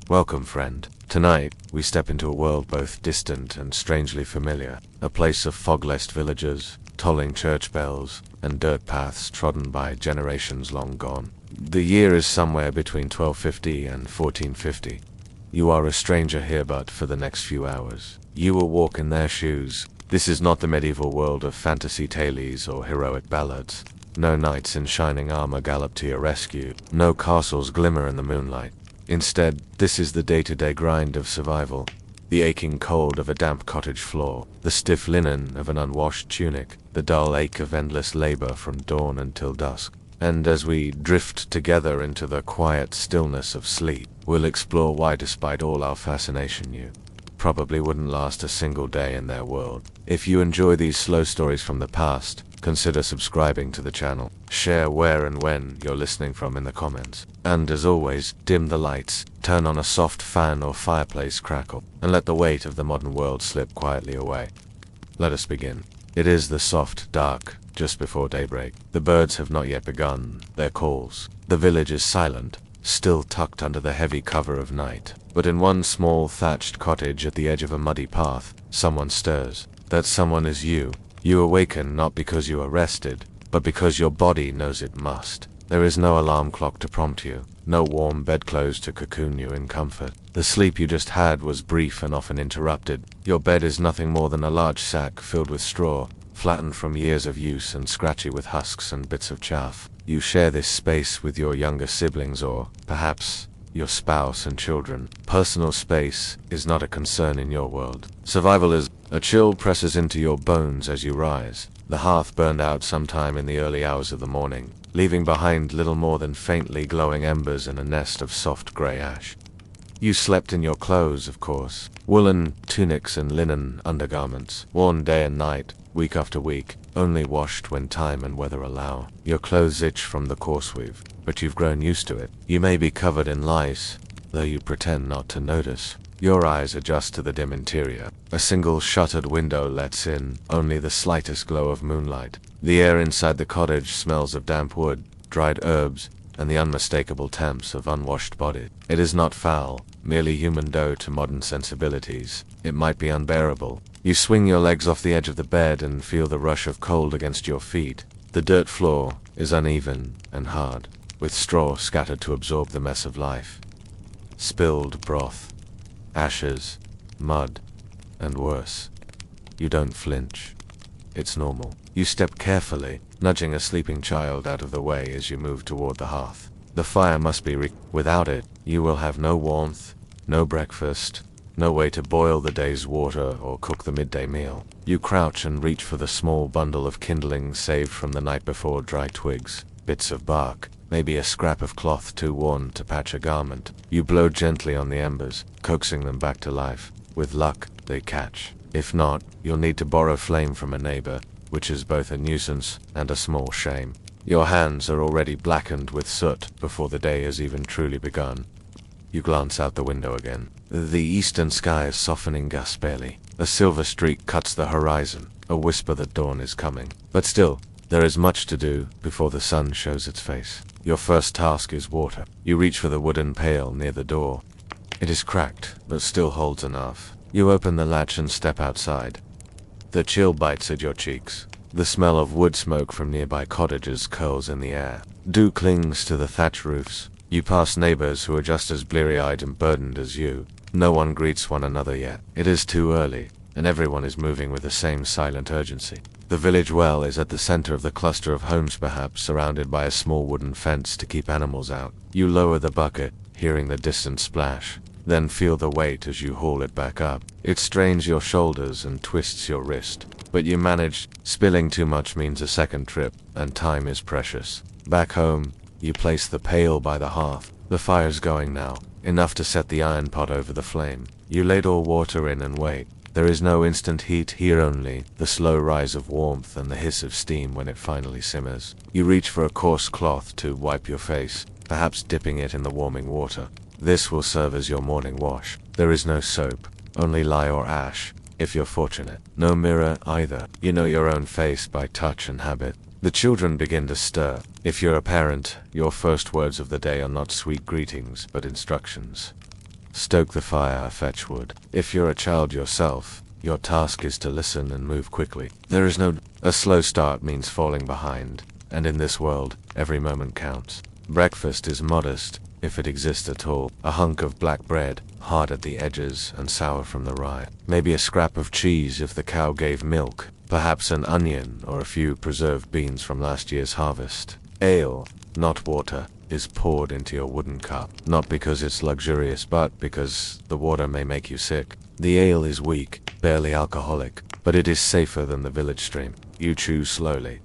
Welcome, friend. Tonight, we step into a world both distant and strangely familiar, a place of fog-laced villages, tolling church bells, and dirt paths trodden by generations long gone. The year is somewhere between 1250 and 1450. You are a stranger here but for the next few hours. You will walk in their shoes. This is not the medieval world of fantasy tales or heroic ballads. No knights in shining armor gallop to your rescue. No castles glimmer in the moonlight. Instead, this is the day-to-day grind of survival. The aching cold of a damp cottage floor, the stiff linen of an unwashed tunic, the dull ache of endless labor from dawn until dusk. And as we drift together into the quiet stillness of sleep, we'll explore why, despite all our fascination, you probably wouldn't last a single day in their world. If you enjoy these slow stories from the past, consider subscribing to the channel. Share where and when you're listening from in the comments. And as always, dim the lights, turn on a soft fan or fireplace crackle, and let the weight of the modern world slip quietly away. Let us begin. It is the soft dark, just before daybreak. The birds have not yet begun their calls. The village is silent, still tucked under the heavy cover of night. But in one small thatched cottage at the edge of a muddy path, someone stirs. That someone is you. You awaken not because you are rested, but because your body knows it must. There is no alarm clock to prompt you, no warm bedclothes to cocoon you in comfort. The sleep you just had was brief and often interrupted. Your bed is nothing more than a large sack filled with straw, flattened from years of use and scratchy with husks and bits of chaff. You share this space with your younger siblings or, perhaps, your spouse and children. Personal space is not a concern in your world. Survival is. A chill presses into your bones as you rise. The hearth burned out sometime in the early hours of the morning, leaving behind little more than faintly glowing embers and a nest of soft gray ash. You slept in your clothes, of course. Woolen tunics and linen undergarments, worn day and night, week after week, only washed when time and weather allow. Your clothes itch from the coarse weave, but you've grown used to it. You may be covered in lice, though you pretend not to notice. Your eyes adjust to the dim interior. A single shuttered window lets in only the slightest glow of moonlight. The air inside the cottage smells of damp wood, dried herbs, and the unmistakable temps of unwashed bodies. It is not foul, merely human dough to modern sensibilities. It might be unbearable. You swing your legs off the edge of the bed and feel the rush of cold against your feet. The dirt floor is uneven and hard, with straw scattered to absorb the mess of life. Spilled broth, ashes, mud, and worse. You don't flinch. It's normal. You step carefully, nudging a sleeping child out of the way as you move toward the hearth. The fire must be without it, you will have no warmth, no breakfast, no way to boil the day's water or cook the midday meal. You crouch and reach for the small bundle of kindling saved from the night before. Dry twigs, bits of bark, maybe a scrap of cloth too worn to patch a garment. You blow gently on the embers, coaxing them back to life. With luck, they catch. If not, you'll need to borrow flame from a neighbor, which is both a nuisance and a small shame. Your hands are already blackened with soot before the day has even truly begun. You glance out the window again. The eastern sky is softening just barely. A silver streak cuts the horizon, a whisper that dawn is coming. But still, there is much to do before the sun shows its face. Your first task is water. You reach for the wooden pail near the door. It is cracked, but still holds enough. You open the latch and step outside. The chill bites at your cheeks. The smell of wood smoke from nearby cottages curls in the air. Dew clings to the thatch roofs. You pass neighbors who are just as bleary-eyed and burdened as you. No one greets one another yet. It is too early, and everyone is moving with the same silent urgency. The village well is at the center of the cluster of homes, perhaps surrounded by a small wooden fence to keep animals out. You lower the bucket, hearing the distant splash, then feel the weight as you haul it back up. It strains your shoulders and twists your wrist, but you manage. Spilling too much means a second trip, and time is precious. Back home, you place the pail by the hearth. The fire's going now, enough to set the iron pot over the flame. You ladle water in and wait. There is no instant heat here, only the slow rise of warmth and the hiss of steam when it finally simmers. You reach for a coarse cloth to wipe your face, perhaps dipping it in the warming water. This will serve as your morning wash. There is no soap, only lye or ash, if you're fortunate. No mirror either. You know your own face by touch and habit. The children begin to stir. If you're a parent, your first words of the day are not sweet greetings, but instructions. stoke the fire, fetch wood. If you're a child yourself, your task is to listen and move quickly. There is no... A slow start means falling behind, and in this world, every moment counts. Breakfast is modest, if it exists at all. A hunk of black bread, hard at the edges and sour from the rye. Maybe a scrap of cheese if the cow gave milk. Perhaps an onion or a few preserved beans from last year's harvest. Ale, not water, is poured into your wooden cup. Not because it's luxurious, but because the water may make you sick. The ale is weak, barely alcoholic, but it is safer than the village stream. You chew slowly.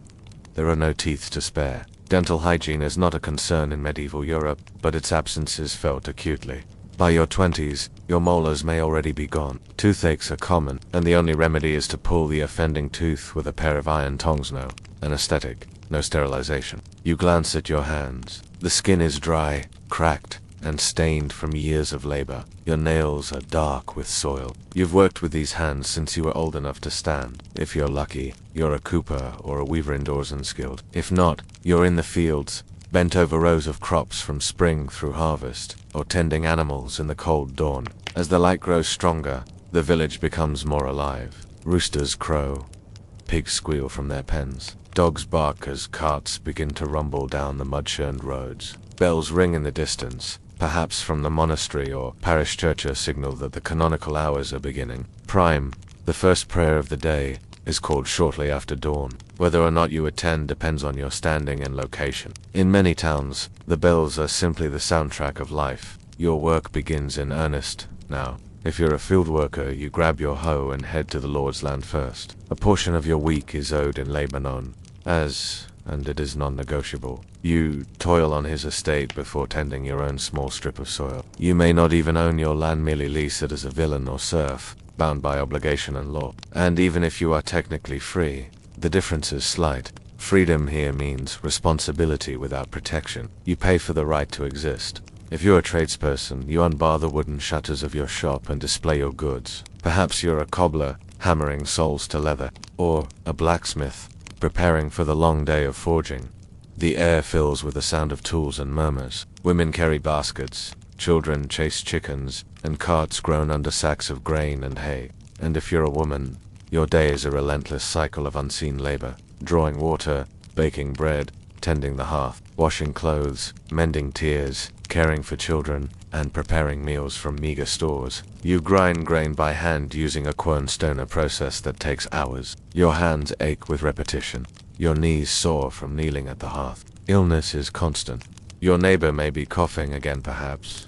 There are no teeth to spare. Dental hygiene is not a concern in medieval Europe, but its absence is felt acutely. By your 20s, your molars may already be gone. Toothaches are common, and the only remedy is to pull the offending tooth with a pair of iron tongs. No anesthetic, no sterilization. You glance at your hands. The skin is dry, cracked, and stained from years of labor. Your nails are dark with soil. You've worked with these hands since you were old enough to stand. If you're lucky, you're a cooper or a weaver indoors and skilled. If not, you're in the fields, bent over rows of crops from spring through harvest, or tending animals in the cold dawn. As the light grows stronger, the village becomes more alive. Roosters crow, pigs squeal from their pens. Dogs bark as carts begin to rumble down the mud-churned roads. Bells ring in the distance, perhaps from the monastery or parish church, a signal that the canonical hours are beginning. Prime, the first prayer of the day, is called shortly after dawn. Whether or not you attend depends on your standing and location. In many towns, the bells are simply the soundtrack of life. Your work begins in earnest now. If you're a field worker, you grab your hoe and head to the Lord's land first. A portion of your week is owed in Lebanon, and it is non-negotiable. You toil on his estate before tending your own small strip of soil. You may not even own your land, merely lease it as a villain or serf, bound by obligation and law. And even if you are technically free, the difference is slight. Freedom here means responsibility without protection. You pay for the right to exist. If you're a tradesperson, you unbar the wooden shutters of your shop and display your goods. Perhaps you're a cobbler, hammering soles to leather, or a blacksmith, preparing for the long day of forging. The air fills with the sound of tools and murmurs. Women carry baskets, children chase chickens, and carts groan under sacks of grain and hay. And if you're a woman, your day is a relentless cycle of unseen labor, drawing water, baking bread, tending the hearth, washing clothes, mending tears, caring for children, and preparing meals from meager stores. You grind grain by hand using a quern-stone, a process that takes hours. Your hands ache with repetition. Your knees sore from kneeling at the hearth. Illness is constant. Your neighbor may be coughing again, perhaps.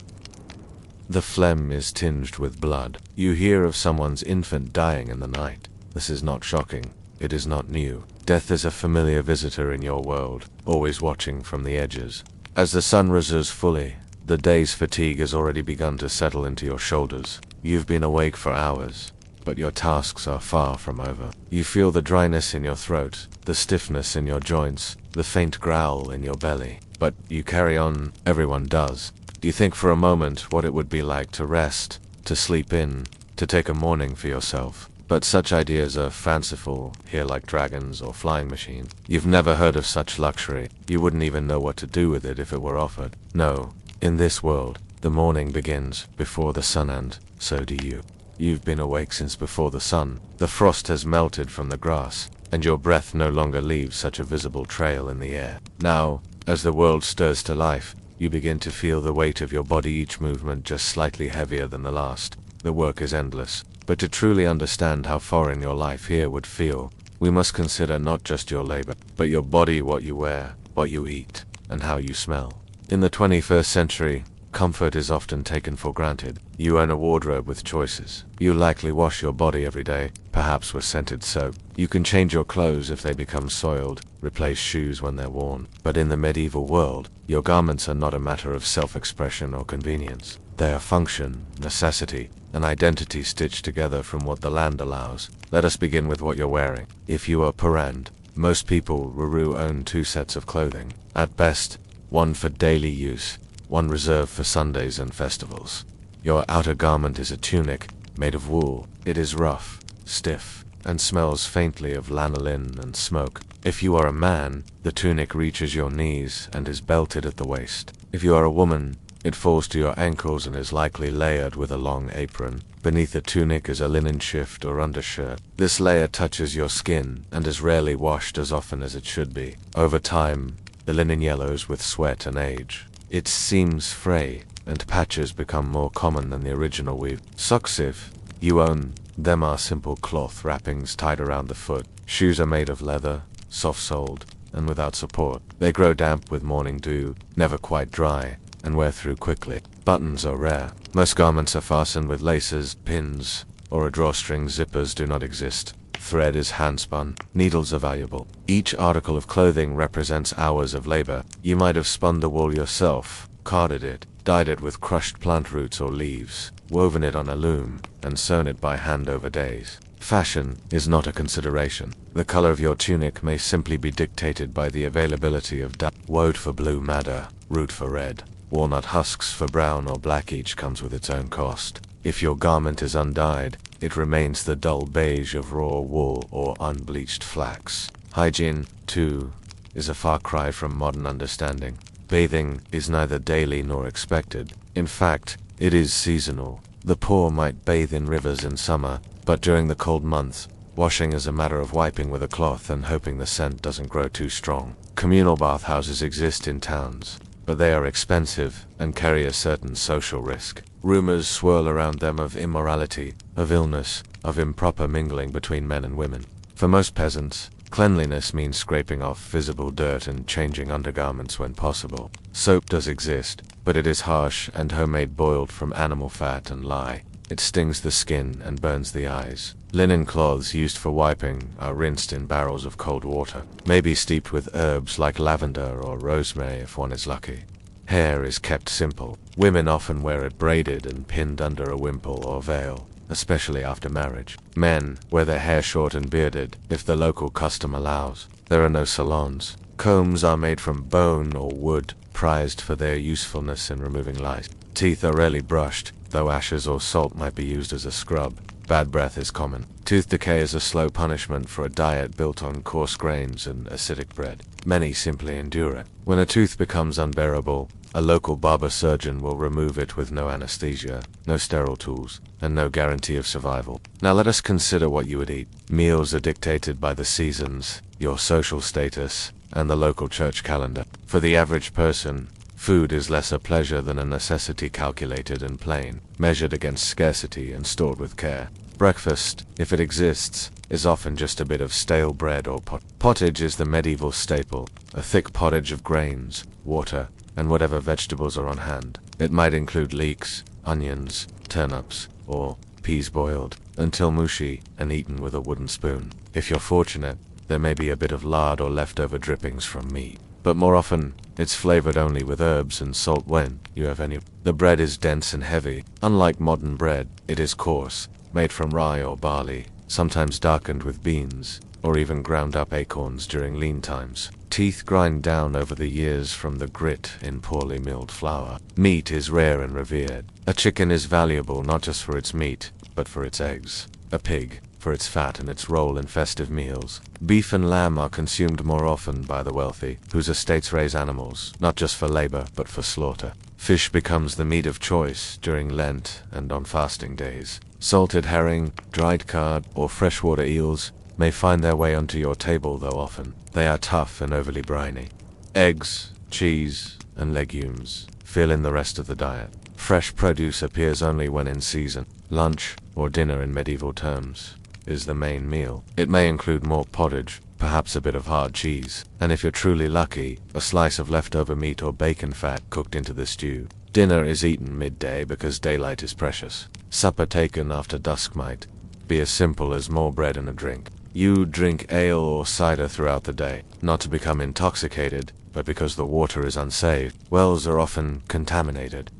The phlegm is tinged with blood. You hear of someone's infant dying in the night. This is not shocking. It is not new. Death is a familiar visitor in your world, always watching from the edges. As the sun rises fully, the day's fatigue has already begun to settle into your shoulders. You've been awake for hours, but your tasks are far from over. You feel the dryness in your throat, the stiffness in your joints, the faint growl in your belly. But you carry on. Everyone does. You think for a moment what it would be like to rest, to sleep in, to take a morning for yourself. But such ideas are fanciful here, like dragons or flying machines. You've never heard of such luxury. You wouldn't even know what to do with it if it were offered. No, in this world, the morning begins before the sun, and so do you. You've been awake since before the sun. The frost has melted from the grass, and your breath no longer leaves such a visible trail in the air. Now, as the world stirs to life, you begin to feel the weight of your body, each movement just slightly heavier than the last. The work is endless. But to truly understand how foreign your life here would feel, we must consider not just your labor, but your body, what you wear, what you eat, and how you smell. In the 21st century, comfort is often taken for granted. You own a wardrobe with choices. You likely wash your body every day, perhaps with scented soap. You can change your clothes if they become soiled, replace shoes when they're worn. But in the medieval world, your garments are not a matter of self-expression or convenience. They are function, necessity, an identity stitched together from what the land allows. Let us begin with what you're wearing. If you are parent, most people own 2 sets of clothing. At best, one for daily use, one reserved for Sundays and festivals. Your outer garment is a tunic made of wool. It is rough, stiff, and smells faintly of lanolin and smoke. If you are a man, the tunic reaches your knees and is belted at the waist. If you are a woman, It falls to your ankles and is likely layered with a long apron. Beneath the tunic is a linen shift or undershirt. This layer touches your skin and is rarely washed as often as it should be. Over time, the linen yellows with sweat and age. Its seams fray, and patches become more common than the original weave. Socks, if you own them, are simple cloth wrappings tied around the foot. Shoes are made of leather, soft-soled, and without support. They grow damp with morning dew, never quite dry, and wear through quickly. Buttons are rare. Most garments are fastened with laces, pins, or a drawstring. Zippers do not exist. Thread is handspun. Needles are valuable. Each article of clothing represents hours of labor. You might have spun the wool yourself, carded it, dyed it with crushed plant roots or leaves, woven it on a loom, and sewn it by hand over days. Fashion is not a consideration. The color of your tunic may simply be dictated by the availability of dye. Woad for blue madder, root for red, walnut husks for brown or black. Each comes with its own cost. If your garment is undyed, it remains the dull beige of raw wool or unbleached flax. Hygiene, too, is a far cry from modern understanding. Bathing is neither daily nor expected. In fact, it is seasonal. The poor might bathe in rivers in summer, but during the cold months, washing is a matter of wiping with a cloth and hoping the scent doesn't grow too strong. Communal bathhouses exist in towns, but they are expensive and carry a certain social risk. Rumors swirl around them of immorality, of illness, of improper mingling between men and women. For most peasants, cleanliness means scraping off visible dirt and changing undergarments when possible. Soap does exist, but it is harsh and homemade, boiled from animal fat and lye. It stings the skin and burns the eyes. Linen cloths used for wiping are rinsed in barrels of cold water, maybe steeped with herbs like lavender or rosemary if one is lucky. Hair is kept simple. Women often wear it braided and pinned under a wimple or veil, especially after marriage. Men wear their hair short and bearded, if the local custom allows. There are no salons. Combs are made from bone or wood, prized for their usefulness in removing lice. Teeth are rarely brushed, though ashes or salt might be used as a scrub. Bad breath is common. Tooth decay is a slow punishment for a diet built on coarse grains and acidic bread. Many simply endure it. When a tooth becomes unbearable, a local barber surgeon will remove it with no anesthesia, no sterile tools, and no guarantee of survival. Now let us consider what you would eat. Meals are dictated by the seasons, your social status, and the local church calendar. For the average person, food is less a pleasure than a necessity, calculated and plain, measured against scarcity and stored with care. Breakfast, if it exists, is often just a bit of stale bread or pottage is the medieval staple, a thick pottage of grains, water, and whatever vegetables are on hand. It might include leeks, onions, turnips, or peas boiled until mushy and eaten with a wooden spoon. If you're fortunate, there may be a bit of lard or leftover drippings from meat, but more often, it's flavored only with herbs and salt when you have any. The bread is dense and heavy. Unlike modern bread, it is coarse, made from rye or barley, sometimes darkened with beans, or even ground up acorns during lean times. Teeth grind down over the years from the grit in poorly milled flour. Meat is rare and revered. A chicken is valuable not just for its meat, but for its eggs. A pig, for its fat and its role in festive meals. Beef and lamb are consumed more often by the wealthy, whose estates raise animals, not just for labor, but for slaughter. Fish becomes the meat of choice during Lent and on fasting days. Salted herring, dried cod, or freshwater eels may find their way onto your table, though often they are tough and overly briny. Eggs, cheese, and legumes fill in the rest of the diet. Fresh produce appears only when in season. Lunch, or dinner in medieval terms, is the main meal. It may include more pottage, perhaps a bit of hard cheese, and if you're truly lucky, a slice of leftover meat or bacon fat cooked into the stew. Dinner is eaten midday because daylight is precious. Supper taken after dusk might be as simple as more bread and a drink. You drink ale or cider throughout the day, not to become intoxicated, but because the water is unsafe. Wells are often contaminated.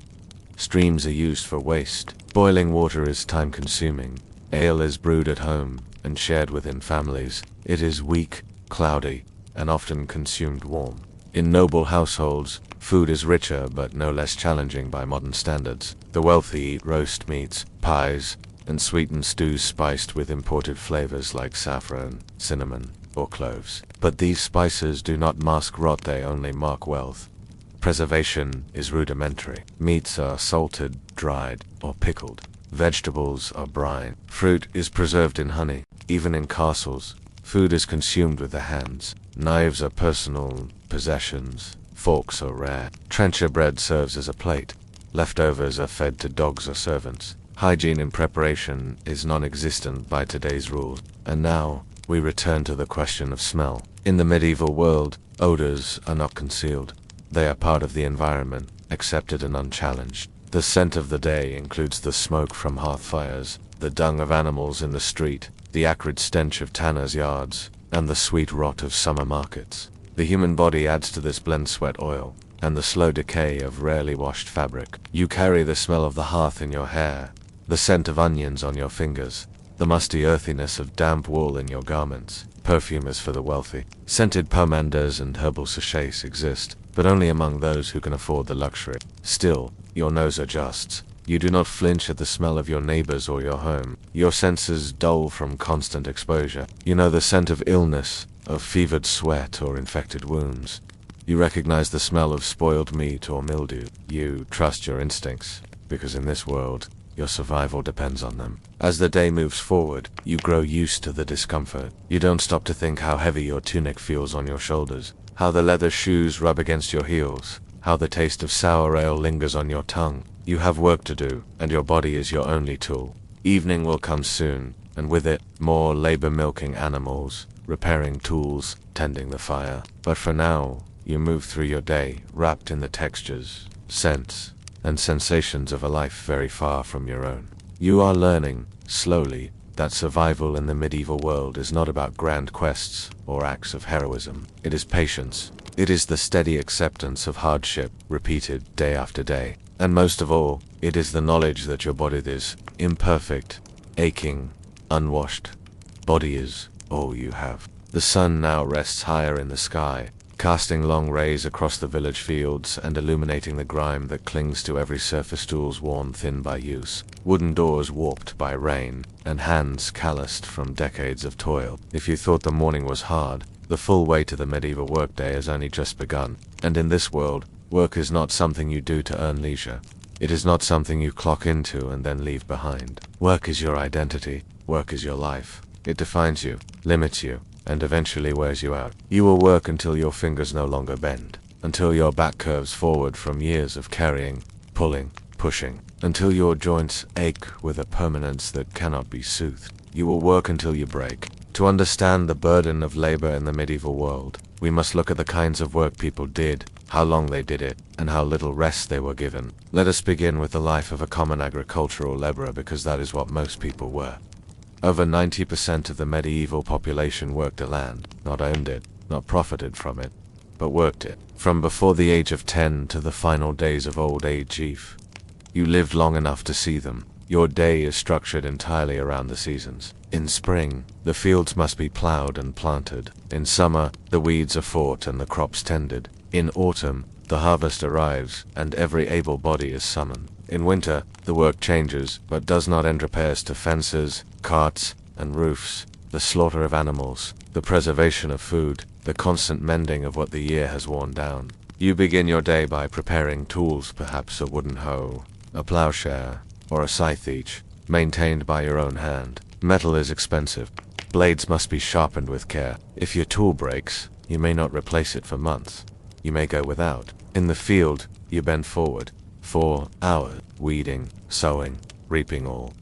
Streams are used for waste. Boiling water is time-consuming. Ale is brewed at home and shared within families. It is weak, cloudy, and often consumed warm. In noble households, food is richer but no less challenging by modern standards. The wealthy eat roast meats, pies, and sweetened stews spiced with imported flavors like saffron, cinnamon, or cloves. But these spices do not mask rot, they only mark wealth. Preservation is rudimentary. Meats are salted, dried, or pickled. Vegetables are brine. Fruit is preserved in honey. Even in castles, food is consumed with the hands. Knives are personal possessions. Forks are rare. Trencher bread serves as a plate. Leftovers are fed to dogs or servants. Hygiene in preparation is non-existent by today's rules. And now, we return to the question of smell. In the medieval world, odors are not concealed. They are part of the environment, accepted and unchallenged. The scent of the day includes the smoke from hearth fires, the dung of animals in the street, the acrid stench of tanners' yards, and the sweet rot of summer markets. The human body adds to this blend sweat oil, and the slow decay of rarely washed fabric. You carry the smell of the hearth in your hair, the scent of onions on your fingers, the musty earthiness of damp wool in your garments. Perfume is for the wealthy. Scented pomanders and herbal sachets exist, but only among those who can afford the luxury. Still, your nose adjusts. You do not flinch at the smell of your neighbors or your home. Your senses dull from constant exposure. You know the scent of illness, of fevered sweat or infected wounds. You recognize the smell of spoiled meat or mildew. You trust your instincts, because in this world, your survival depends on them. As the day moves forward, you grow used to the discomfort. You don't stop to think how heavy your tunic feels on your shoulders, how the leather shoes rub against your heels, how the taste of sour ale lingers on your tongue. You have work to do, and your body is your only tool. Evening will come soon, and with it, more labor-milking animals, repairing tools, tending the fire. But for now, you move through your day, wrapped in the textures, scents, and sensations of a life very far from your own. You are learning, slowly, that survival in the medieval world is not about grand quests or acts of heroism. It is patience. It is the steady acceptance of hardship, repeated day after day. And most of all, it is the knowledge that your body is imperfect, aching, unwashed. Body is all you have. The sun now rests higher in the sky, casting long rays across the village fields and illuminating the grime that clings to every surface, tools worn thin by use, wooden doors warped by rain, and hands calloused from decades of toil. If you thought the morning was hard, the full weight of the medieval workday has only just begun. And in this world, work is not something you do to earn leisure. It is not something you clock into and then leave behind. Work is your identity. Work is your life. It defines you, limits you, and eventually wears you out. You will work until your fingers no longer bend, until your back curves forward from years of carrying, pulling, pushing, until your joints ache with a permanence that cannot be soothed. You will work until you break. To understand the burden of labor in the medieval world, we must look at the kinds of work people did, how long they did it, and how little rest they were given. Let us begin with the life of a common agricultural laborer, because that is what most people were. Over 90% of the medieval population worked the land, not owned it, not profited from it, but worked it. From before the age of 10 to the final days of old age, if you lived long enough to see them. Your day is structured entirely around the seasons. In spring, the fields must be plowed and planted. In summer, the weeds are fought and the crops tended. In autumn, the harvest arrives and every able body is summoned. In winter, the work changes, but does not end repairs to fences, carts, and roofs, the slaughter of animals, the preservation of food, the constant mending of what the year has worn down. You begin your day by preparing tools, perhaps a wooden hoe, a plowshare, or a scythe each, maintained by your own hand. Metal is expensive. Blades must be sharpened with care. If your tool breaks, you may not replace it for months. You may go without. In the field, you bend forward for hours, weeding, sowing, reaping, all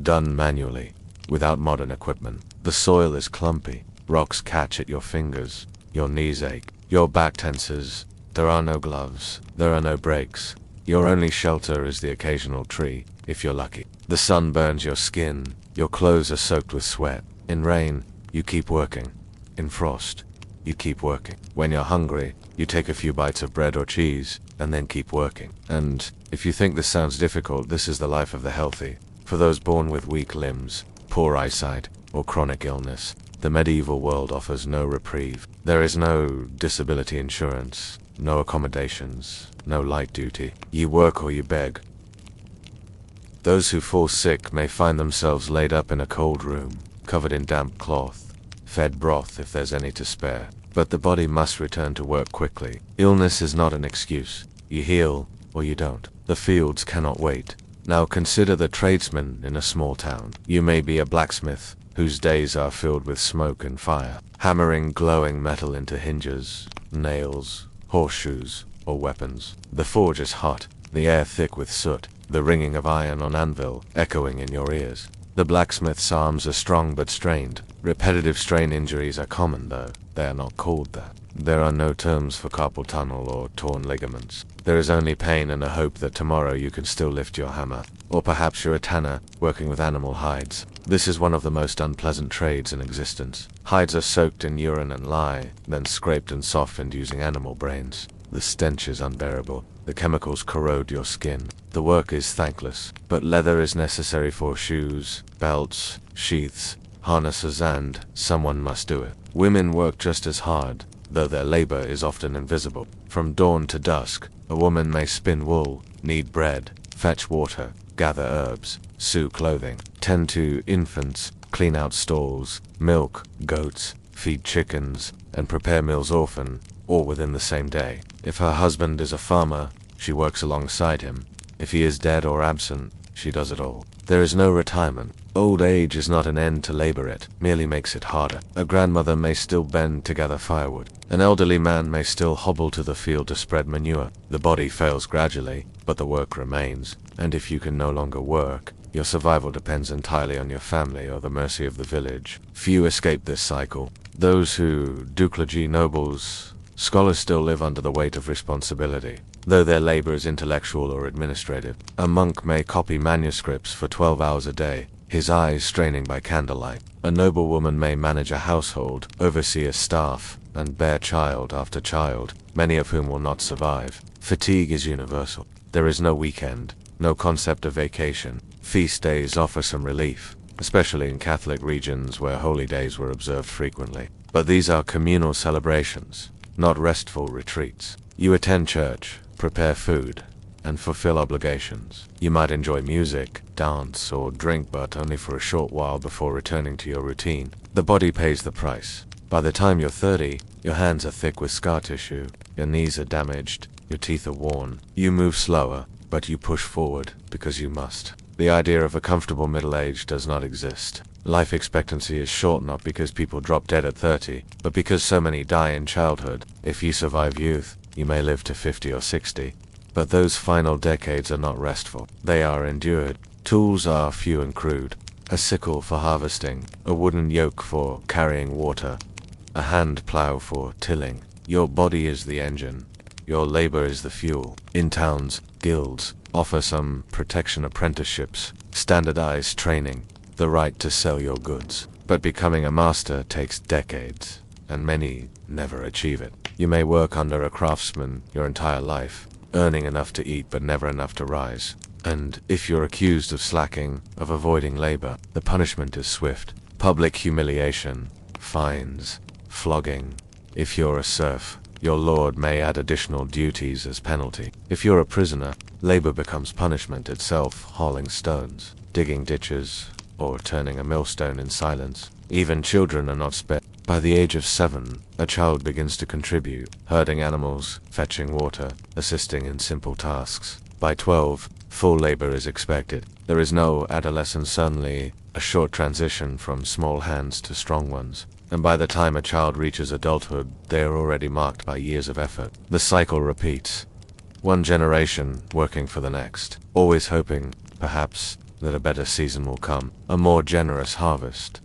done manually, without modern equipment. The soil is clumpy. Rocks catch at your fingers. Your knees ache. Your back tenses. There are no gloves. There are no brakes. Your only shelter is the occasional tree, if you're lucky. The sun burns your skin. Your clothes are soaked with sweat. In rain, you keep working. In frost, you keep working. When you're hungry, you take a few bites of bread or cheese, and then keep working. And if you think this sounds difficult, this is the life of the healthy. For those born with weak limbs, poor eyesight, or chronic illness, the medieval world offers no reprieve. There is no disability insurance, no accommodations, no light duty. You work or you beg. Those who fall sick may find themselves laid up in a cold room, covered in damp cloth, fed broth if there's any to spare. But the body must return to work quickly. Illness is not an excuse. You heal, or you don't. The fields cannot wait. Now consider the tradesman in a small town. You may be a blacksmith, whose days are filled with smoke and fire, hammering glowing metal into hinges, nails, horseshoes, or weapons. The forge is hot, the air thick with soot, the ringing of iron on anvil echoing in your ears. The blacksmith's arms are strong but strained. Repetitive strain injuries are common, though they are not called that. There are no terms for carpal tunnel or torn ligaments. There is only pain and a hope that tomorrow you can still lift your hammer. Or perhaps you're a tanner, working with animal hides. This is one of the most unpleasant trades in existence. Hides are soaked in urine and lye, then scraped and softened using animal brains. The stench is unbearable. The chemicals corrode your skin. The work is thankless, but leather is necessary for shoes, belts, sheaths, harnesses, and someone must do it. Women work just as hard, though their labor is often invisible. From dawn to dusk, a woman may spin wool, knead bread, fetch water, gather herbs, sew clothing, tend to infants, clean out stalls, milk goats, feed chickens, and prepare meals often, all within the same day. If her husband is a farmer, she works alongside him. If he is dead or absent, she does it all. There is no retirement. Old age is not an end to labor, it merely makes it harder. A grandmother may still bend to gather firewood. An elderly man may still hobble to the field to spread manure. The body fails gradually, but the work remains. And if you can no longer work, your survival depends entirely on your family or the mercy of the village. Few escape this cycle. Those who do clergy, nobles, scholars still live under the weight of responsibility, though their labor is intellectual or administrative. A monk may copy manuscripts for 12 hours a day, his eyes straining by candlelight. A noblewoman may manage a household, oversee a staff, and bear child after child, many of whom will not survive. Fatigue is universal. There is no weekend, no concept of vacation. Feast days offer some relief, especially in Catholic regions where holy days were observed frequently. But these are communal celebrations, not restful retreats. You attend church, prepare food, and fulfill obligations. You might enjoy music, dance, or drink, but only for a short while before returning to your routine. The body pays the price. By the time you're 30, your hands are thick with scar tissue, your knees are damaged, your teeth are worn. You move slower, but you push forward because you must. The idea of a comfortable middle age does not exist. Life expectancy is short not because people drop dead at 30, but because so many die in childhood. If you survive youth, you may live to 50 or 60. But those final decades are not restful. They are endured. Tools are few and crude. A sickle for harvesting, a wooden yoke for carrying water, a hand plow for tilling. Your body is the engine. Your labor is the fuel. In towns, guilds offer some protection apprenticeships, standardized training, the right to sell your goods. But becoming a master takes decades, and many never achieve it. You may work under a craftsman your entire life, earning enough to eat but never enough to rise. And if you're accused of slacking, of avoiding labor, the punishment is swift. Public humiliation, fines, flogging. If you're a serf, your lord may add additional duties as penalty. If you're a prisoner, labor becomes punishment itself, hauling stones, digging ditches, or turning a millstone in silence. Even children are not spared. By the age of 7, a child begins to contribute, herding animals, fetching water, assisting in simple tasks. By 12, full labor is expected. There is no adolescence, only a short transition from small hands to strong ones. And by the time a child reaches adulthood, they are already marked by years of effort. The cycle repeats. One generation working for the next, always hoping, perhaps, that a better season will come, a more generous harvest.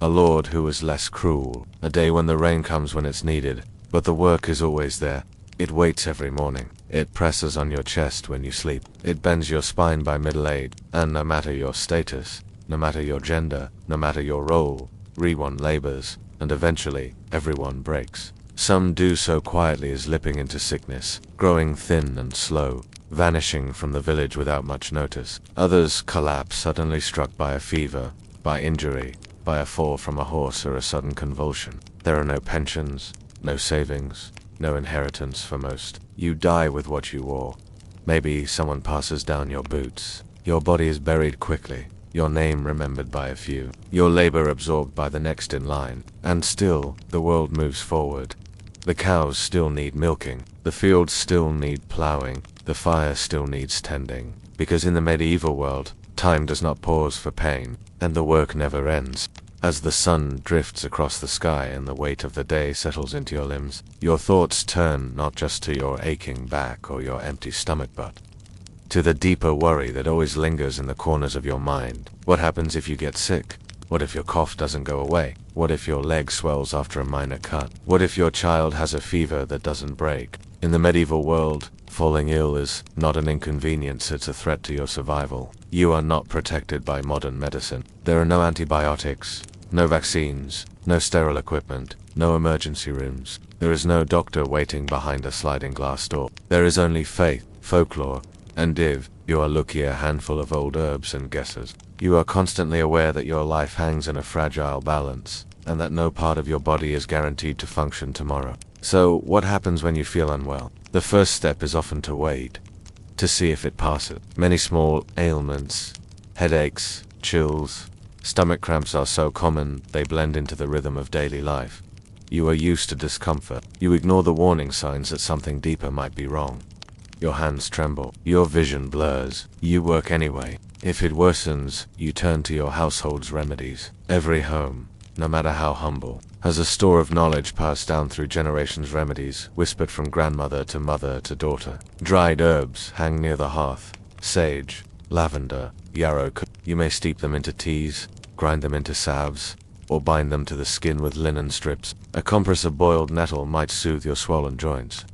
A lord who is less cruel, a day when the rain comes when it's needed, but the work is always there. It waits every morning. It presses on your chest when you sleep. It bends your spine by middle age, and no matter your status, no matter your gender, no matter your role, everyone labors, and eventually, everyone breaks. Some do so quietly as lipping into sickness, growing thin and slow, vanishing from the village without much notice. Others collapse, suddenly struck by a fever, by injury, by a fall from a horse or a sudden convulsion. There are no pensions, no savings, no inheritance for most. You die with what you wore. Maybe someone passes down your boots. Your body is buried quickly, your name remembered by a few, your labor absorbed by the next in line. And still, the world moves forward. The cows still need milking, the fields still need plowing, the fire still needs tending, because in the medieval world, time does not pause for pain, and the work never ends. As the sun drifts across the sky and the weight of the day settles into your limbs, your thoughts turn not just to your aching back or your empty stomach but to the deeper worry that always lingers in the corners of your mind. What happens if you get sick? What if your cough doesn't go away? What if your leg swells after a minor cut? What if your child has a fever that doesn't break? In the medieval world, falling ill is not an inconvenience, it's a threat to your survival. You are not protected by modern medicine. There are no antibiotics, no vaccines, no sterile equipment, no emergency rooms. There is no doctor waiting behind a sliding glass door. There is only faith, folklore, and you are lucky a handful of old herbs and guesses. You are constantly aware that your life hangs in a fragile balance, and that no part of your body is guaranteed to function tomorrow. So, what happens when you feel unwell? The first step is often to wait, to see if it passes. Many small ailments, headaches, chills, stomach cramps are so common they blend into the rhythm of daily life. You are used to discomfort. You ignore the warning signs that something deeper might be wrong. Your hands tremble. Your vision blurs. You work anyway. If it worsens, you turn to your household's remedies. Every home, no matter how humble, has a store of knowledge passed down through generations. Remedies, whispered from grandmother to mother to daughter. Dried herbs hang near the hearth. Sage, lavender, yarrow. You may steep them into teas, grind them into salves, or bind them to the skin with linen strips. A compress of boiled nettle might soothe your swollen joints.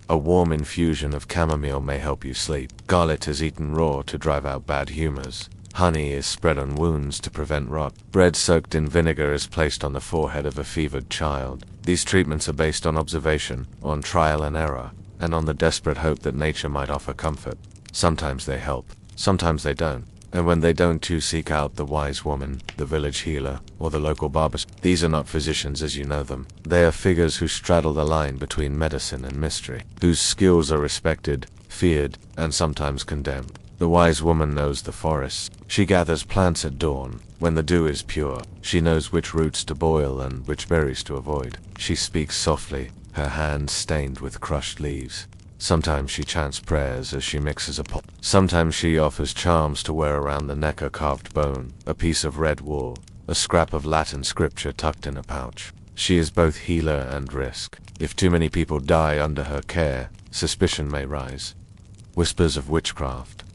A warm infusion of chamomile may help you sleep. Garlic is eaten raw to drive out bad humors. Honey is spread on wounds to prevent rot. Bread soaked in vinegar is placed on the forehead of a fevered child. These treatments are based on observation, on trial and error, and on the desperate hope that nature might offer comfort. Sometimes they help, sometimes they don't. And when they don't, you seek out the wise woman, the village healer, or the local barber. These are not physicians as you know them. They are figures who straddle the line between medicine and mystery, whose skills are respected, feared, and sometimes condemned. The wise woman knows the forests. She gathers plants at dawn, when the dew is pure. She knows which roots to boil and which berries to avoid. She speaks softly, her hands stained with crushed leaves. Sometimes she chants prayers as she mixes a pot. Sometimes she offers charms to wear around the neck: a carved bone, a piece of red wool, a scrap of Latin scripture tucked in a pouch. She is both healer and risk. If too many people die under her care, suspicion may rise. Whispers of witchcraft,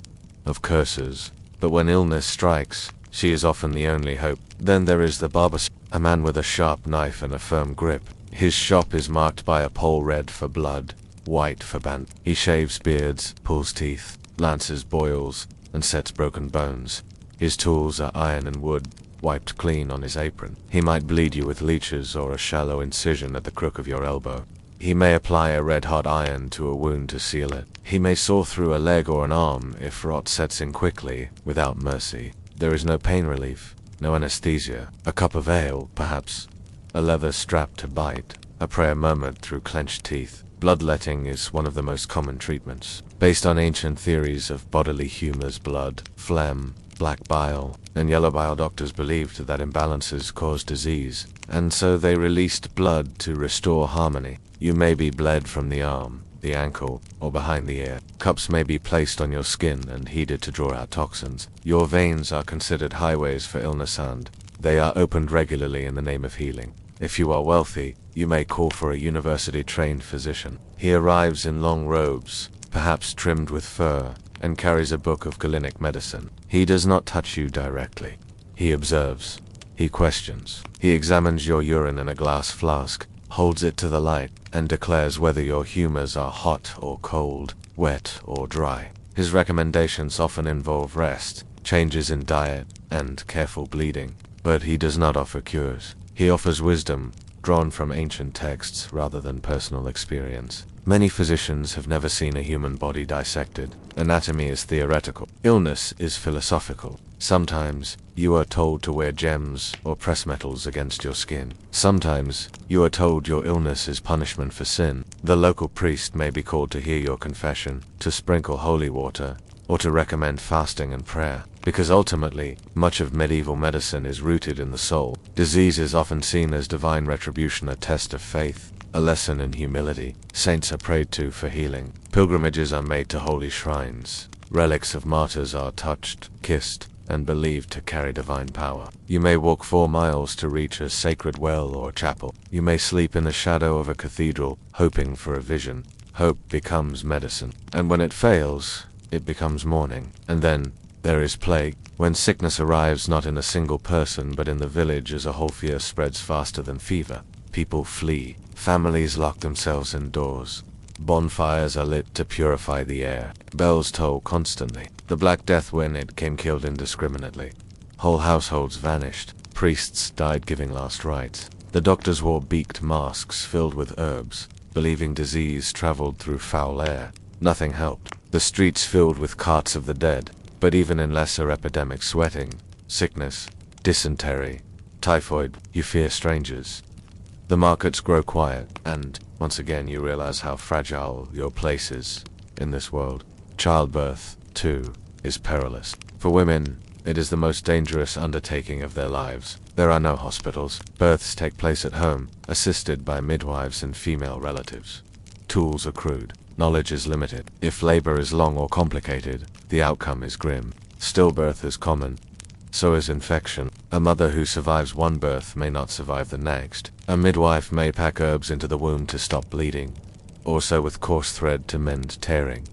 of curses. But when illness strikes, she is often the only hope. Then there is the barber, a man with a sharp knife and a firm grip. His shop is marked by a pole red for blood, white for band. He shaves beards, pulls teeth, lances boils, and sets broken bones. His tools are iron and wood, wiped clean on his apron. He might bleed you with leeches or a shallow incision at the crook of your elbow. He may apply a red-hot iron to a wound to seal it. He may saw through a leg or an arm if rot sets in quickly, without mercy. There is no pain relief, no anesthesia. A cup of ale, perhaps, a leather strap to bite, a prayer murmured through clenched teeth. Bloodletting is one of the most common treatments, based on ancient theories of bodily humors. Blood, phlegm, black bile, and yellow bile. Doctors believed that imbalances caused disease, and so they released blood to restore harmony. You may be bled from the arm, the ankle, or behind the ear. Cups may be placed on your skin and heated to draw out toxins. Your veins are considered highways for illness, and they are opened regularly in the name of healing. If you are wealthy, you may call for a university-trained physician. He arrives in long robes, perhaps trimmed with fur, and carries a book of Galenic medicine. He does not touch you directly. He observes. He questions. He examines your urine in a glass flask, holds it to the light, and declares whether your humors are hot or cold, wet or dry. His recommendations often involve rest, changes in diet, and careful bleeding. But he does not offer cures. He offers wisdom, drawn from ancient texts rather than personal experience. Many physicians have never seen a human body dissected. Anatomy is theoretical. Illness is philosophical. Sometimes, you are told to wear gems or press metals against your skin. Sometimes, you are told your illness is punishment for sin. The local priest may be called to hear your confession, to sprinkle holy water, or to recommend fasting and prayer. Because ultimately, much of medieval medicine is rooted in the soul. Disease is often seen as divine retribution, a test of faith, a lesson in humility. Saints are prayed to for healing. Pilgrimages are made to holy shrines. Relics of martyrs are touched, kissed, and believed to carry divine power. You may walk 4 miles to reach a sacred well or chapel. You may sleep in the shadow of a cathedral, hoping for a vision. Hope becomes medicine, and when it fails, it becomes mourning. And then there is plague. When sickness arrives not in a single person but in the village as a whole, fear spreads faster than fever. People flee. Families lock themselves indoors. Bonfires are lit to purify the air. Bells toll constantly. The Black Death, when it came, killed indiscriminately. Whole households vanished. Priests died giving last rites. The doctors wore beaked masks filled with herbs, believing disease traveled through foul air. Nothing helped. The streets filled with carts of the dead. But even in lesser epidemics, sweating, sickness, dysentery, typhoid, you fear strangers. The markets grow quiet, and once again you realize how fragile your place is in this world. Childbirth, too, is perilous. For women, it is the most dangerous undertaking of their lives. There are no hospitals. Births take place at home, assisted by midwives and female relatives. Tools are crude. Knowledge is limited. If labor is long or complicated, the outcome is grim. Stillbirth is common. So is infection. A mother who survives one birth may not survive the next. A midwife may pack herbs into the womb to stop bleeding, or sew with coarse thread to mend tearing.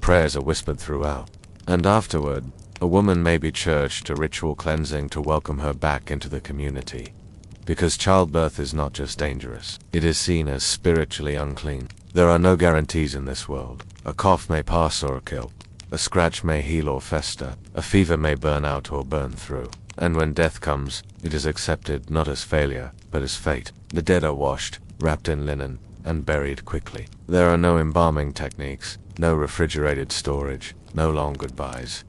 Prayers are whispered throughout. And afterward, a woman may be churched to ritual cleansing to welcome her back into the community. Because childbirth is not just dangerous, it is seen as spiritually unclean. There are no guarantees in this world. A cough may pass or kill. A scratch may heal or fester. A fever may burn out or burn through. And when death comes, it is accepted not as failure, but as fate. The dead are washed, wrapped in linen, and buried quickly. There are no embalming techniques, no refrigerated storage, no long goodbyes.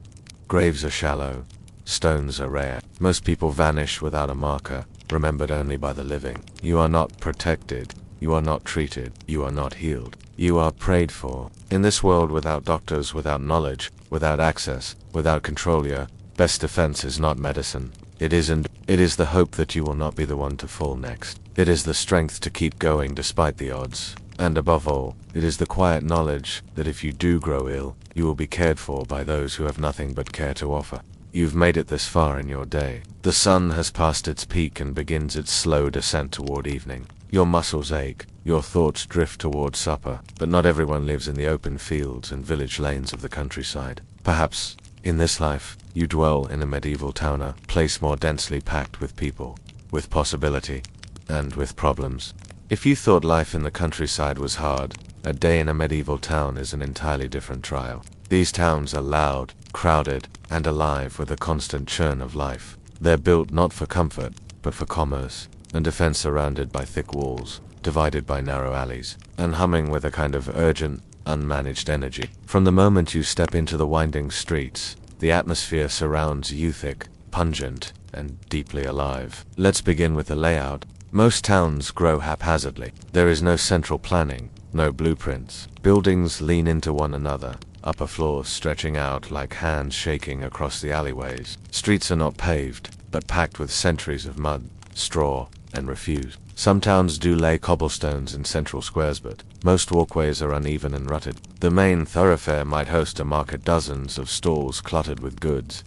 Graves are shallow. Stones are rare. Most people vanish without a marker, remembered only by the living. You are not protected. You are not treated. You are not healed. You are prayed for. In this world without doctors, without knowledge, without access, without control, your best defense is not medicine. It isn't. It is the hope that you will not be the one to fall next. It is the strength to keep going despite the odds. And above all, it is the quiet knowledge that if you do grow ill, you will be cared for by those who have nothing but care to offer. You've made it this far in your day. The sun has passed its peak and begins its slow descent toward evening. Your muscles ache, your thoughts drift toward supper, but not everyone lives in the open fields and village lanes of the countryside. Perhaps, in this life, you dwell in a medieval town, a place more densely packed with people, with possibility, and with problems. If you thought life in the countryside was hard, a day in a medieval town is an entirely different trial. These towns are loud, crowded, and alive with a constant churn of life. They're built not for comfort, but for commerce, and defense, surrounded by thick walls, divided by narrow alleys, and humming with a kind of urgent, unmanaged energy. From the moment you step into the winding streets, the atmosphere surrounds you, thick, pungent, and deeply alive. Let's begin with the layout. Most towns grow haphazardly. There is no central planning, no blueprints. Buildings lean into one another, upper floors stretching out like hands shaking across the alleyways. Streets are not paved, but packed with centuries of mud, straw, and refuse. Some towns do lay cobblestones in central squares, but most walkways are uneven and rutted. The main thoroughfare might host a market, dozens of stalls cluttered with goods,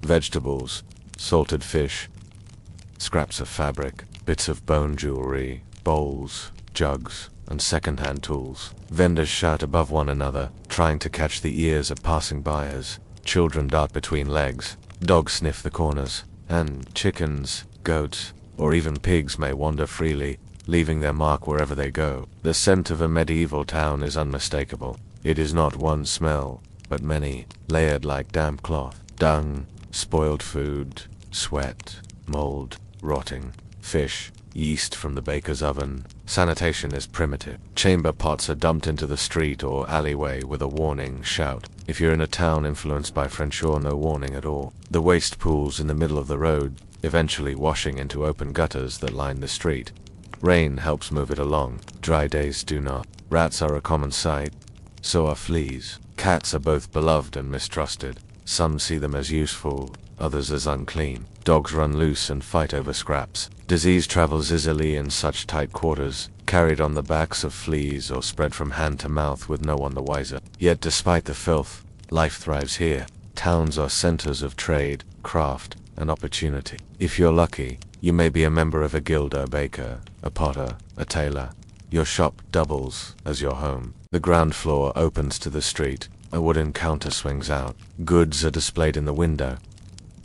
vegetables, salted fish, scraps of fabric, bits of bone jewelry, bowls, jugs, and second-hand tools. Vendors shout above one another, trying to catch the ears of passing buyers. Children dart between legs, dogs sniff the corners, and chickens, goats, or even pigs may wander freely, leaving their mark wherever they go. The scent of a medieval town is unmistakable. It is not one smell, but many, layered like damp cloth. Dung, spoiled food, sweat, mold, rotting, fish, yeast from the baker's oven. Sanitation is primitive. Chamber pots are dumped into the street or alleyway with a warning shout. If you're in a town influenced by French, or no warning at all. The waste pools in the middle of the road, eventually washing into open gutters that line the street. Rain helps move it along. Dry days do not. Rats are a common sight. So are fleas. Cats are both beloved and mistrusted. Some see them as useful, others as unclean. Dogs run loose and fight over scraps. Disease travels easily in such tight quarters. carried on the backs of fleas or spread from hand to mouth with no one the wiser. Yet despite the filth, life thrives here. Towns are centers of trade, craft, and opportunity. If you're lucky, you may be a member of a guild, a baker, a potter, a tailor. Your shop doubles as your home. The ground floor opens to the street. A wooden counter swings out. Goods are displayed in the window.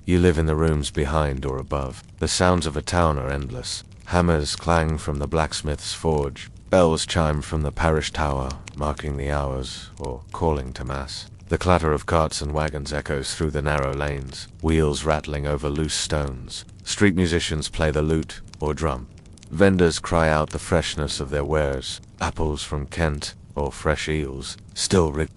You live in the rooms behind or above. The sounds of a town are endless. Hammers clang from the blacksmith's forge. Bells chime from the parish tower, marking the hours or calling to mass. The clatter of carts and wagons echoes through the narrow lanes, wheels rattling over loose stones. Street musicians play the lute or drum. Vendors cry out the freshness of their wares, apples from Kent or fresh eels.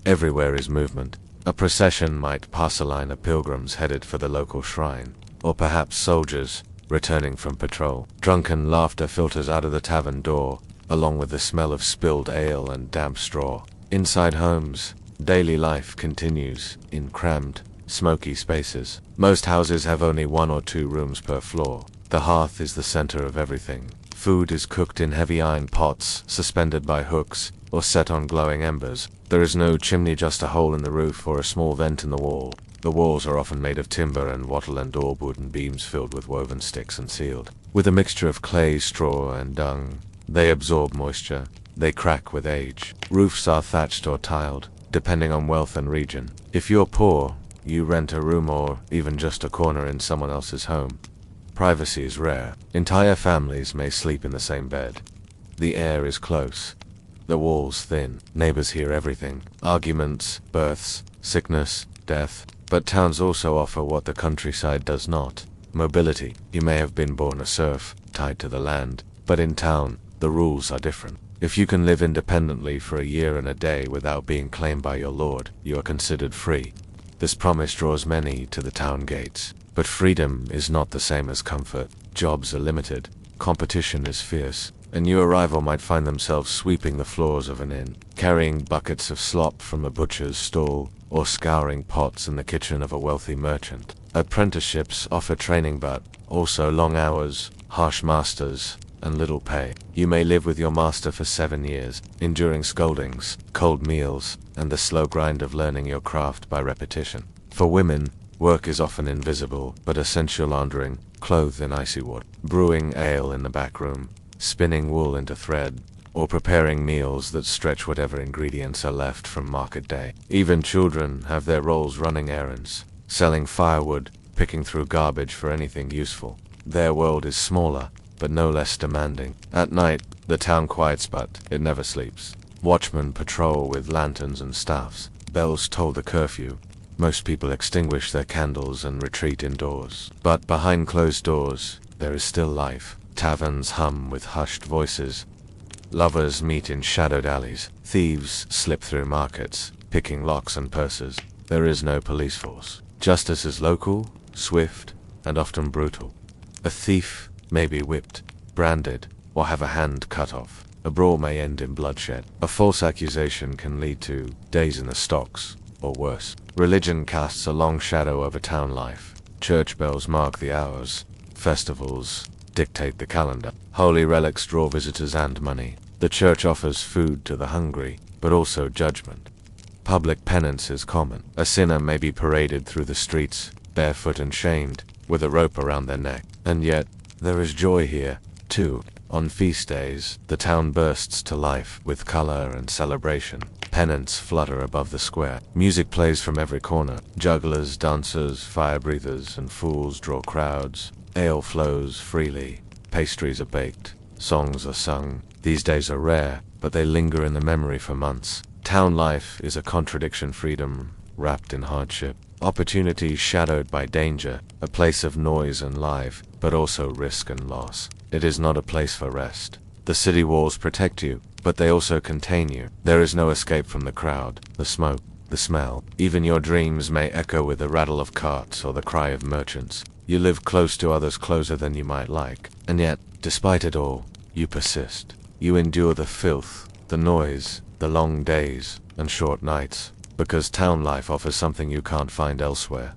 Everywhere is movement. A procession might pass a line of pilgrims headed for the local shrine, or perhaps soldiers returning from patrol. Drunken laughter filters out of the tavern door, along with the smell of spilled ale and damp straw. Inside homes, daily life continues in crammed, smoky spaces. Most houses have only 1 or 2 rooms per floor. The hearth is the center of everything. Food is cooked in heavy iron pots, suspended by hooks, or set on glowing embers. There is no chimney, just a hole in the roof or a small vent in the wall. The walls are often made of timber and wattle and daub wooden beams filled with woven sticks and sealed. With a mixture of clay, straw, and dung, they absorb moisture. They crack with age. Roofs are thatched or tiled, depending on wealth and region. If you're poor, you rent a room or even just a corner in someone else's home. Privacy is rare. Entire families may sleep in the same bed. The air is close. The walls thin. Neighbors hear everything. Arguments, births, sickness, death. But towns also offer what the countryside does not. Mobility. You may have been born a serf, tied to the land. But in town, the rules are different. If you can live independently for a year and a day without being claimed by your lord, you are considered free. This promise draws many to the town gates. But freedom is not the same as comfort. Jobs are limited. Competition is fierce. A new arrival might find themselves sweeping the floors of an inn, carrying buckets of slop from a butcher's stall, or scouring pots in the kitchen of a wealthy merchant. Apprenticeships offer training, but also long hours, harsh masters, and little pay. You may live with your master for 7 years, enduring scoldings, cold meals, and the slow grind of learning your craft by repetition. For women, work is often invisible, but essential: laundering, clothed in icy water, brewing ale in the back room, spinning wool into thread, or preparing meals that stretch whatever ingredients are left from market day. Even children have their roles: running errands, selling firewood, picking through garbage for anything useful. Their world is smaller, but no less demanding. At night, the town quiets, but it never sleeps. Watchmen patrol with lanterns and staffs. Bells toll the curfew. Most people extinguish their candles and retreat indoors. But behind closed doors, there is still life. Taverns hum with hushed voices. Lovers meet in shadowed alleys. Thieves slip through markets, picking locks and purses. There is no police force. Justice is local, swift, and often brutal. A thief may be whipped, branded, or have a hand cut off. A brawl may end in bloodshed. A false accusation can lead to days in the stocks, or worse. Religion casts a long shadow over town life. Church bells mark the hours. Festivals dictate the calendar. Holy relics draw visitors and money. The church offers food to the hungry, but also judgment. Public penance is common. A sinner may be paraded through the streets, barefoot and chained, with a rope around their neck. And yet, there is joy here, too. On feast days, the town bursts to life with color and celebration. Pennants flutter above the square. Music plays from every corner. Jugglers, dancers, fire-breathers, and fools draw crowds. Ale flows freely. Pastries are baked. Songs are sung. These days are rare, but they linger in the memory for months. Town life is a contradiction: freedom wrapped in hardship. Opportunity shadowed by danger. A place of noise and life, but also risk and loss. It is not a place for rest. The city walls protect you, but they also contain you. There is no escape from the crowd, the smoke, the smell. Even your dreams may echo with the rattle of carts or the cry of merchants. You live close to others, closer than you might like. And yet, despite it all, you persist. You endure the filth, the noise, the long days, and short nights, because town life offers something you can't find elsewhere.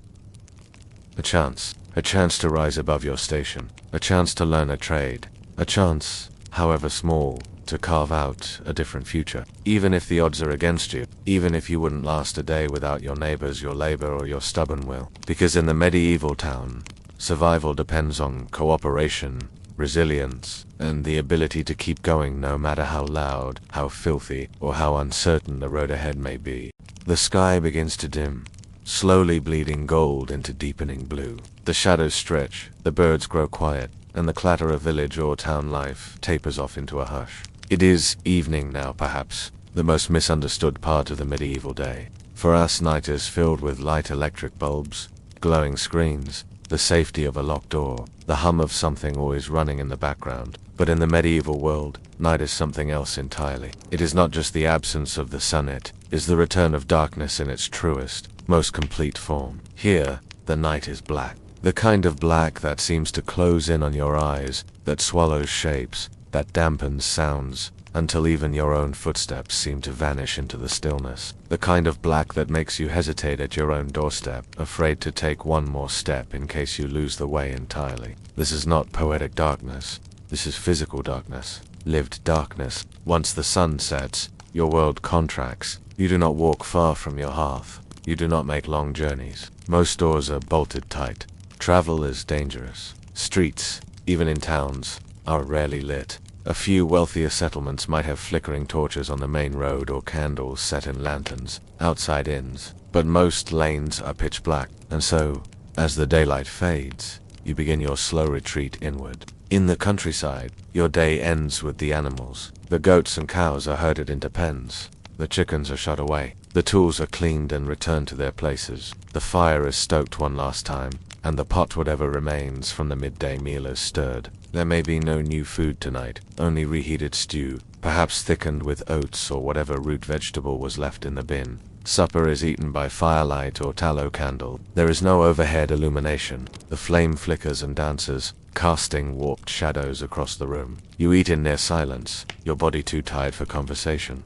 A chance to rise above your station, a chance to learn a trade, a chance, however small, to carve out a different future. Even if the odds are against you, even if you wouldn't last a day without your neighbors, your labor, or your stubborn will. Because in the medieval town, survival depends on cooperation, resilience, and the ability to keep going no matter how loud, how filthy, or how uncertain the road ahead may be. The sky begins to dim, slowly bleeding gold into deepening blue. The shadows stretch, the birds grow quiet, and the clatter of village or town life tapers off into a hush. It is evening now, perhaps, the most misunderstood part of the medieval day. For us, night is filled with light electric bulbs, glowing screens, the safety of a locked door, the hum of something always running in the background. But in the medieval world, night is something else entirely. It is not just the absence of the sun, it is the return of darkness in its truest, most complete form. Here, the night is black. The kind of black that seems to close in on your eyes, that swallows shapes, that dampens sounds, until even your own footsteps seem to vanish into the stillness. The kind of black that makes you hesitate at your own doorstep, afraid to take one more step in case you lose the way entirely. This is not poetic darkness. This is physical darkness, lived darkness. Once the sun sets, your world contracts. You do not walk far from your hearth. You do not make long journeys. Most doors are bolted tight. Travel is dangerous. Streets, even in towns, are rarely lit. A few wealthier settlements might have flickering torches on the main road or candles set in lanterns outside inns, but most lanes are pitch black, and so, as the daylight fades, you begin your slow retreat inward. In the countryside, your day ends with the animals. The goats and cows are herded into pens. The chickens are shut away. The tools are cleaned and returned to their places. The fire is stoked one last time, and the pot, whatever remains from the midday meal, is stirred. There may be no new food tonight, only reheated stew, perhaps thickened with oats or whatever root vegetable was left in the bin. Supper is eaten by firelight or tallow candle. There is no overhead illumination. The flame flickers and dances, casting warped shadows across the room. You eat in near silence, your body too tired for conversation.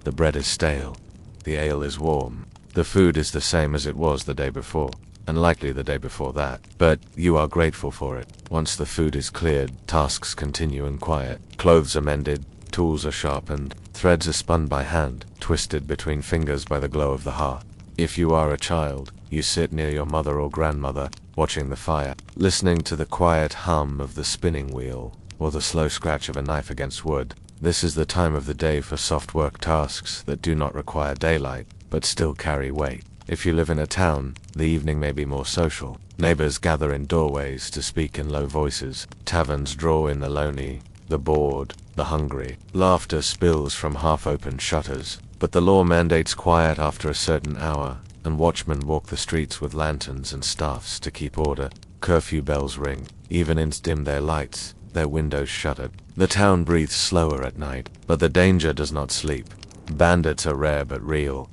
The bread is stale. The ale is warm. The food is the same as it was the day before, and likely the day before that. But you are grateful for it. Once the food is cleared, tasks continue in quiet. Clothes are mended, tools are sharpened, threads are spun by hand, twisted between fingers by the glow of the hearth. If you are a child, you sit near your mother or grandmother, watching the fire, listening to the quiet hum of the spinning wheel, or the slow scratch of a knife against wood. This is the time of the day for soft work tasks that do not require daylight, but still carry weight. If you live in a town, the evening may be more social. Neighbors gather in doorways to speak in low voices. Taverns draw in the lonely, the bored, the hungry. Laughter spills from half-opened shutters. But the law mandates quiet after a certain hour, and watchmen walk the streets with lanterns and staffs to keep order. Curfew bells ring. Evenings dim their lights, their windows shuttered. The town breathes slower at night, but the danger does not sleep. Bandits are rare but real.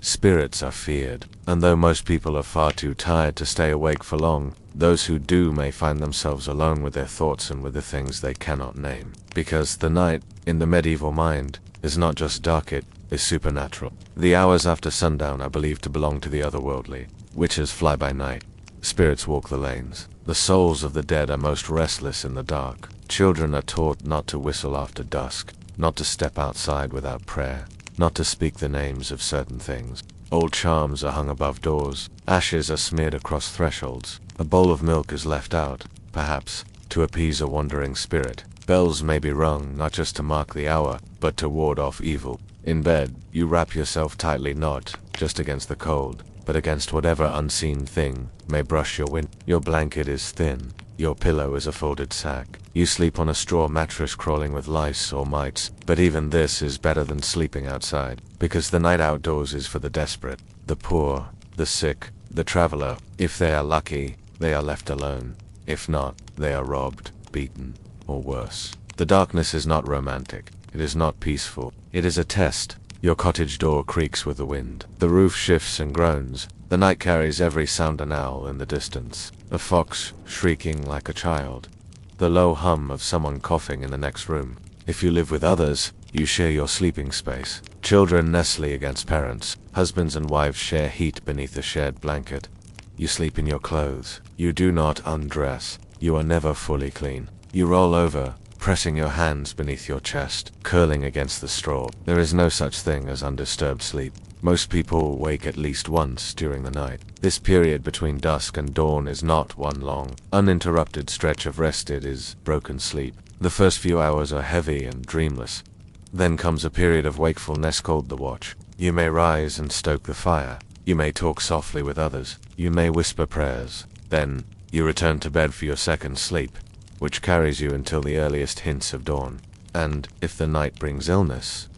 Spirits are feared, and though most people are far too tired to stay awake for long, those who do may find themselves alone with their thoughts and with the things they cannot name. Because the night, in the medieval mind, is not just dark, it is supernatural. The hours after sundown are believed to belong to the otherworldly. Witches fly by night. Spirits walk the lanes. The souls of the dead are most restless in the dark. Children are taught not to whistle after dusk, not to step outside without prayer, not to speak the names of certain things. Old charms are hung above doors. Ashes are smeared across thresholds. A bowl of milk is left out, perhaps, to appease a wandering spirit. Bells may be rung not just to mark the hour, but to ward off evil. In bed, you wrap yourself tightly not just against the cold, but against whatever unseen thing may brush your wind. Your blanket is thin. Your pillow is a folded sack. You sleep on a straw mattress crawling with lice or mites, but even this is better than sleeping outside, because the night outdoors is for the desperate, the poor, the sick, the traveler. If they are lucky, they are left alone. If not, they are robbed, beaten, or worse. The darkness is not romantic. It is not peaceful. It is a test. Your cottage door creaks with the wind. The roof shifts and groans. The night carries every sound an owl in the distance. A fox shrieking like a child. The low hum of someone coughing in the next room. If you live with others, you share your sleeping space. Children nestle against parents. Husbands and wives share heat beneath a shared blanket. You sleep in your clothes. You do not undress. You are never fully clean. You roll over, pressing your hands beneath your chest, curling against the straw. There is no such thing as undisturbed sleep. Most people wake at least once during the night. This period between dusk and dawn is not one long, uninterrupted stretch of rest. It is broken sleep. The first few hours are heavy and dreamless. Then comes a period of wakefulness called the watch. You may rise and stoke the fire. You may talk softly with others. You may whisper prayers. Then, you return to bed for your second sleep, which carries you until the earliest hints of dawn. And, if the night brings illness,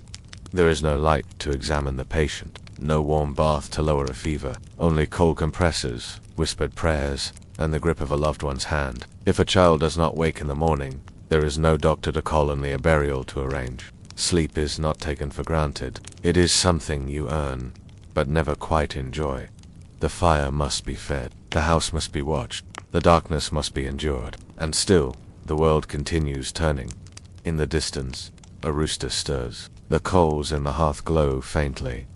there is no light to examine the patient, no warm bath to lower a fever, only cold compresses, whispered prayers, and the grip of a loved one's hand. If a child does not wake in the morning, there is no doctor to call, only a burial to arrange. Sleep is not taken for granted. It is something you earn, but never quite enjoy. The fire must be fed, the house must be watched, the darkness must be endured, and still, the world continues turning. In the distance, a rooster stirs. The coals in the hearth glow faintly.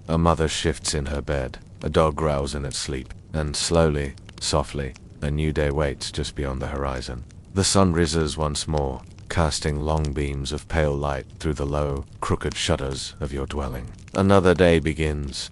A mother shifts in her bed, a dog growls in its sleep, and slowly, softly, a new day waits just beyond the horizon. The sun rises once more, casting long beams of pale light through the low, crooked shutters of your dwelling. Another day begins.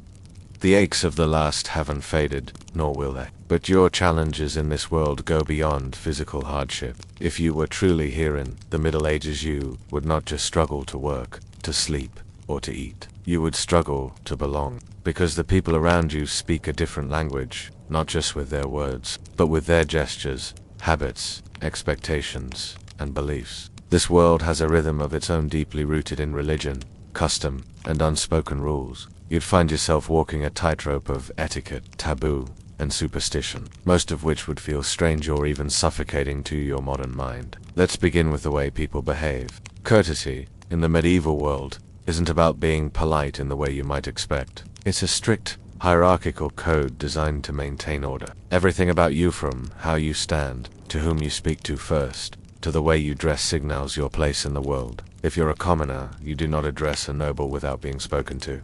The aches of the last haven't faded, nor will they. But your challenges in this world go beyond physical hardship. If you were truly here in the Middle Ages, you would not just struggle to work, to sleep, or to eat. You would struggle to belong, because the people around you speak a different language, not just with their words, but with their gestures, habits, expectations, and beliefs. This world has a rhythm of its own, deeply rooted in religion, custom, and unspoken rules. You'd find yourself walking a tightrope of etiquette, taboo, and superstition, most of which would feel strange or even suffocating to your modern mind. Let's begin with the way people behave. Courtesy, in the medieval world, isn't about being polite in the way you might expect. It's a strict, hierarchical code designed to maintain order. Everything about you, from how you stand, to whom you speak to first, to the way you dress, signals your place in the world. If you're a commoner, you do not address a noble without being spoken to.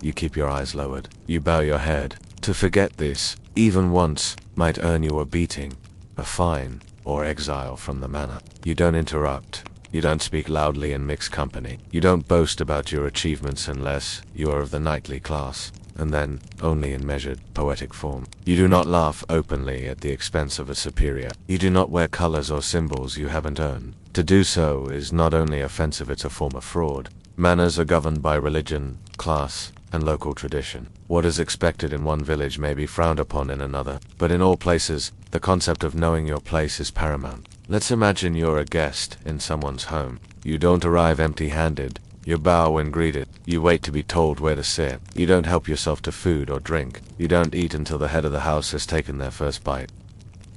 You keep your eyes lowered. You bow your head. To forget this, even once, might earn you a beating, a fine, or exile from the manor. You don't interrupt. You don't speak loudly in mixed company. You don't boast about your achievements unless you are of the knightly class, and then only in measured, poetic form. You do not laugh openly at the expense of a superior. You do not wear colors or symbols you haven't earned. To do so is not only offensive, it's a form of fraud. Manners are governed by religion, class, and local tradition. What is expected in one village may be frowned upon in another, but in all places, the concept of knowing your place is paramount. Let's imagine you're a guest in someone's home. You don't arrive empty-handed. You bow when greeted. You wait to be told where to sit. You don't help yourself to food or drink. You don't eat until the head of the house has taken their first bite.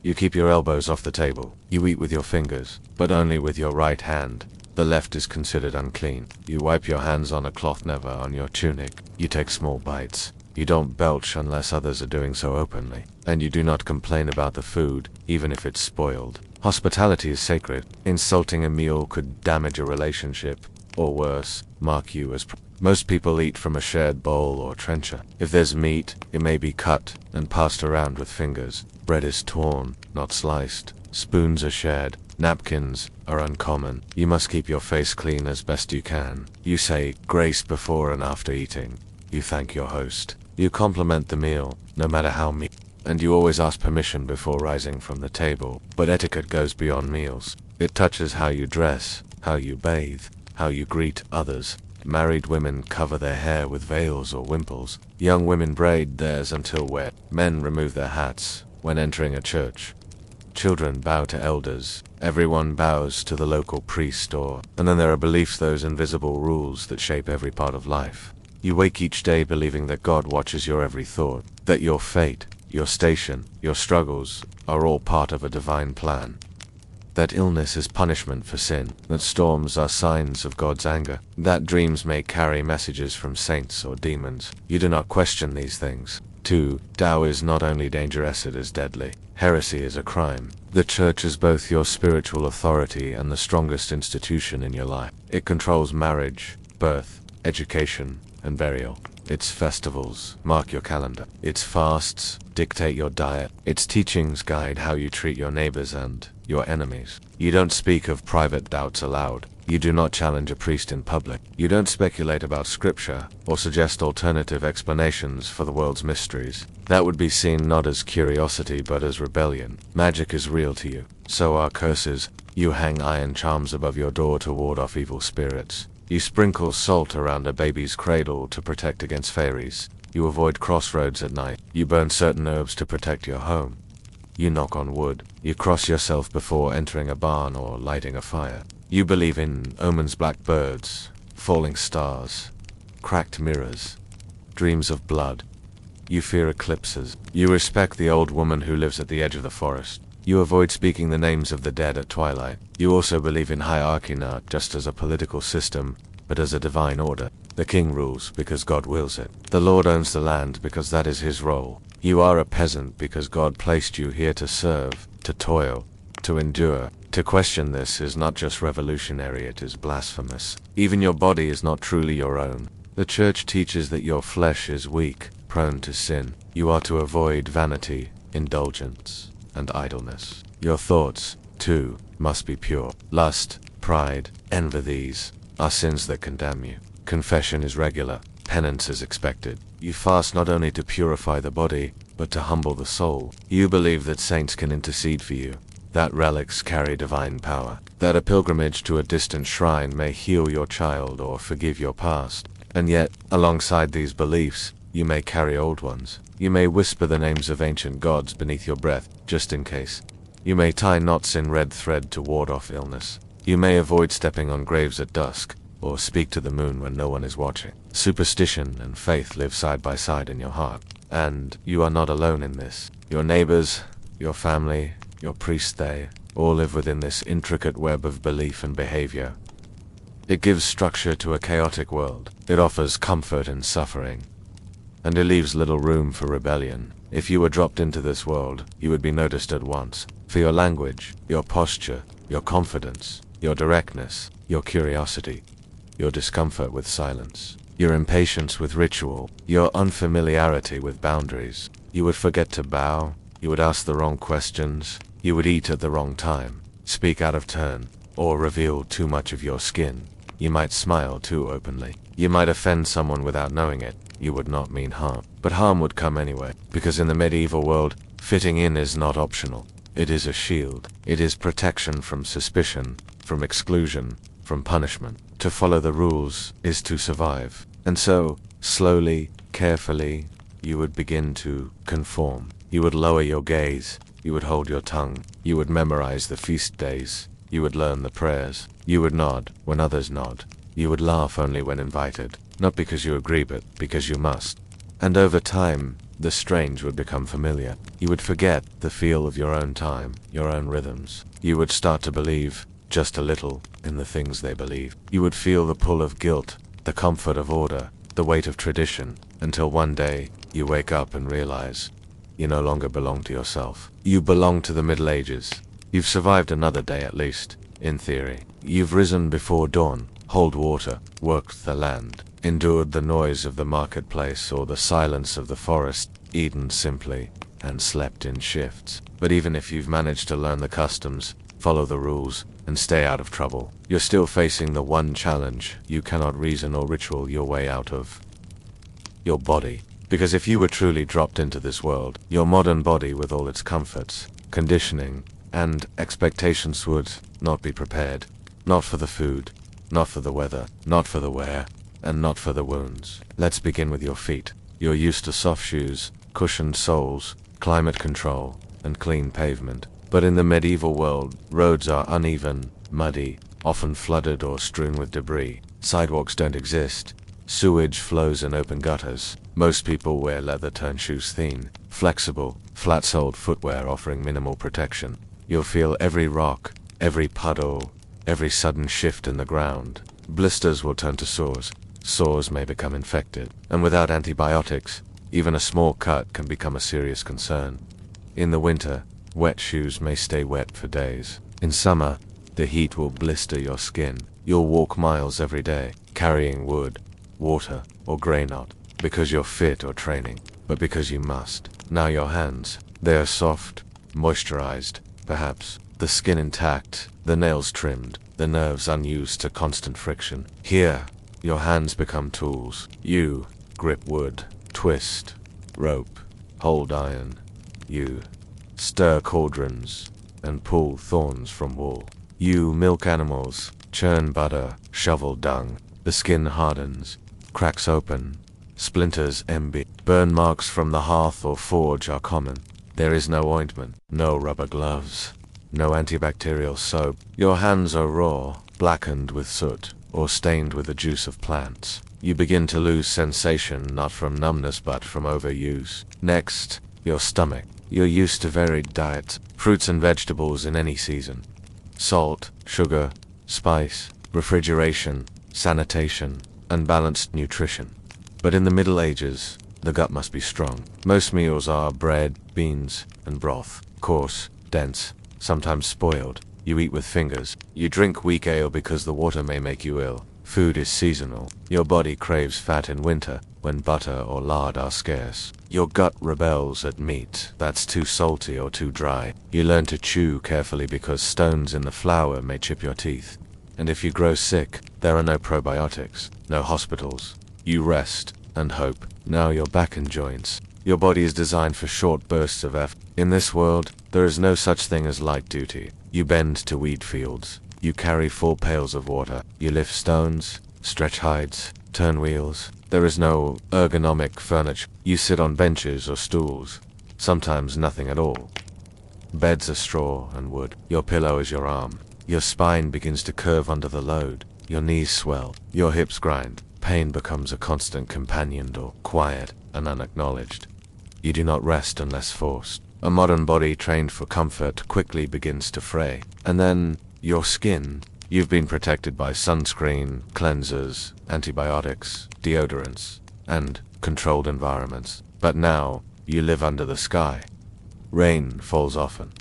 You keep your elbows off the table. You eat with your fingers, but only with your right hand. The left is considered unclean. You wipe your hands on a cloth, never on your tunic. You take small bites. You don't belch unless others are doing so openly. And you do not complain about the food, even if it's spoiled. Hospitality is sacred. Insulting a meal could damage a relationship, or worse, mark you as most people eat from a shared bowl or trencher. If there's meat, it may be cut and passed around with fingers. Bread is torn, not sliced. Spoons are shared. Napkins are uncommon. You must keep your face clean as best you can. You say grace before and after eating. You thank your host. You compliment the meal, no matter how meat. And you always ask permission before rising from the table. But etiquette goes beyond meals. It touches how you dress, how you bathe, how you greet others. Married women cover their hair with veils or wimples. Young women braid theirs until wet. Men remove their hats when entering a church. Children bow to elders. Everyone bows to the local priest and then there are beliefs, those invisible rules that shape every part of life. You wake each day believing that God watches your every thought, that your fate, your station, your struggles are all part of a divine plan. That illness is punishment for sin, that storms are signs of God's anger, that dreams may carry messages from saints or demons. You do not question these things. 2. Tao is not only dangerous, it is deadly. Heresy is a crime. The church is both your spiritual authority and the strongest institution in your life. It controls marriage, birth, education, and burial. Its festivals mark your calendar. Its fasts dictate your diet. Its teachings guide how you treat your neighbors and your enemies. You don't speak of private doubts aloud. You do not challenge a priest in public. You don't speculate about scripture or suggest alternative explanations for the world's mysteries. That would be seen not as curiosity but as rebellion. Magic is real to you. So are curses. You hang iron charms above your door to ward off evil spirits. You sprinkle salt around a baby's cradle to protect against fairies. You avoid crossroads at night. You burn certain herbs to protect your home. You knock on wood. You cross yourself before entering a barn or lighting a fire. You believe in omens, black birds, falling stars, cracked mirrors, dreams of blood. You fear eclipses. You respect the old woman who lives at the edge of the forest. You avoid speaking the names of the dead at twilight. You also believe in hierarchy not just as a political system, but as a divine order. The king rules because God wills it. The Lord owns the land because that is his role. You are a peasant because God placed you here to serve, to toil, to endure. To question this is not just revolutionary, it is blasphemous. Even your body is not truly your own. The church teaches that your flesh is weak, prone to sin. You are to avoid vanity, indulgence, and idleness. Your thoughts, too, must be pure. Lust, pride, envy, these are sins that condemn you. Confession is regular. Penance is expected. You fast not only to purify the body, but to humble the soul. You believe that saints can intercede for you, that relics carry divine power, that a pilgrimage to a distant shrine may heal your child or forgive your past. And yet, alongside these beliefs, you may carry old ones. You may whisper the names of ancient gods beneath your breath, just in case. You may tie knots in red thread to ward off illness. You may avoid stepping on graves at dusk, or speak to the moon when no one is watching. Superstition and faith live side by side in your heart. And you are not alone in this. Your neighbors, your family, your priest, they all live within this intricate web of belief and behavior. It gives structure to a chaotic world. It offers comfort in suffering. And it leaves little room for rebellion. If you were dropped into this world, you would be noticed at once. For your language, your posture, your confidence, your directness, your curiosity, your discomfort with silence, your impatience with ritual, your unfamiliarity with boundaries. You would forget to bow, you would ask the wrong questions, you would eat at the wrong time, speak out of turn, or reveal too much of your skin. You might smile too openly. You might offend someone without knowing it. You would not mean harm. But harm would come anyway, because in the medieval world, fitting in is not optional. It is a shield. It is protection from suspicion, from exclusion, from punishment. To follow the rules is to survive. And so, slowly, carefully, you would begin to conform. You would lower your gaze. You would hold your tongue. You would memorize the feast days. You would learn the prayers. You would nod when others nod. You would laugh only when invited, not because you agree but because you must. And over time, the strange would become familiar. You would forget the feel of your own time, your own rhythms. You would start to believe, just a little, in the things they believe. You would feel the pull of guilt, the comfort of order, the weight of tradition, until one day, you wake up and realize, you no longer belong to yourself. You belong to the Middle Ages. You've survived another day at least, in theory. You've risen before dawn, hauled water, worked the land, endured the noise of the marketplace or the silence of the forest, eaten simply, and slept in shifts. But even if you've managed to learn the customs, follow the rules, and stay out of trouble, you're still facing the one challenge you cannot reason or ritual your way out of: your body. Because if you were truly dropped into this world, your modern body with all its comforts, conditioning, and expectations would not be prepared. Not for the food, not for the weather, not for the wear, and not for the wounds. Let's begin with your feet. You're used to soft shoes, cushioned soles, climate control, and clean pavement. But in the medieval world, roads are uneven, muddy, often flooded or strewn with debris. Sidewalks don't exist. Sewage flows in open gutters. Most people wear leather turn shoes thin, flexible, flat-soled footwear offering minimal protection. You'll feel every rock, every puddle, every sudden shift in the ground. Blisters will turn to sores. Sores may become infected. And without antibiotics, even a small cut can become a serious concern. In the winter, wet shoes may stay wet for days. In summer, the heat will blister your skin. You'll walk miles every day, carrying wood, water, or grey, not because you're fit or training, but because you must. Now your hands, they are soft, moisturized, perhaps. the skin intact, the nails trimmed, the nerves unused to constant friction. Here, your hands become tools. You grip wood, twist rope, hold iron. You stir cauldrons and pull thorns from wool. You milk animals, churn butter, shovel dung. The skin hardens, cracks open, splinters embed. Burn marks from the hearth or forge are common. There is no ointment, no rubber gloves, no antibacterial soap. Your hands are raw, blackened with soot, or stained with the juice of plants. You begin to lose sensation not from numbness but from overuse. Next, your stomach. You're used to varied diets, fruits and vegetables in any season. Salt, sugar, spice, refrigeration, sanitation, and balanced nutrition. But in the Middle Ages, the gut must be strong. Most meals are bread, beans, and broth. Coarse, dense, sometimes spoiled. You eat with fingers. You drink weak ale because the water may make you ill. Food is seasonal. Your body craves fat in winter, when butter or lard are scarce. Your gut rebels at meat that's too salty or too dry. You learn to chew carefully because stones in the flour may chip your teeth. And if you grow sick, there are no probiotics, no hospitals. You rest and hope. Now you're back in joints. Your body is designed for short bursts of effort. In this world, there is no such thing as light duty. You bend to weed fields. You carry full pails of water. You lift stones, stretch hides, turn wheels. There is no ergonomic furniture. You sit on benches or stools. Sometimes nothing at all. Beds are straw and wood. Your pillow is your arm. Your spine begins to curve under the load. Your knees swell. Your hips grind. Pain becomes a constant companion, or quiet and unacknowledged. You do not rest unless forced. A modern body trained for comfort quickly begins to fray. And then, your skin. You've been protected by sunscreen, cleansers, antibiotics, deodorants, and controlled environments. But now, you live under the sky. Rain falls often.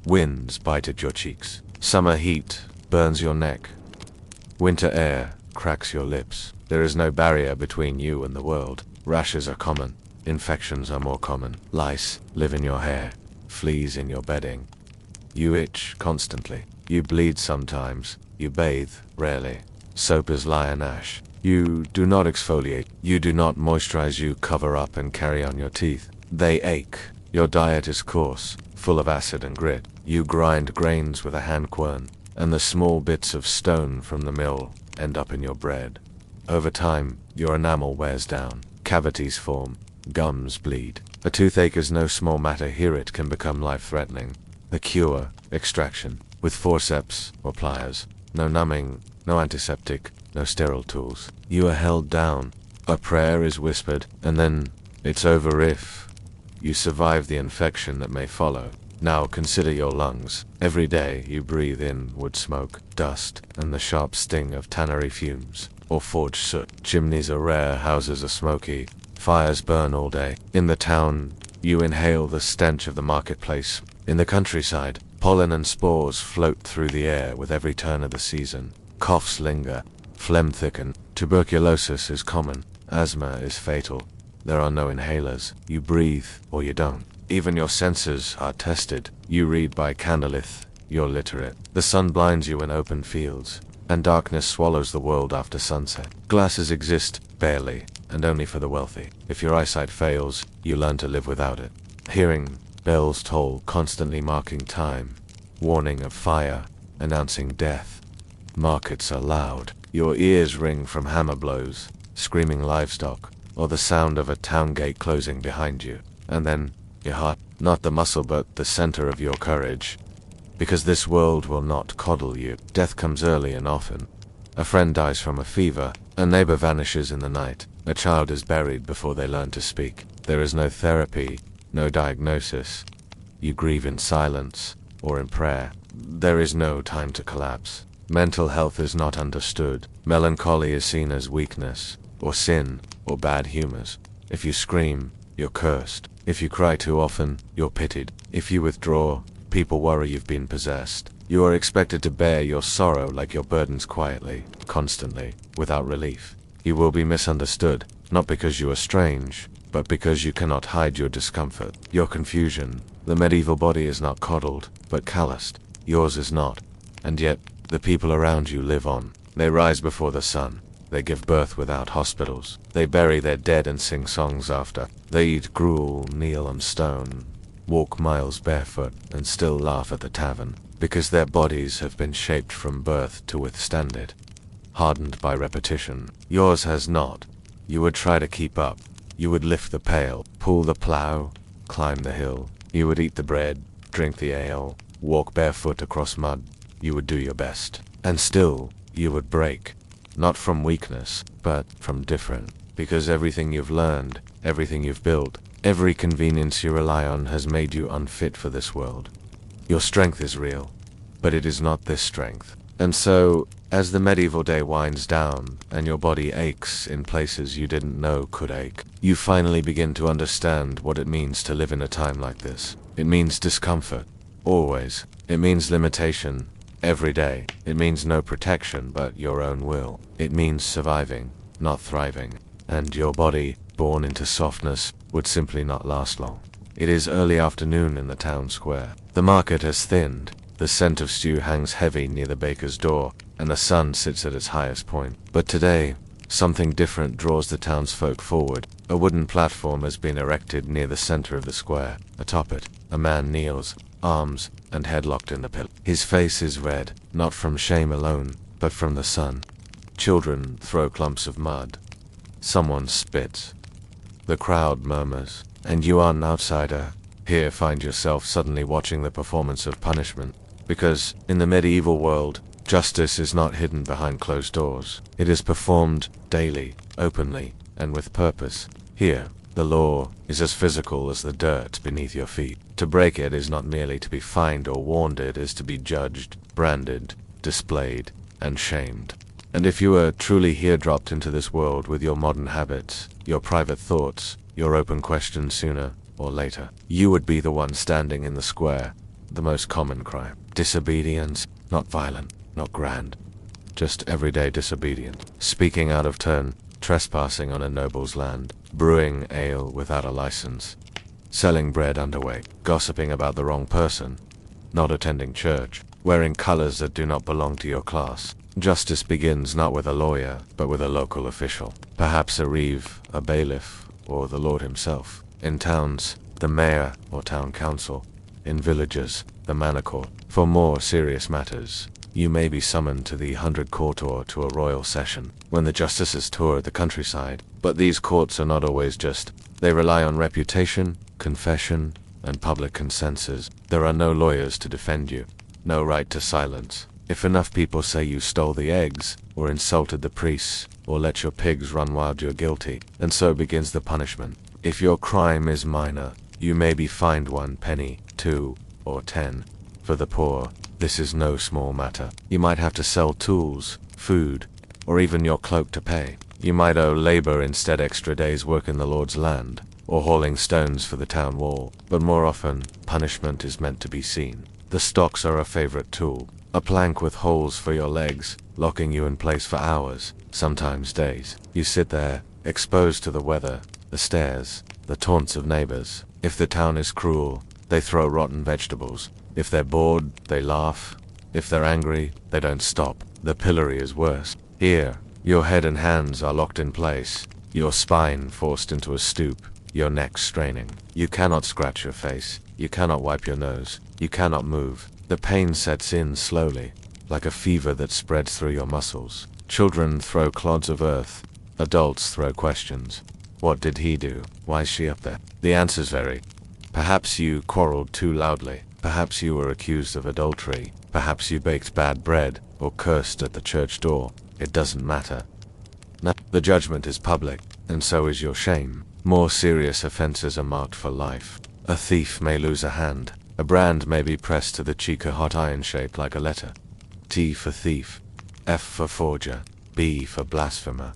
Winds bite at your cheeks. Summer heat burns your neck. Winter air cracks your lips. There is no barrier between you and the world. Rashes are common. Infections are more common. Lice live in your hair. Fleas in your bedding. You itch constantly. You bleed sometimes. You bathe rarely. Soap is lion ash. You do not exfoliate. You do not moisturize. You cover up and carry on your teeth. They ache. Your diet is coarse, full of acid and grit. You grind grains with a hand quern, and the small bits of stone from the mill end up in your bread. Over time, your enamel wears down. Cavities form. Gums bleed. A toothache is no small matter. Here it can become life-threatening. The cure, extraction, with forceps or pliers. No numbing, no antiseptic, no sterile tools. You are held down. A prayer is whispered, and then it's over if you survive the infection that may follow. Now consider your lungs. Every day you breathe in wood smoke, dust, and the sharp sting of tannery fumes, or forge soot. Chimneys are rare, houses are smoky, fires burn all day. In the town, you inhale the stench of the marketplace. In the countryside, pollen and spores float through the air with every turn of the season. Coughs linger, phlegm thicken, tuberculosis is common, asthma is fatal. There are no inhalers. You breathe, or you don't. Even your senses are tested. You read by candlelit, you're literate. The sun blinds you in open fields, and darkness swallows the world after sunset. Glasses exist, barely, and only for the wealthy. If your eyesight fails, you learn to live without it. Hearing, bells toll, constantly marking time. Warning of fire, announcing death. Markets are loud. Your ears ring from hammer blows, screaming livestock, or the sound of a town gate closing behind you. And then, your heart, not the muscle but the center of your courage. Because this world will not coddle you. Death comes early and often. A friend dies from a fever, a neighbor vanishes in the night, a child is buried before they learn to speak. There is no therapy, no diagnosis. You grieve in silence, or in prayer. There is no time to collapse. Mental health is not understood. Melancholy is seen as weakness, or sin, or bad humors. If you scream, you're cursed. If you cry too often, you're pitied. If you withdraw, people worry you've been possessed. You are expected to bear your sorrow like your burdens quietly, constantly, without relief. You will be misunderstood, not because you are strange, but because you cannot hide your discomfort, your confusion. The medieval body is not coddled, but calloused. yours is not. And yet, the people around you live on. They rise before the sun. They give birth without hospitals. They bury their dead and sing songs after. They eat gruel, kneel on stone, walk miles barefoot, and still laugh at the tavern, because their bodies have been shaped from birth to withstand it, hardened by repetition. Yours has not. You would try to keep up. You would lift the pail, pull the plow, climb the hill. You would eat the bread, drink the ale, walk barefoot across mud. You would do your best. And still, you would break. Not from weakness, but from different. Because everything you've learned, everything you've built, every convenience you rely on has made you unfit for this world. Your strength is real, but it is not this strength. And so, as the medieval day winds down, and your body aches in places you didn't know could ache, you finally begin to understand what it means to live in a time like this. It means discomfort. Always. It means limitation. Every day. It means no protection but your own will. It means surviving, not thriving. And your body, born into softness, would simply not last long. It is early afternoon in the town square. The market has thinned. The scent of stew hangs heavy near the baker's door, and the sun sits at its highest point. But today, something different draws the townsfolk forward. A wooden platform has been erected near the center of the square. Atop it, a man kneels, arms and head locked in the pillow. His face is red, not from shame alone, but from the sun. Children throw clumps of mud. Someone spits. The crowd murmurs, and you are an outsider. Here find yourself suddenly watching the performance of punishment. Because, in the medieval world, justice is not hidden behind closed doors. It is performed daily, openly, and with purpose. Here, the law is as physical as the dirt beneath your feet. To break it is not merely to be fined or warned, it is to be judged, branded, displayed, and shamed. And if you were truly here dropped into this world with your modern habits, your private thoughts, your open questions sooner or later, you would be the one standing in the square. The most common crime. Disobedience, not violent, not grand. Just everyday disobedience. Speaking out of turn, trespassing on a noble's land, brewing ale without a license, selling bread underweight, gossiping about the wrong person, not attending church, wearing colors that do not belong to your class. Justice begins not with a lawyer, but with a local official. Perhaps a reeve, a bailiff, or the Lord himself. In towns, the mayor or town council. In villages, the manor court. For more serious matters, you may be summoned to the 100 Court or to a royal session, when the justices tour the countryside. But these courts are not always just. They rely on reputation, confession, and public consensus. There are no lawyers to defend you, no right to silence. If enough people say you stole the eggs, or insulted the priests, or let your pigs run wild, you're guilty. And so begins the punishment. If your crime is minor, you may be fined 1 penny, 2, or 10. For the poor, this is no small matter. You might have to sell tools, food, or even your cloak to pay. You might owe labor instead extra days' work in the Lord's land, or hauling stones for the town wall. But more often, punishment is meant to be seen. The stocks are a favorite tool. A plank with holes for your legs, locking you in place for hours, sometimes days. You sit there, exposed to the weather, the stares, the taunts of neighbors. If the town is cruel, they throw rotten vegetables. If they're bored, they laugh. If they're angry, they don't stop. The pillory is worse. Here, your head and hands are locked in place, your spine forced into a stoop, your neck straining. You cannot scratch your face. You cannot wipe your nose. You cannot move. The pain sets in slowly, like a fever that spreads through your muscles. Children throw clods of earth. Adults throw questions. What did he do? Why is she up there? The answers vary. Perhaps you quarreled too loudly. Perhaps you were accused of adultery. Perhaps you baked bad bread or cursed at the church door. It doesn't matter. No, the judgment is public, and so is your shame. More serious offenses are marked for life. A thief may lose a hand. A brand may be pressed to the cheek, a hot iron shaped like a letter. T for thief, F for forger, B for blasphemer.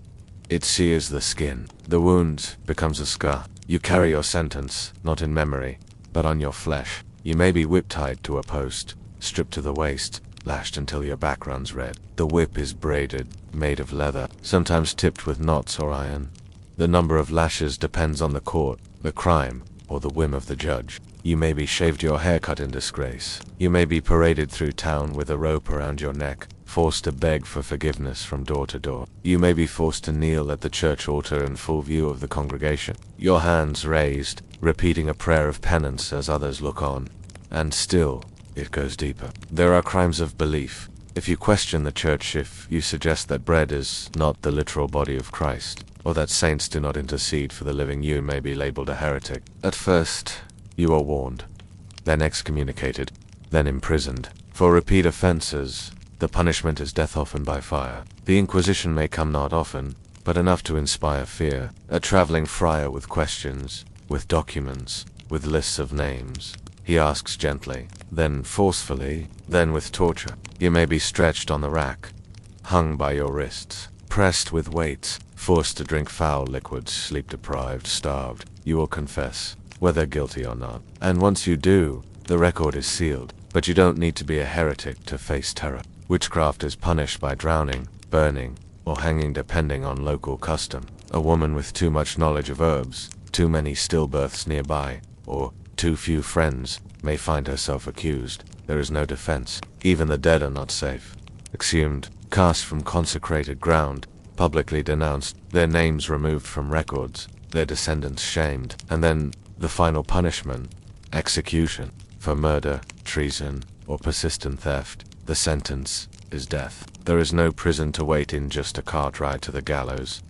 It sears the skin. The wound becomes a scar. You carry your sentence, not in memory, but on your flesh. You may be whip-tied to a post, stripped to the waist, lashed until your back runs red. The whip is braided, made of leather, sometimes tipped with knots or iron. The number of lashes depends on the court, the crime, or the whim of the judge. You may be shaved your hair cut in disgrace. You may be paraded through town with a rope around your neck, forced to beg for forgiveness from door to door. You may be forced to kneel at the church altar in full view of the congregation, your hands raised, repeating a prayer of penance as others look on. And still, it goes deeper. There are crimes of belief. If you question the church, if you suggest that bread is not the literal body of Christ, or that saints do not intercede for the living, you may be labeled a heretic. At first, you are warned, then excommunicated, then imprisoned. For repeat offenses, the punishment is death, often by fire. The Inquisition may come not often, but enough to inspire fear. A traveling friar with questions, with documents, with lists of names. He asks gently, then forcefully, then with torture. You may be stretched on the rack, hung by your wrists, pressed with weights, forced to drink foul liquids, sleep-deprived, starved. You will confess, whether guilty or not. And once you do, the record is sealed. But you don't need to be a heretic to face terror. Witchcraft is punished by drowning, burning, or hanging depending on local custom. A woman with too much knowledge of herbs, too many stillbirths nearby, or too few friends, may find herself accused. There is no defense. Even the dead are not safe. Exhumed, cast from consecrated ground, publicly denounced, their names removed from records, their descendants shamed, and then the final punishment, execution. For murder, treason, or persistent theft, the sentence is death. There is no prison to wait in, just a cart ride to the gallows.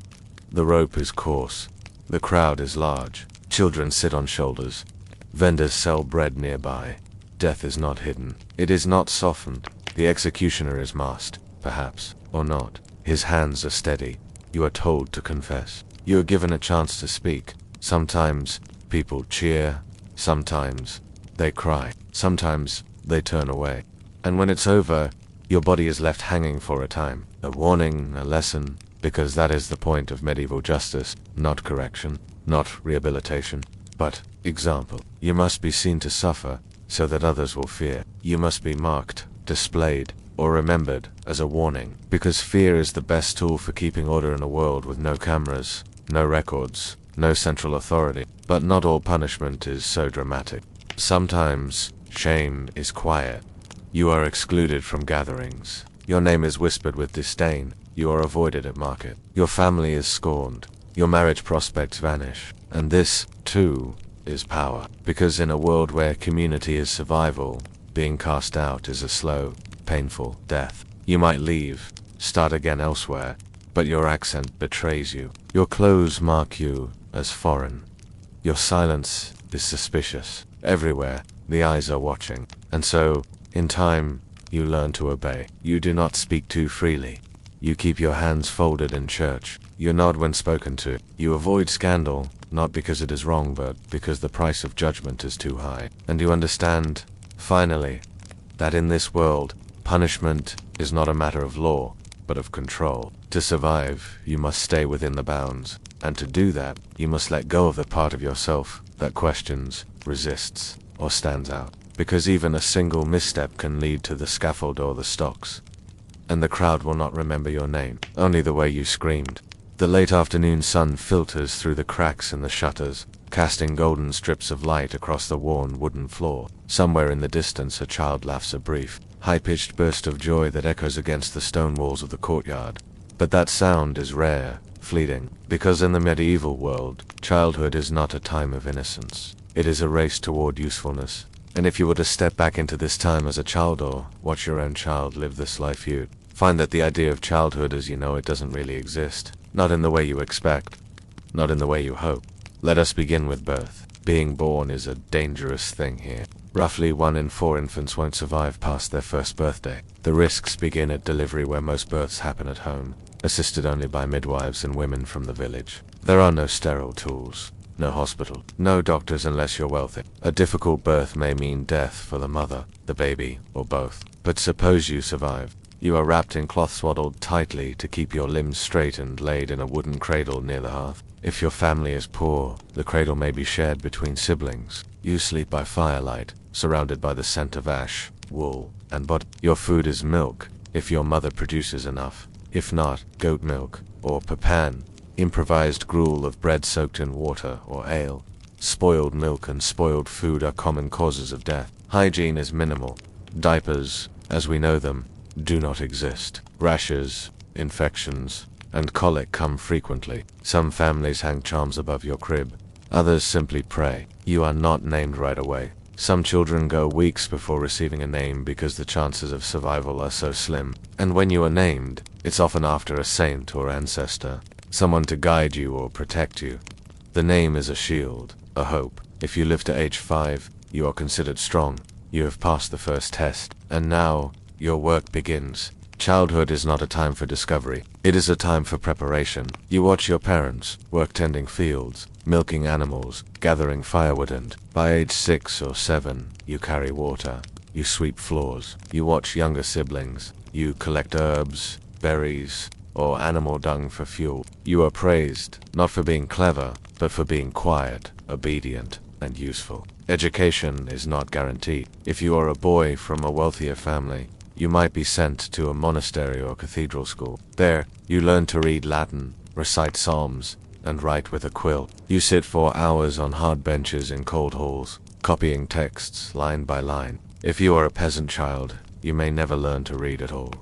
The rope is coarse. The crowd is large. Children sit on shoulders. Vendors sell bread nearby. Death is not hidden. It is not softened. The executioner is masked, perhaps, or not. His hands are steady. You are told to confess. You are given a chance to speak. Sometimes people cheer. Sometimes they cry. Sometimes they turn away. And when it's over, your body is left hanging for a time. A warning, a lesson, because that is the point of medieval justice. Not correction, not rehabilitation, but example. You must be seen to suffer, so that others will fear. You must be marked, displayed, or remembered as a warning, because fear is the best tool for keeping order in a world with no cameras, no records, no central authority. But not all punishment is so dramatic. Sometimes shame is quiet. You are excluded from gatherings. Your name is whispered with disdain. You are avoided at market. Your family is scorned. Your marriage prospects vanish. And this, too, is power. Because in a world where community is survival, being cast out is a slow, painful death. You might leave, start again elsewhere, but your accent betrays you. Your clothes mark you as foreign. Your silence is suspicious. Everywhere, the eyes are watching. And so, in time, you learn to obey. You do not speak too freely. You keep your hands folded in church. You nod when spoken to. You avoid scandal, not because it is wrong, but because the price of judgment is too high. And you understand, finally, that in this world, punishment is not a matter of law, but of control. To survive, you must stay within the bounds. And to do that, you must let go of the part of yourself that questions, resists, or stands out. Because even a single misstep can lead to the scaffold or the stocks. And the crowd will not remember your name, only the way you screamed. The late afternoon sun filters through the cracks in the shutters, casting golden strips of light across the worn wooden floor. Somewhere in the distance a child laughs, a brief, high-pitched burst of joy that echoes against the stone walls of the courtyard. But that sound is rare, fleeting, because in the medieval world, childhood is not a time of innocence. It is a race toward usefulness. And if you were to step back into this time as a child, or watch your own child live this life, you'd find that the idea of childhood as you know it doesn't really exist. Not in the way you expect. Not in the way you hope. Let us begin with birth. Being born is a dangerous thing here. Roughly 1 in 4 infants won't survive past their first birthday. The risks begin at delivery, where most births happen at home, assisted only by midwives and women from the village. There are no sterile tools. No hospital. No doctors unless you're wealthy. A difficult birth may mean death for the mother, the baby, or both. But suppose you survive. You are wrapped in cloth, swaddled tightly to keep your limbs straight, and laid in a wooden cradle near the hearth. If your family is poor, the cradle may be shared between siblings. You sleep by firelight, surrounded by the scent of ash, wool, and butter. Your food is milk, if your mother produces enough. If not, goat milk, or papan, improvised gruel of bread soaked in water or ale. spoiled milk and spoiled food are common causes of death. Hygiene is minimal. Diapers, as we know them, do not exist. Rashes, infections, and colic come frequently. Some families hang charms above your crib. Others simply pray. You are not named right away. Some children go weeks before receiving a name because the chances of survival are so slim. And when you are named, it's often after a saint or ancestor, someone to guide you or protect you. The name is a shield, a hope. If you live to age 5, you are considered strong. You have passed the first test, and now your work begins. Childhood is not a time for discovery. It is a time for preparation. You watch your parents work tending fields, milking animals, gathering firewood, and by age 6 or 7, you carry water. You sweep floors. You watch younger siblings. You collect herbs, berries, or animal dung for fuel. You are praised, not for being clever, but for being quiet, obedient, and useful. Education is not guaranteed. If you are a boy from a wealthier family, you might be sent to a monastery or cathedral school. There, you learn to read Latin, recite psalms, and write with a quill. You sit for hours on hard benches in cold halls, copying texts line by line. If you are a peasant child, you may never learn to read at all.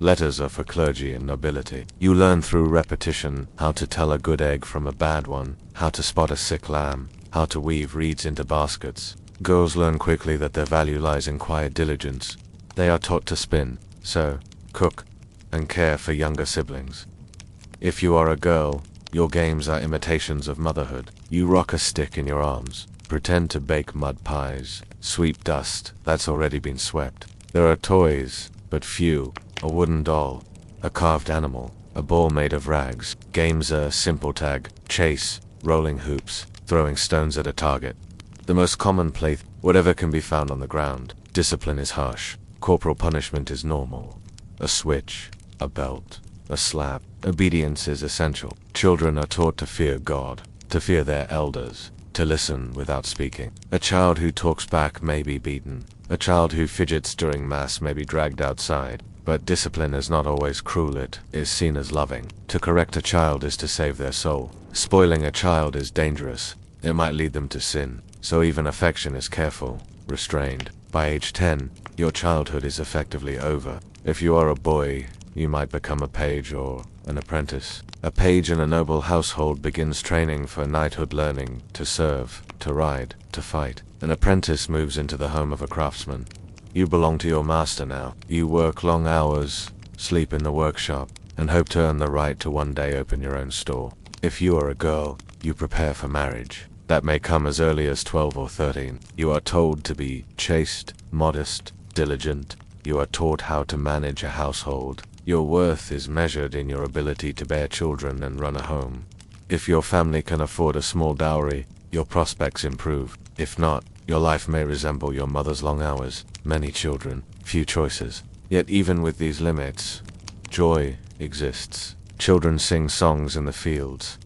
Letters are for clergy and nobility. You learn through repetition how to tell a good egg from a bad one, how to spot a sick lamb, how to weave reeds into baskets. Girls learn quickly that their value lies in quiet diligence. They are taught to spin, sew, cook, and care for younger siblings. If you are a girl, your games are imitations of motherhood. You rock a stick in your arms, pretend to bake mud pies, sweep dust that's already been swept. There are toys, but few. A wooden doll, a carved animal, a ball made of rags. Games are simple tag, chase, rolling hoops, throwing stones at a target. The most common play, whatever can be found on the ground. Discipline is harsh. Corporal punishment is normal. A switch, a belt, a slap. Obedience is essential. Children are taught to fear God, to fear their elders, to listen without speaking. A child who talks back may be beaten. A child who fidgets during mass may be dragged outside. But discipline is not always cruel. It is seen as loving. To correct a child is to save their soul. Spoiling a child is dangerous. It might lead them to sin. So even affection is careful, restrained. By age 10, your childhood is effectively over. If you are a boy, you might become a page or an apprentice. A page in a noble household begins training for knighthood, learning to serve, to ride, to fight. An apprentice moves into the home of a craftsman. You belong to your master now. You work long hours, sleep in the workshop, and hope to earn the right to one day open your own store. If you are a girl, you prepare for marriage. That may come as early as 12 or 13. You are told to be chaste, modest, diligent. You are taught how to manage a household. Your worth is measured in your ability to bear children and run a home. If your family can afford a small dowry, your prospects improve. If not, your life may resemble your mother's long hours. Many children, few choices. Yet even with these limits, joy exists. Children sing songs in the fields.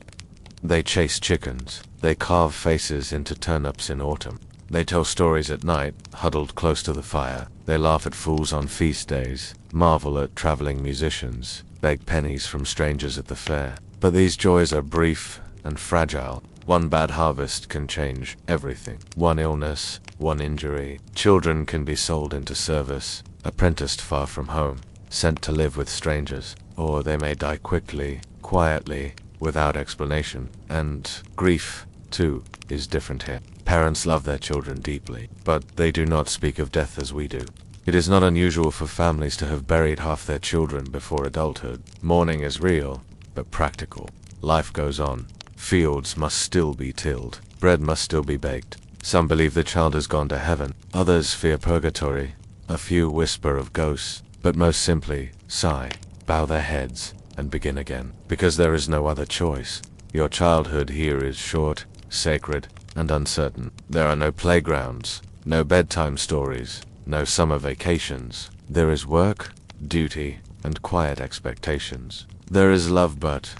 They chase chickens. They carve faces into turnips in autumn. They tell stories at night, huddled close to the fire. They laugh at fools on feast days, marvel at traveling musicians, beg pennies from strangers at the fair. But these joys are brief and fragile. One bad harvest can change everything. One illness, one injury. Children can be sold into service, apprenticed far from home, sent to live with strangers, or they may die quickly, quietly, without explanation. And grief, too, is different here. Parents love their children deeply, but they do not speak of death as we do. It is not unusual for families to have buried half their children before adulthood. Mourning is real, but practical. Life goes on. Fields must still be tilled. Bread must still be baked. Some believe the child has gone to heaven. Others fear purgatory. A few whisper of ghosts, but most simply sigh, bow their heads, and begin again. Because there is no other choice. Your childhood here is short, sacred, and uncertain. There are no playgrounds, no bedtime stories, no summer vacations. There is work, duty, and quiet expectations. There is love, but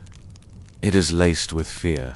it is laced with fear.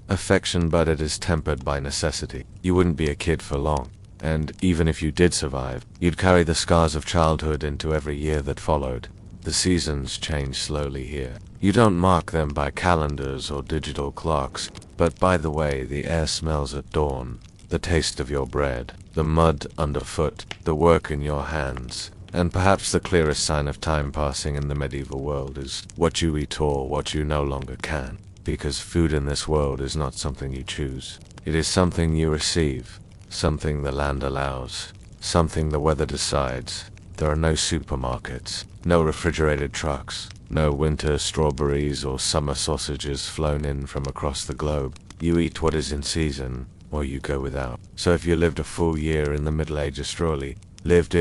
Affection, but it is tempered by necessity. You wouldn't be a kid for long, and even if you did survive, you'd carry the scars of childhood into every year that followed. The seasons change slowly here. You don't mark them by calendars or digital clocks. But by the way, the air smells at dawn, the taste of your bread, the mud underfoot, the work in your hands, and perhaps the clearest sign of time passing in the medieval world is what you eat or what you no longer can. Because food in this world is not something you choose. It is something you receive, something the land allows, something the weather decides. There are no supermarkets, no refrigerated trucks, no winter strawberries or summer sausages flown in from across the globe. You eat what is in season, or you go without. So if you lived a full year in the Middle Ages, surely lived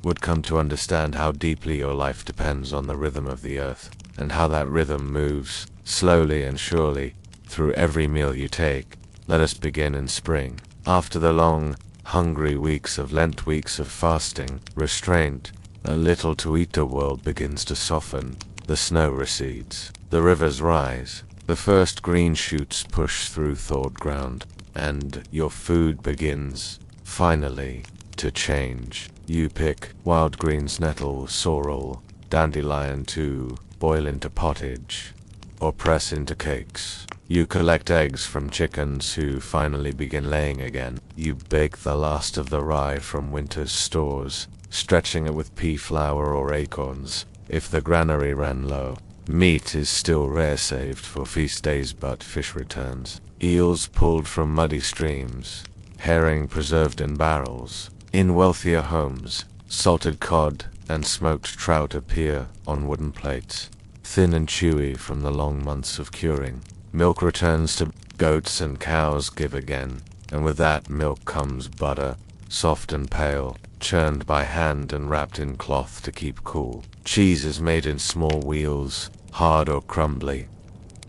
would come to understand how deeply your life depends on the rhythm of the earth, and how that rhythm moves, slowly and surely, through every meal you take. Let us begin in spring. After the long, hungry weeks of Lent, weeks of fasting, restraint, a little to eat, the world begins to soften. The snow recedes, the rivers rise, the first green shoots push through thawed ground, and your food begins, finally, to change. You pick wild greens, nettle, sorrel, dandelion to boil into pottage, or press into cakes. You collect eggs from chickens who finally begin laying again. You bake the last of the rye from winter's stores, stretching it with pea flour or acorns, if the granary ran low. Meat is still rare saved for feast days, but fish returns. Eels pulled from muddy streams, herring preserved in barrels. In wealthier homes, salted cod and smoked trout appear on wooden plates, thin and chewy from the long months of curing. Milk returns to goats and cows give again, and with that milk comes butter, soft and pale, churned by hand and wrapped in cloth to keep cool. Cheese is made in small wheels, hard or crumbly,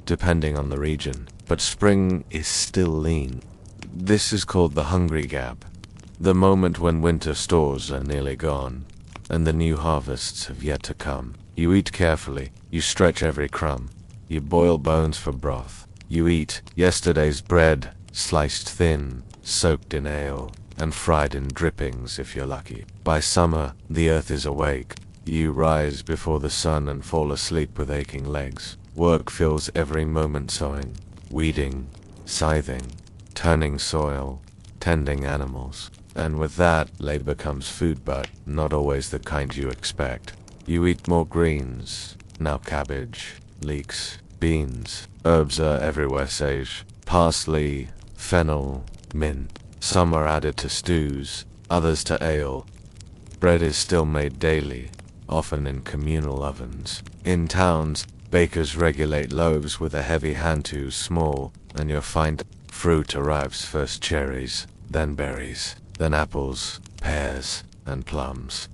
depending on the region, but spring is still lean. This is called the hungry gap, the moment when winter stores are nearly gone, and the new harvests have yet to come. You eat carefully, you stretch every crumb, you boil bones for broth. You eat yesterday's bread, sliced thin, soaked in ale, and fried in drippings if you're lucky. By summer, the earth is awake. You rise before the sun and fall asleep with aching legs. Work fills every moment, sowing, weeding, scything, turning soil, tending animals. And with that, labor comes food, but not always the kind you expect. You eat more greens, now cabbage, leeks, beans. Herbs are everywhere: sage, parsley, fennel, mint. Some are added to stews, others to ale. Bread is still made daily, often in communal ovens. In towns, bakers regulate loaves with a heavy hand too small, and you'll find fruit arrives: first cherries, then berries, then apples, pears, and plums.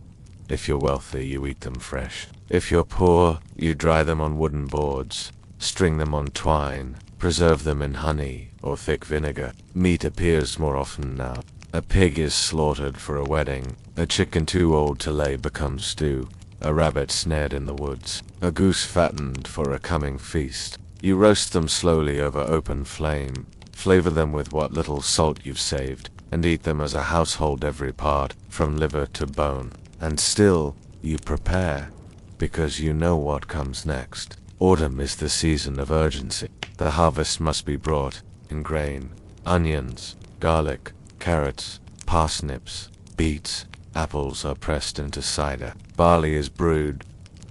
If you're wealthy, you eat them fresh. If you're poor, you dry them on wooden boards, string them on twine, preserve them in honey or thick vinegar. Meat appears more often now. A pig is slaughtered for a wedding. A chicken too old to lay becomes stew. A rabbit snared in the woods. A goose fattened for a coming feast. You roast them slowly over open flame, flavor them with what little salt you've saved, and eat them as a household, every part, from liver to bone. And still, you prepare, because you know what comes next. Autumn is the season of urgency. The harvest must be brought in grain, onions, garlic, carrots, parsnips, beets. Apples are pressed into cider. Barley is brewed.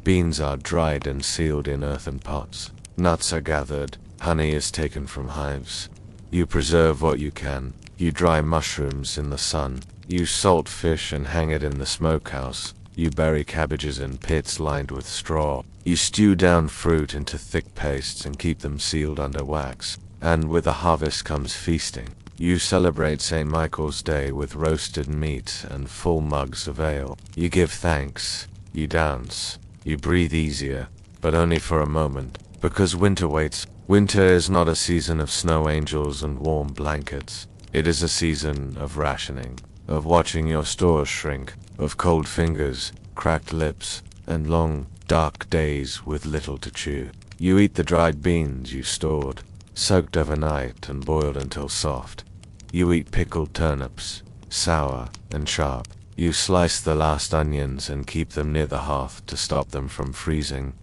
Beans are dried and sealed in earthen pots. Nuts are gathered. Honey is taken from hives. You preserve what you can. You dry mushrooms in the sun. You salt fish and hang it in the smokehouse. You bury cabbages in pits lined with straw. You stew down fruit into thick pastes and keep them sealed under wax. And with the harvest comes feasting. You celebrate St. Michael's Day with roasted meat and full mugs of ale. You give thanks. You dance. You breathe easier, but only for a moment, because winter waits. Winter is not a season of snow angels and warm blankets. It is a season of rationing, of watching your stores shrink, of cold fingers, cracked lips, and long, dark days with little to chew. You eat the dried beans you stored, soaked overnight and boiled until soft. You eat pickled turnips, sour and sharp. You slice the last onions and keep them near the hearth to stop them from freezing.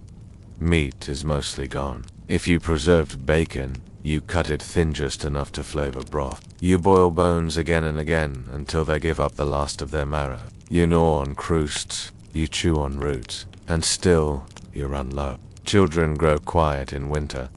Meat is mostly gone. If you preserved bacon, You cut it thin just enough to flavor broth. You boil bones again and again until they give up the last of their marrow. You gnaw on crusts, you chew on roots, and still you run low. Children grow quiet in winter.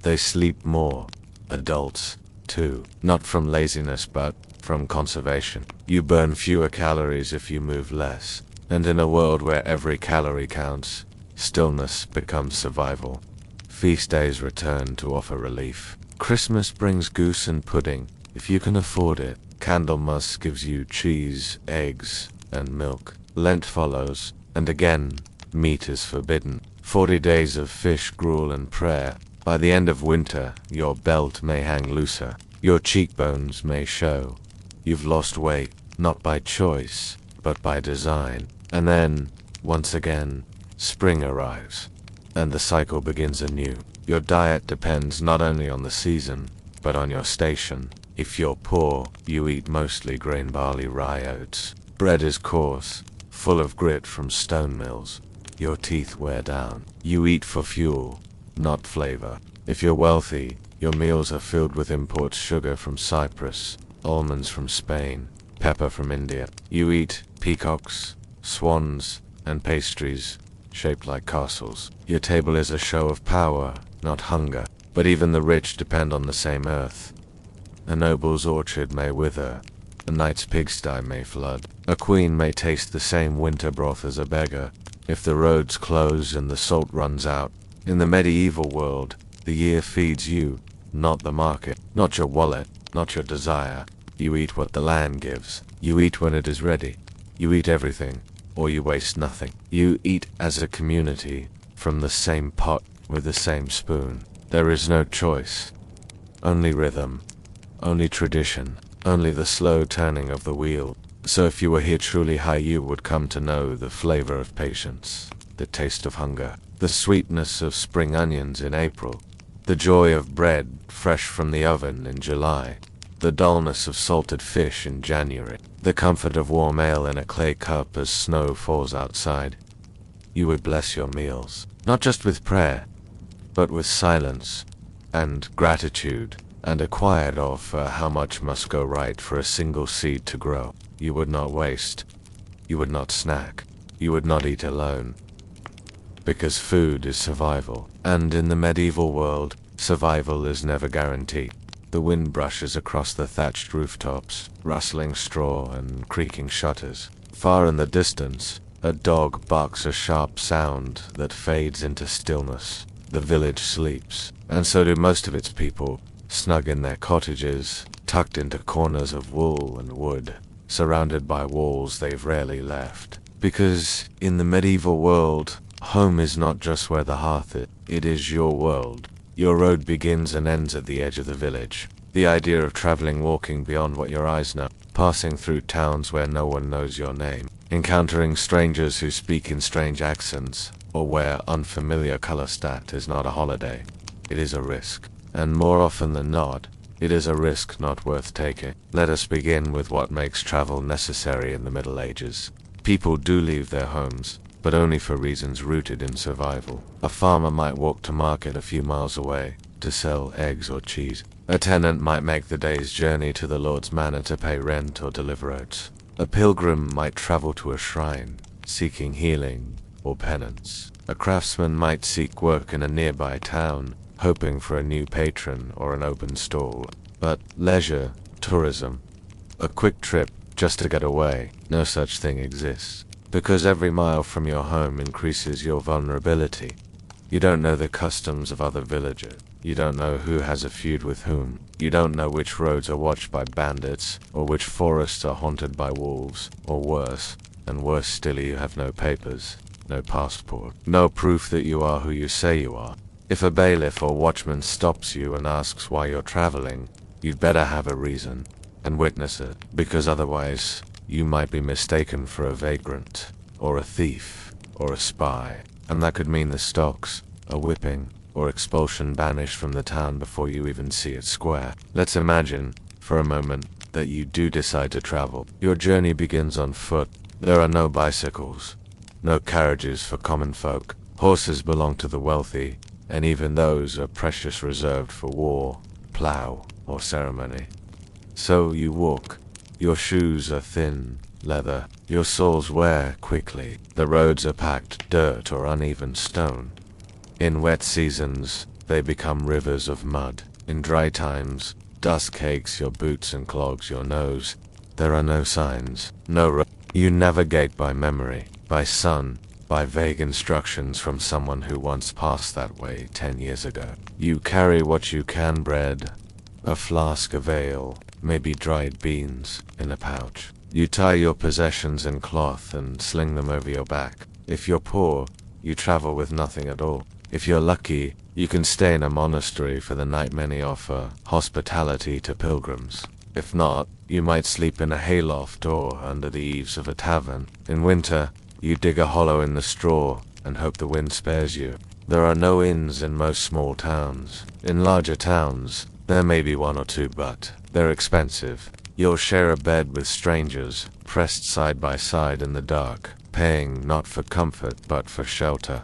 They sleep more. Adults, too. Not from laziness, but from conservation. You burn fewer calories if you move less. And in a world where every calorie counts, stillness becomes survival. Feast days return to offer relief. Christmas brings goose and pudding, if you can afford it. Candlemas gives you cheese, eggs, and milk. Lent follows, and again, meat is forbidden. 40 days of fish, gruel, and prayer. By the end of winter, your belt may hang looser. Your cheekbones may show. You've lost weight, not by choice, but by design. And then, once again, spring arrives, and the cycle begins anew. Your diet depends not only on the season, but on your station. If you're poor, you eat mostly grain, barley, rye, oats. Bread is coarse, full of grit from stone mills. Your teeth wear down. You eat for fuel, not flavor. If you're wealthy, your meals are filled with imported sugar from Cyprus, almonds from Spain, pepper from India. You eat peacocks, swans, and pastries shaped like castles. Your table is a show of power, not hunger. But even the rich depend on the same earth. A noble's orchard may wither, a knight's pigsty may flood. A queen may taste the same winter broth as a beggar, if the roads close and the salt runs out. In the medieval world, the year feeds you, not the market, not your wallet, not your desire. You eat what the land gives. You eat when it is ready. You eat everything, or you waste nothing. You eat as a community, from the same pot, with the same spoon. There is no choice. Only rhythm. Only tradition. Only the slow turning of the wheel. So if you were here truly high, you would come to know the flavor of patience, the taste of hunger, the sweetness of spring onions in April, the joy of bread fresh from the oven in July, the dullness of salted fish in January, the comfort of warm ale in a clay cup as snow falls outside. You would bless your meals, not just with prayer, but with silence and gratitude, and a quiet awe for how much must go right for a single seed to grow. You would not waste. You would not snack. You would not eat alone. Because food is survival, and in the medieval world, survival is never guaranteed. The wind brushes across the thatched rooftops, rustling straw and creaking shutters. Far in the distance, a dog barks a sharp sound that fades into stillness. The village sleeps, and so do most of its people, snug in their cottages, tucked into corners of wool and wood, surrounded by walls they've rarely left. Because in the medieval world, home is not just where the hearth is, it is your world. Your road begins and ends at the edge of the village. The idea of traveling, walking beyond what your eyes know, passing through towns where no one knows your name, encountering strangers who speak in strange accents, or where unfamiliar color stat is not a holiday. It is a risk. And more often than not, it is a risk not worth taking. Let us begin with what makes travel necessary in the Middle Ages. People do leave their homes, but only for reasons rooted in survival. A farmer might walk to market a few miles away to sell eggs or cheese. A tenant might make the day's journey to the Lord's manor to pay rent or deliver oats. A pilgrim might travel to a shrine, seeking healing or penance. A craftsman might seek work in a nearby town, hoping for a new patron or an open stall. But leisure, tourism, a quick trip just to get away, no such thing exists. Because every mile from your home increases your vulnerability. You don't know the customs of other villagers. You don't know who has a feud with whom. You don't know which roads are watched by bandits, or which forests are haunted by wolves, or worse, and worse still, you have no papers, no passport, no proof that you are who you say you are. If a bailiff or watchman stops you and asks why you're traveling, you'd better have a reason, and witness it, because otherwise you might be mistaken for a vagrant, or a thief, or a spy, and that could mean the stocks, a whipping, or expulsion, banished from the town before you even see it square. Let's imagine, for a moment, that you do decide to travel. Your journey begins on foot. There are no bicycles, no carriages for common folk. Horses belong to the wealthy, and even those are precious reserved for war, plow or ceremony. So you walk. Your shoes are thin leather. Your soles wear quickly. The roads are packed dirt or uneven stone. In wet seasons, they become rivers of mud. In dry times, dust cakes your boots and clogs your nose. There are no signs, no road. You navigate by memory, by sun, by vague instructions from someone who once passed that way 10 years ago. You carry what you can: bread, a flask of ale, maybe dried beans, in a pouch. You tie your possessions in cloth and sling them over your back. If you're poor, you travel with nothing at all. If you're lucky, you can stay in a monastery for the night. Many offer hospitality to pilgrims. If not, you might sleep in a hayloft or under the eaves of a tavern. In winter, you dig a hollow in the straw and hope the wind spares you. There are no inns in most small towns. In larger towns, there may be one or two, but they're expensive. You'll share a bed with strangers, pressed side by side in the dark, paying not for comfort but for shelter.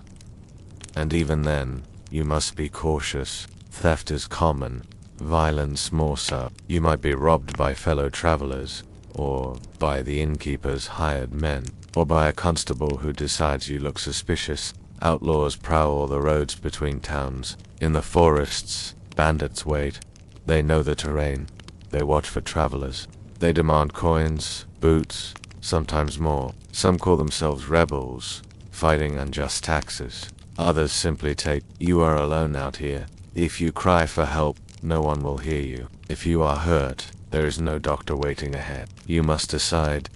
And even then, you must be cautious. Theft is common, violence more so. You might be robbed by fellow travelers, or by the innkeeper's hired men, or by a constable who decides you look suspicious. Outlaws prowl the roads between towns. In the forests, bandits wait. They know the terrain. They watch for travelers. They demand coins, boots, sometimes more. Some call themselves rebels, fighting unjust taxes. Others simply take. You are alone out here. If you cry for help, no one will hear you. If you are hurt, there is no doctor waiting ahead. You must decide,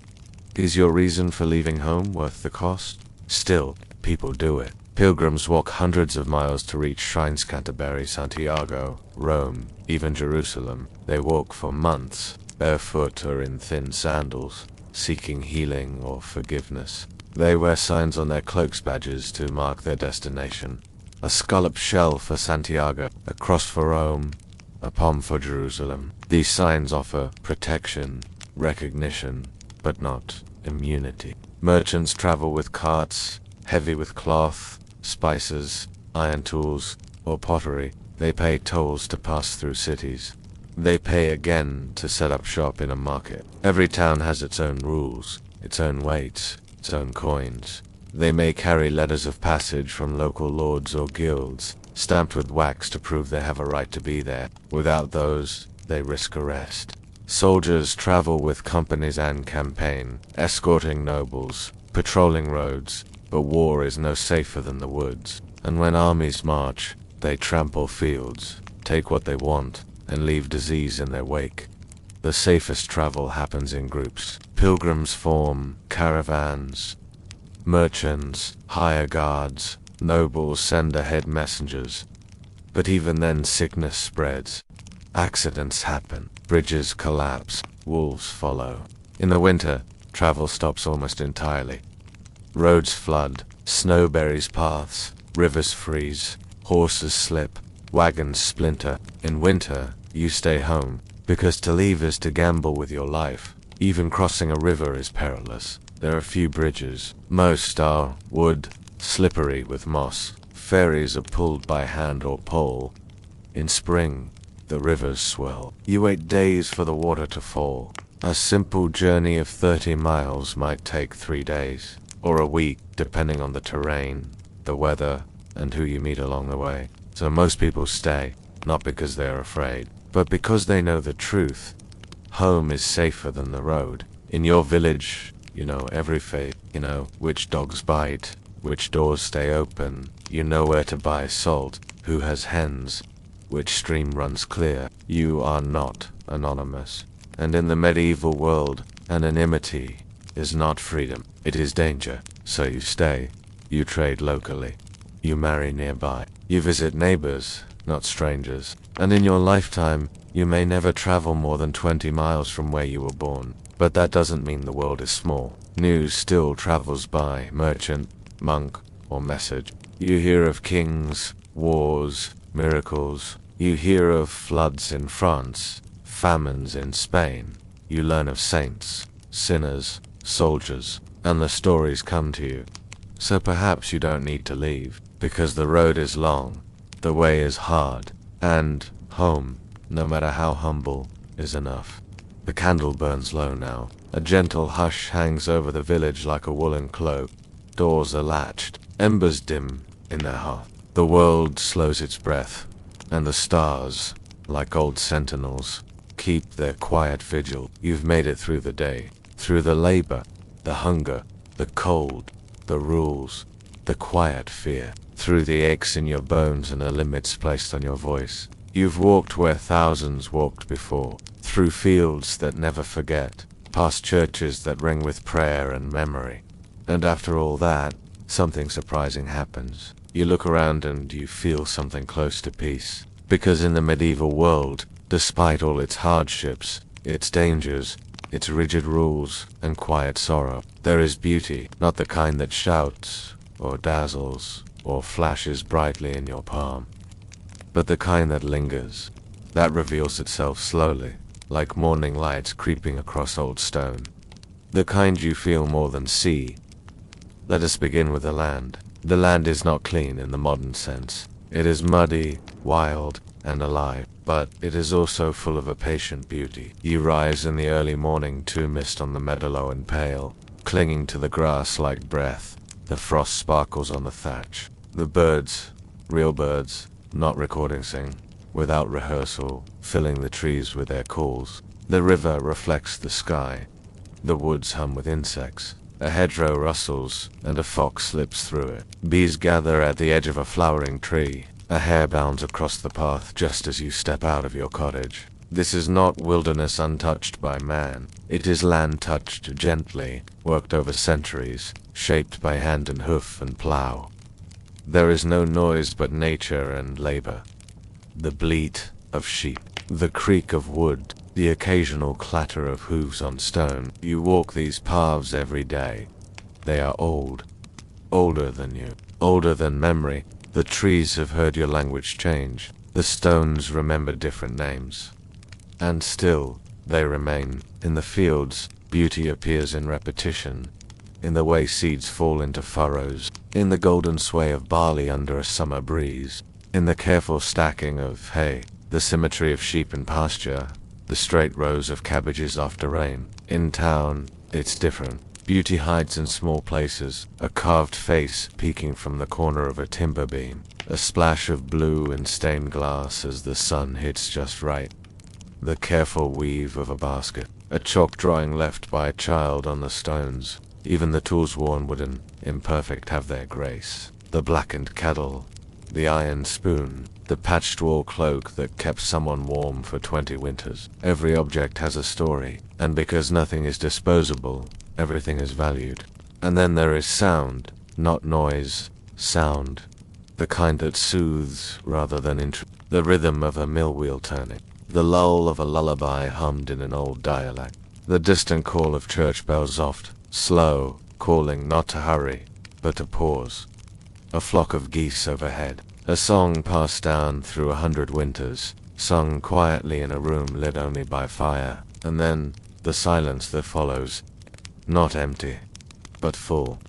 is your reason for leaving home worth the cost? Still, people do it. Pilgrims walk hundreds of miles to reach shrines: Canterbury, Santiago, Rome, even Jerusalem. They walk for months, barefoot or in thin sandals, seeking healing or forgiveness. They wear signs on their cloaks, badges to mark their destination. A scalloped shell for Santiago, a cross for Rome, a palm for Jerusalem. These signs offer protection, recognition, but not immunity. Merchants travel with carts, heavy with cloth, spices, iron tools, or pottery. They pay tolls to pass through cities. They pay again to set up shop in a market. Every town has its own rules, its own weights, its own coins. They may carry letters of passage from local lords or guilds, stamped with wax to prove they have a right to be there. Without those, they risk arrest. Soldiers travel with companies and campaign, escorting nobles, patrolling roads, but war is no safer than the woods. And when armies march, they trample fields, take what they want, and leave disease in their wake. The safest travel happens in groups. Pilgrims form caravans. Merchants hire guards. Nobles send ahead messengers. But even then, sickness spreads. Accidents happen. Bridges collapse. Wolves follow. In the winter, travel stops almost entirely. Roads flood. Snow buries paths. Rivers freeze. Horses slip. Wagons splinter. In winter, you stay home, because to leave is to gamble with your life. Even crossing a river is perilous. There are few bridges. Most are wood, slippery with moss. Ferries are pulled by hand or pole. In spring, the rivers swell. You wait days for the water to fall. A simple journey of 30 miles might take 3 days, or a week, depending on the terrain, the weather, and who you meet along the way. So most people stay, not because they are afraid, but because they know the truth. Home is safer than the road. In your village, you know every fate. You know which dogs bite, which doors stay open. You know where to buy salt, who has hens, which stream runs clear. You are not anonymous. And in the medieval world, anonymity is not freedom. It is danger. So you stay. You trade locally. You marry nearby. You visit neighbors, not strangers. And in your lifetime, you may never travel more than 20 miles from where you were born. But that doesn't mean the world is small. News still travels by merchant, monk, or message. You hear of kings, wars, miracles. You hear of floods in France, famines in Spain. You learn of saints, sinners, soldiers, and the stories come to you. So perhaps you don't need to leave, because the road is long, the way is hard, and home no matter how humble, is enough. The candle burns low now. A gentle hush hangs over the village like a woolen cloak. Doors are latched, embers dim in their heart. The world slows its breath, and the stars, like old sentinels, keep their quiet vigil. You've made it through the day, through the labor, the hunger, the cold, the rules, the quiet fear, through the aches in your bones and the limits placed on your voice. You've walked where thousands walked before, through fields that never forget, past churches that ring with prayer and memory. And after all that, something surprising happens. You look around and you feel something close to peace. Because in the medieval world, despite all its hardships, its dangers, its rigid rules, and quiet sorrow, there is beauty, not the kind that shouts, or dazzles, or flashes brightly in your palm, but the kind that lingers, that reveals itself slowly, like morning lights creeping across old stone. The kind you feel more than see. Let us begin with the land. The land is not clean in the modern sense. It is muddy, wild, and alive, but it is also full of a patient beauty. You rise in the early morning to mist on the meadow and pale, clinging to the grass like breath. The frost sparkles on the thatch. The birds, real birds, not recording sing, without rehearsal, filling the trees with their calls. The river reflects the sky. The woods hum with insects. A hedgerow rustles, and a fox slips through it. Bees gather at the edge of a flowering tree. A hare bounds across the path just as you step out of your cottage. This is not wilderness untouched by man. It is land touched gently, worked over centuries, shaped by hand and hoof and plow. There is no noise but nature and labor. The bleat of sheep, the creak of wood, the occasional clatter of hooves on stone. You walk these paths every day. They are old, older than you, older than memory. The trees have heard your language change. The stones remember different names. And still, they remain. In the fields, beauty appears in repetition, in the way seeds fall into furrows, in the golden sway of barley under a summer breeze, in the careful stacking of hay, the symmetry of sheep in pasture, the straight rows of cabbages after rain. In town, it's different. Beauty hides in small places, a carved face peeking from the corner of a timber beam, a splash of blue in stained glass as the sun hits just right, the careful weave of a basket, a chalk drawing left by a child on the stones. Even the tools worn wooden, imperfect, have their grace. The blackened kettle, the iron spoon, the patched wool cloak that kept someone warm for 20 winters. Every object has a story, and because nothing is disposable, everything is valued. And then there is sound, not noise, sound, the kind that soothes rather than the rhythm of a mill wheel turning, the lull of a lullaby hummed in an old dialect, the distant call of church bells soft, slow, calling not to hurry, but to pause. A flock of geese overhead, a song passed down through 100 winters, sung quietly in a room lit only by fire, and then the silence that follows, not empty, but full,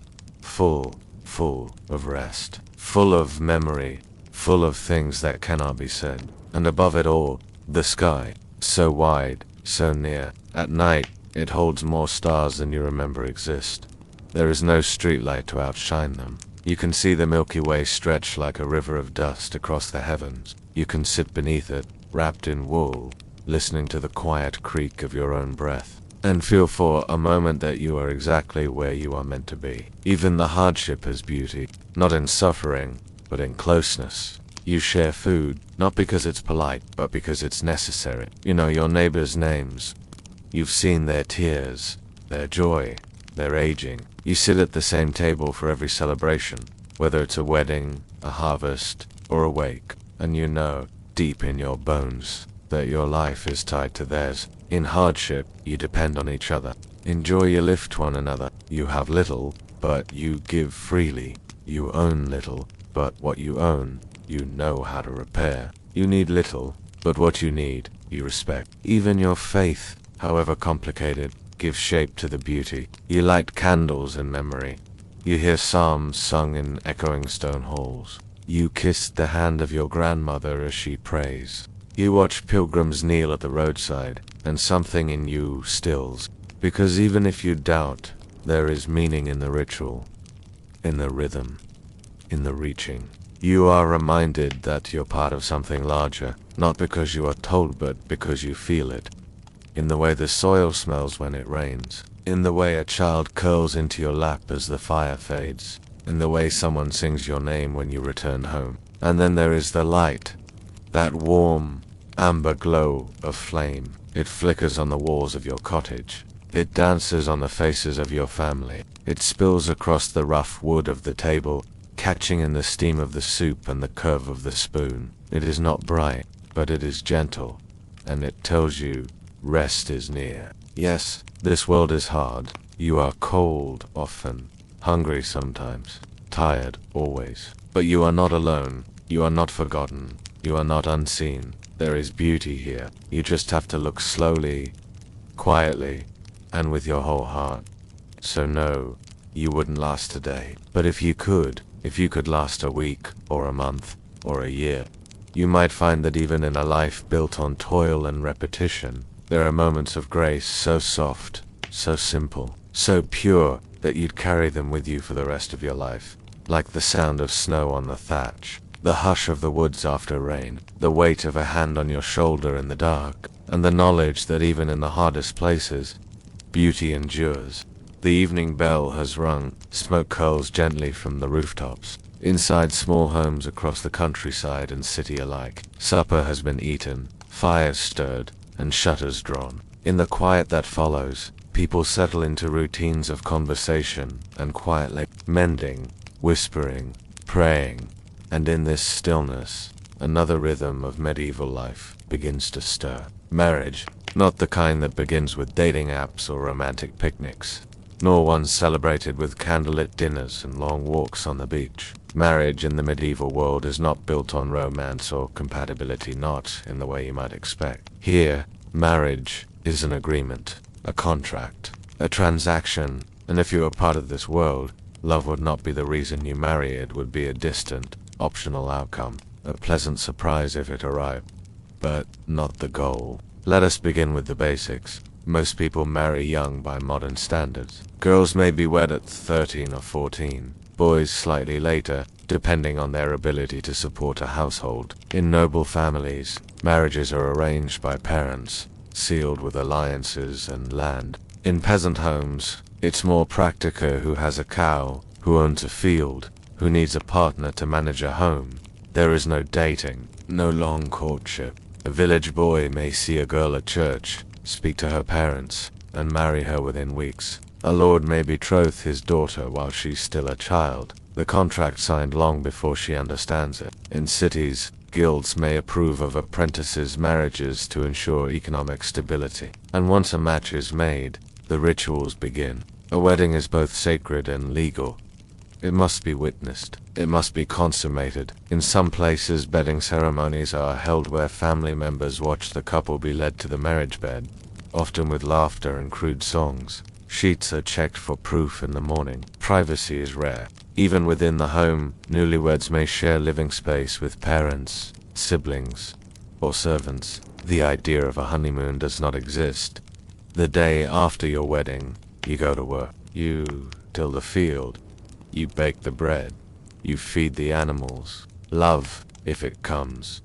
full, full of rest, full of memory, full of things that cannot be said. And above it all, the sky, so wide, so near. At night, it holds more stars than you remember exist. There is no streetlight to outshine them. You can see the Milky Way stretch like a river of dust across the heavens. You can sit beneath it, wrapped in wool, listening to the quiet creak of your own breath, and feel for a moment that you are exactly where you are meant to be. Even the hardship has beauty, not in suffering, but in closeness. You share food, not because it's polite, but because it's necessary. You know your neighbors' names. You've seen their tears, their joy, their aging. You sit at the same table for every celebration, whether it's a wedding, a harvest, or a wake, and you know, deep in your bones, that your life is tied to theirs. In hardship, you depend on each other. In joy, you lift one another. You have little, but you give freely. You own little, but what you own, you know how to repair. You need little, but what you need, you respect. Even your faith, however complicated, gives shape to the beauty. You light candles in memory. You hear psalms sung in echoing stone halls. You kissed the hand of your grandmother as she prays. You watch pilgrims kneel at the roadside, and something in you stills, because even if you doubt, there is meaning in the ritual, in the rhythm, in the reaching. You are reminded that you're part of something larger, not because you are told but because you feel it. In the way the soil smells when it rains, in the way a child curls into your lap as the fire fades, in the way someone sings your name when you return home. And then there is the light, that warm, amber glow of flame. It flickers on the walls of your cottage. It dances on the faces of your family. It spills across the rough wood of the table, catching in the steam of the soup and the curve of the spoon. It is not bright, but it is gentle, and it tells you rest is near. Yes, this world is hard. You are cold often, hungry sometimes, tired always. But you are not alone. You are not forgotten. You are not unseen. There is beauty here. You just have to look slowly, quietly, and with your whole heart. So no, you wouldn't last a day. But if you could last a week, or a month, or a year, you might find that even in a life built on toil and repetition, there are moments of grace so soft, so simple, so pure that you'd carry them with you for the rest of your life. Like the sound of snow on the thatch, the hush of the woods after rain, the weight of a hand on your shoulder in the dark, and the knowledge that even in the hardest places, beauty endures. The evening bell has rung, smoke curls gently from the rooftops. Inside small homes across the countryside and city alike, supper has been eaten, fires stirred, and shutters drawn. In the quiet that follows, people settle into routines of conversation and quietly mending, whispering, praying, and in this stillness, another rhythm of medieval life begins to stir. Marriage, not the kind that begins with dating apps or romantic picnics, nor one celebrated with candlelit dinners and long walks on the beach. Marriage in the medieval world is not built on romance or compatibility, not in the way you might expect. Here, marriage is an agreement, a contract, a transaction, and if you are part of this world, love would not be the reason you marry. It would be a distant, optional outcome, a pleasant surprise if it arrived, but not the goal. Let us begin with the basics. Most people marry young by modern standards. Girls may be wed at 13 or 14, boys slightly later, depending on their ability to support a household. In noble families, marriages are arranged by parents, sealed with alliances and land. In peasant homes, it's more practical who has a cow, who owns a field, who needs a partner to manage a home. There is no dating, no long courtship. A village boy may see a girl at church, speak to her parents, and marry her within weeks. A lord may betroth his daughter while she's still a child, the contract signed long before she understands it. In cities, guilds may approve of apprentices' marriages to ensure economic stability. And once a match is made, the rituals begin. A wedding is both sacred and legal. It must be witnessed. It must be consummated. In some places, bedding ceremonies are held where family members watch the couple be led to the marriage bed, often with laughter and crude songs. Sheets are checked for proof in the morning. Privacy is rare. Even within the home, newlyweds may share living space with parents, siblings, or servants. The idea of a honeymoon does not exist. The day after your wedding, you go to work. You till the field. You bake the bread. You feed the animals. Love, if it comes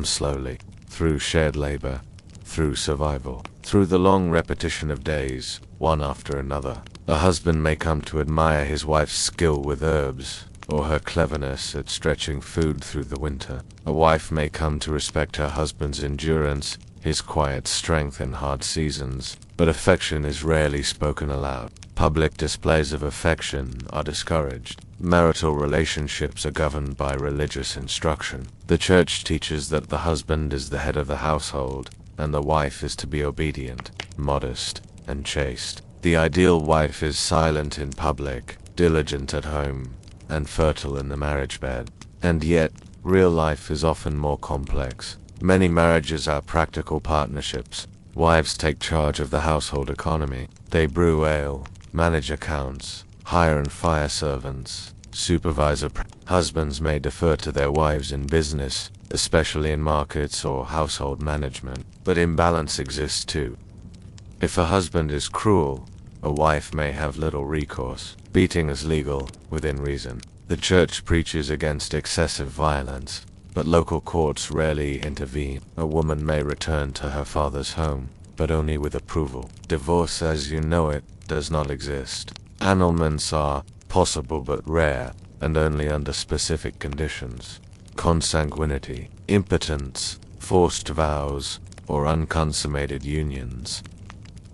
slowly, through shared labor, through survival, through the long repetition of days, one after another. A husband may come to admire his wife's skill with herbs, or her cleverness at stretching food through the winter. A wife may come to respect her husband's endurance, his quiet strength in hard seasons, but affection is rarely spoken aloud. Public displays of affection are discouraged. Marital relationships are governed by religious instruction. The church teaches that the husband is the head of the household, and the wife is to be obedient, modest, and chaste. The ideal wife is silent in public, diligent at home, and fertile in the marriage bed. And yet, real life is often more complex. Many marriages are practical partnerships. Wives take charge of the household economy. They brew ale, manage accounts, hire and fire servants, supervisor. Husbands may defer to their wives in business, especially in markets or household management, but imbalance exists too. If a husband is cruel, a wife may have little recourse. Beating is legal, within reason. The church preaches against excessive violence, but local courts rarely intervene. A woman may return to her father's home, but only with approval. Divorce as you know it does not exist. Annulments are possible but rare, and only under specific conditions. Consanguinity, impotence, forced vows, or unconsummated unions.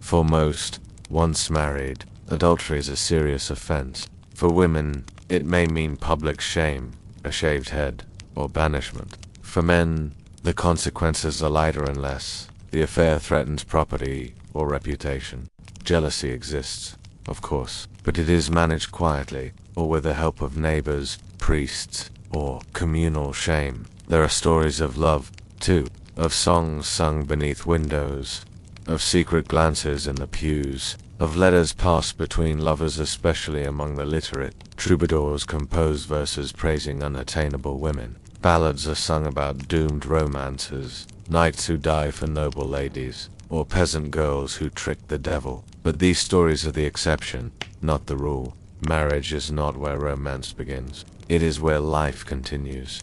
For most, once married, adultery is a serious offense. For women, it may mean public shame, a shaved head, or banishment. For men, the consequences are lighter unless the affair threatens property or reputation. Jealousy exists, of course, but it is managed quietly, or with the help of neighbors, priests, or communal shame. There are stories of love, too, of songs sung beneath windows, of secret glances in the pews, of letters passed between lovers, especially among the literate. Troubadours compose verses praising unattainable women. Ballads are sung about doomed romances, knights who die for noble ladies, or peasant girls who trick the devil. But these stories are the exception, not the rule. Marriage is not where romance begins. It is where life continues.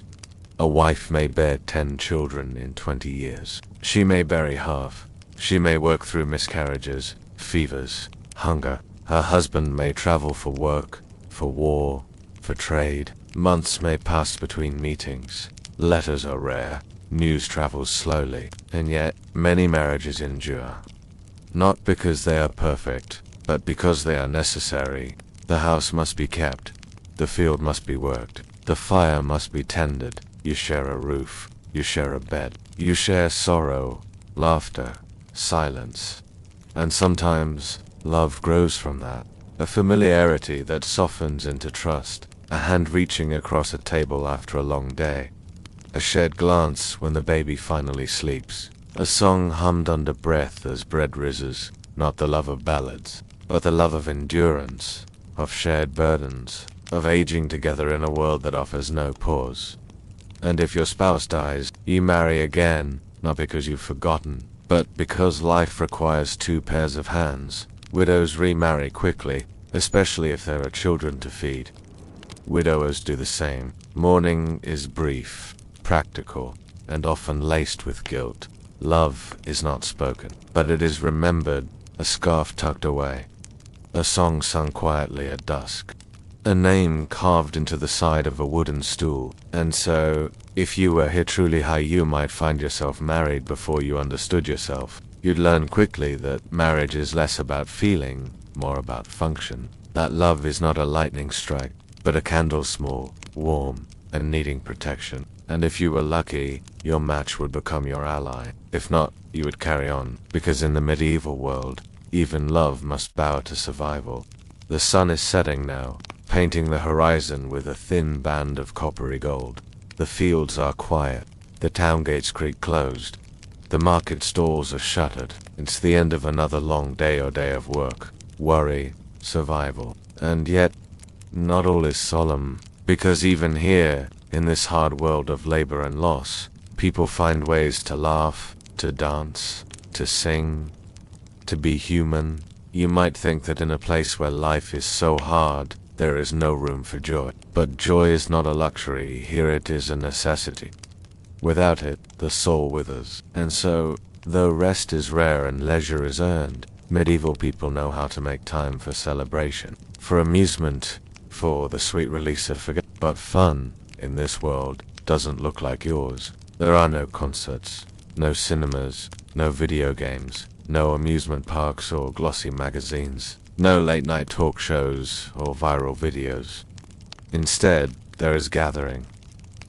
A wife may bear 10 children in 20 years. She may bury half. She may work through miscarriages, fevers, hunger. Her husband may travel for work, for war, for trade. Months may pass between meetings. Letters are rare. News travels slowly. And yet, many marriages endure. Not because they are perfect, but because they are necessary. The house must be kept. The field must be worked. The fire must be tended. You share a roof. You share a bed. You share sorrow, laughter, silence. And sometimes, love grows from that. A familiarity that softens into trust. A hand reaching across a table after a long day. A shared glance when the baby finally sleeps. A song hummed under breath as bread rises. Not the love of ballads, but the love of endurance, of shared burdens, of aging together in a world that offers no pause. And if your spouse dies, you marry again, not because you've forgotten, but because life requires 2 pairs of hands. Widows remarry quickly, especially if there are children to feed. Widowers do the same. Mourning is brief, practical, and often laced with guilt. Love is not spoken, but it is remembered, a scarf tucked away, a song sung quietly at dusk, a name carved into the side of a wooden stool. And so, if you were here truly high, you might find yourself married before you understood yourself. You'd learn quickly that marriage is less about feeling, more about function. That love is not a lightning strike, but a candle small, warm, and needing protection. And if you were lucky, your match would become your ally. If not, you would carry on, because in the medieval world, even love must bow to survival. The sun is setting now, painting the horizon with a thin band of coppery gold. The fields are quiet, the town gates creak closed, the market stalls are shuttered. It's the end of another long day or day of work, worry, survival. And yet, not all is solemn, because even here, in this hard world of labor and loss, people find ways to laugh, to dance, to sing, to be human. You might think that in a place where life is so hard, there is no room for joy. But joy is not a luxury, here it is a necessity. Without it, the soul withers. And so, though rest is rare and leisure is earned, medieval people know how to make time for celebration, for amusement, for the sweet release of forget. But fun, in this world, doesn't look like yours. There are no concerts, no cinemas, no video games, no amusement parks or glossy magazines, no late-night talk shows or viral videos. Instead, there is gathering,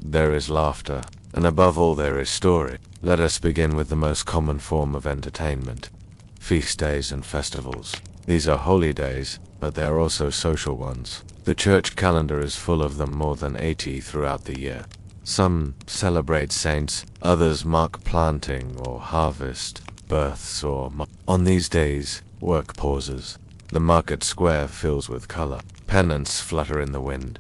there is laughter, and above all there is story. Let us begin with the most common form of entertainment: feast days and festivals. These are holy days, but they are also social ones. The church calendar is full of them, more than 80 throughout the year. Some celebrate saints, others mark planting or harvest, births or on these days, work pauses. The market square fills with color. Pennants flutter in the wind.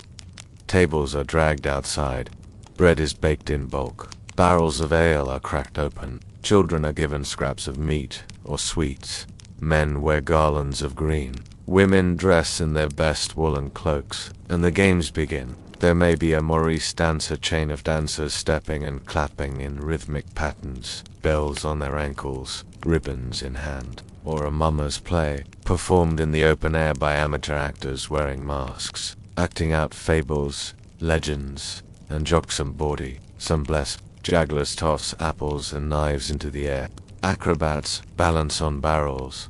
Tables are dragged outside. Bread is baked in bulk. Barrels of ale are cracked open. Children are given scraps of meat or sweets. Men wear garlands of green. Women dress in their best woolen cloaks, and the games begin. There may be a Maurice dancer chain of dancers stepping and clapping in rhythmic patterns, bells on their ankles, ribbons in hand, or a mummers play, performed in the open air by amateur actors wearing masks, acting out fables, legends, and jocksome bawdy. Some bless jugglers toss apples and knives into the air. Acrobats balance on barrels.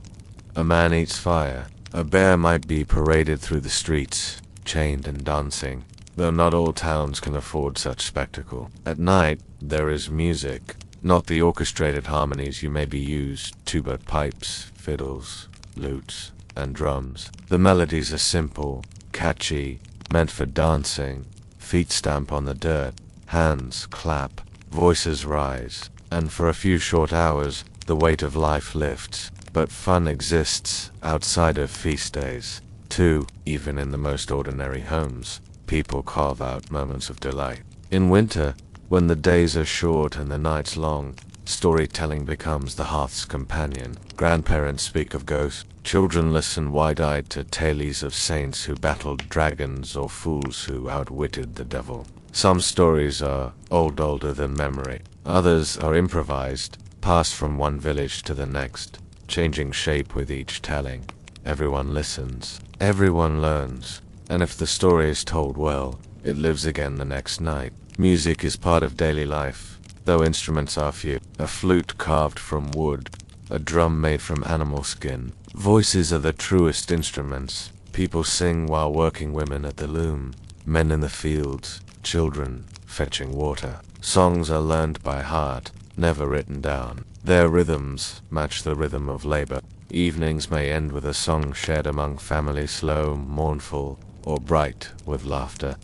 A man eats fire. A bear might be paraded through the streets, chained and dancing, though not all towns can afford such spectacle. At night, there is music, not the orchestrated harmonies you may be used to, but pipes, fiddles, lutes, and drums. The melodies are simple, catchy, meant for dancing. Feet stamp on the dirt, hands clap, voices rise, and for a few short hours, the weight of life lifts. But fun exists outside of feast days, too. Even in the most ordinary homes, people carve out moments of delight. In winter, when the days are short and the nights long, storytelling becomes the hearth's companion. Grandparents speak of ghosts. Children listen wide-eyed to tales of saints who battled dragons or fools who outwitted the devil. Some stories are older than memory. Others are improvised, passed from one village to the next, changing shape with each telling. Everyone listens, everyone learns, and if the story is told well, it lives again the next night. Music is part of daily life, though instruments are few. A flute carved from wood, a drum made from animal skin. Voices are the truest instruments. People sing while working, women at the loom, men in the fields, children fetching water. Songs are learned by heart, never written down. Their rhythms match the rhythm of labor. Evenings may end with a song shared among family, slow, mournful, or bright with laughter.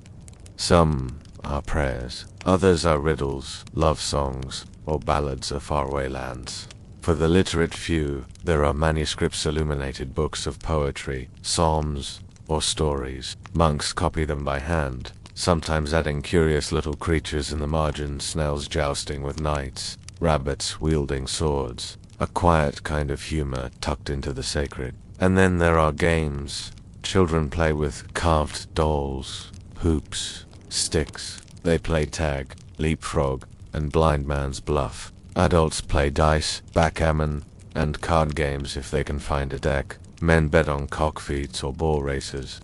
Some are prayers, others are riddles, love songs, or ballads of faraway lands. For the literate few, there are manuscripts, illuminated books of poetry, psalms, or stories. Monks copy them by hand, sometimes adding curious little creatures in the margins, snails jousting with knights, rabbits wielding swords, a quiet kind of humor tucked into the sacred. And then there are games. Children play with carved dolls, hoops, sticks. They play tag, leapfrog, and blind man's bluff. Adults play dice, backgammon, and card games if they can find a deck. Men bet on cockfeats or bull races.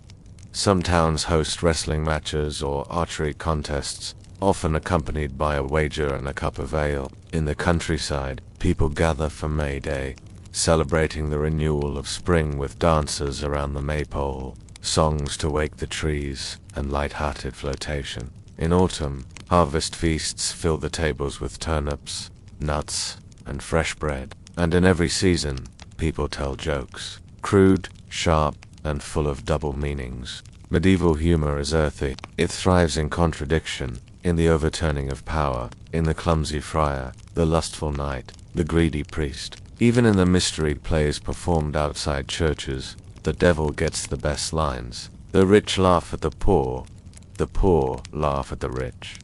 Some towns host wrestling matches or archery contests, often accompanied by a wager and a cup of ale. In the countryside, people gather for May Day, celebrating the renewal of spring with dances around the maypole, songs to wake the trees, and light-hearted flotation. In autumn, harvest feasts fill the tables with turnips, nuts, and fresh bread. And in every season, people tell jokes, crude, sharp, and full of double meanings. Medieval humor is earthy. It thrives in contradiction, in the overturning of power, in the clumsy friar, the lustful knight, the greedy priest. Even in the mystery plays performed outside churches, the devil gets the best lines. The rich laugh at the poor laugh at the rich.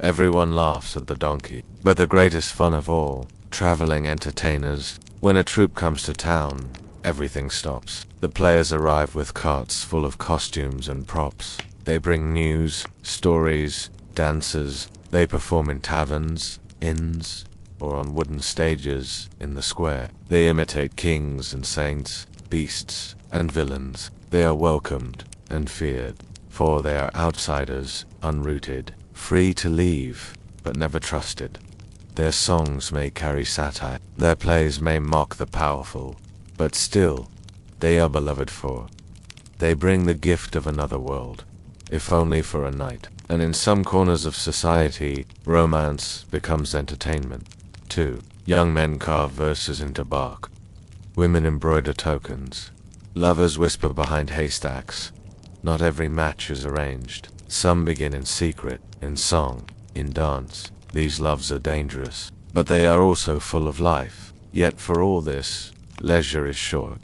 Everyone laughs at the donkey. But the greatest fun of all, traveling entertainers. When a troupe comes to town, everything stops. The players arrive with carts full of costumes and props. They bring news, stories, dances. They perform in taverns, inns, or on wooden stages in the square. They imitate kings and saints, beasts and villains. They are welcomed and feared, for they are outsiders, unrooted, free to leave, but never trusted. Their songs may carry satire, their plays may mock the powerful, but still, they are beloved for. They bring the gift of another world, if only for a night. And in some corners of society, romance becomes entertainment, too. Young men carve verses into bark. Women embroider tokens. Lovers whisper behind haystacks. Not every match is arranged. Some begin in secret, in song, in dance. These loves are dangerous, but they are also full of life. Yet for all this, leisure is short.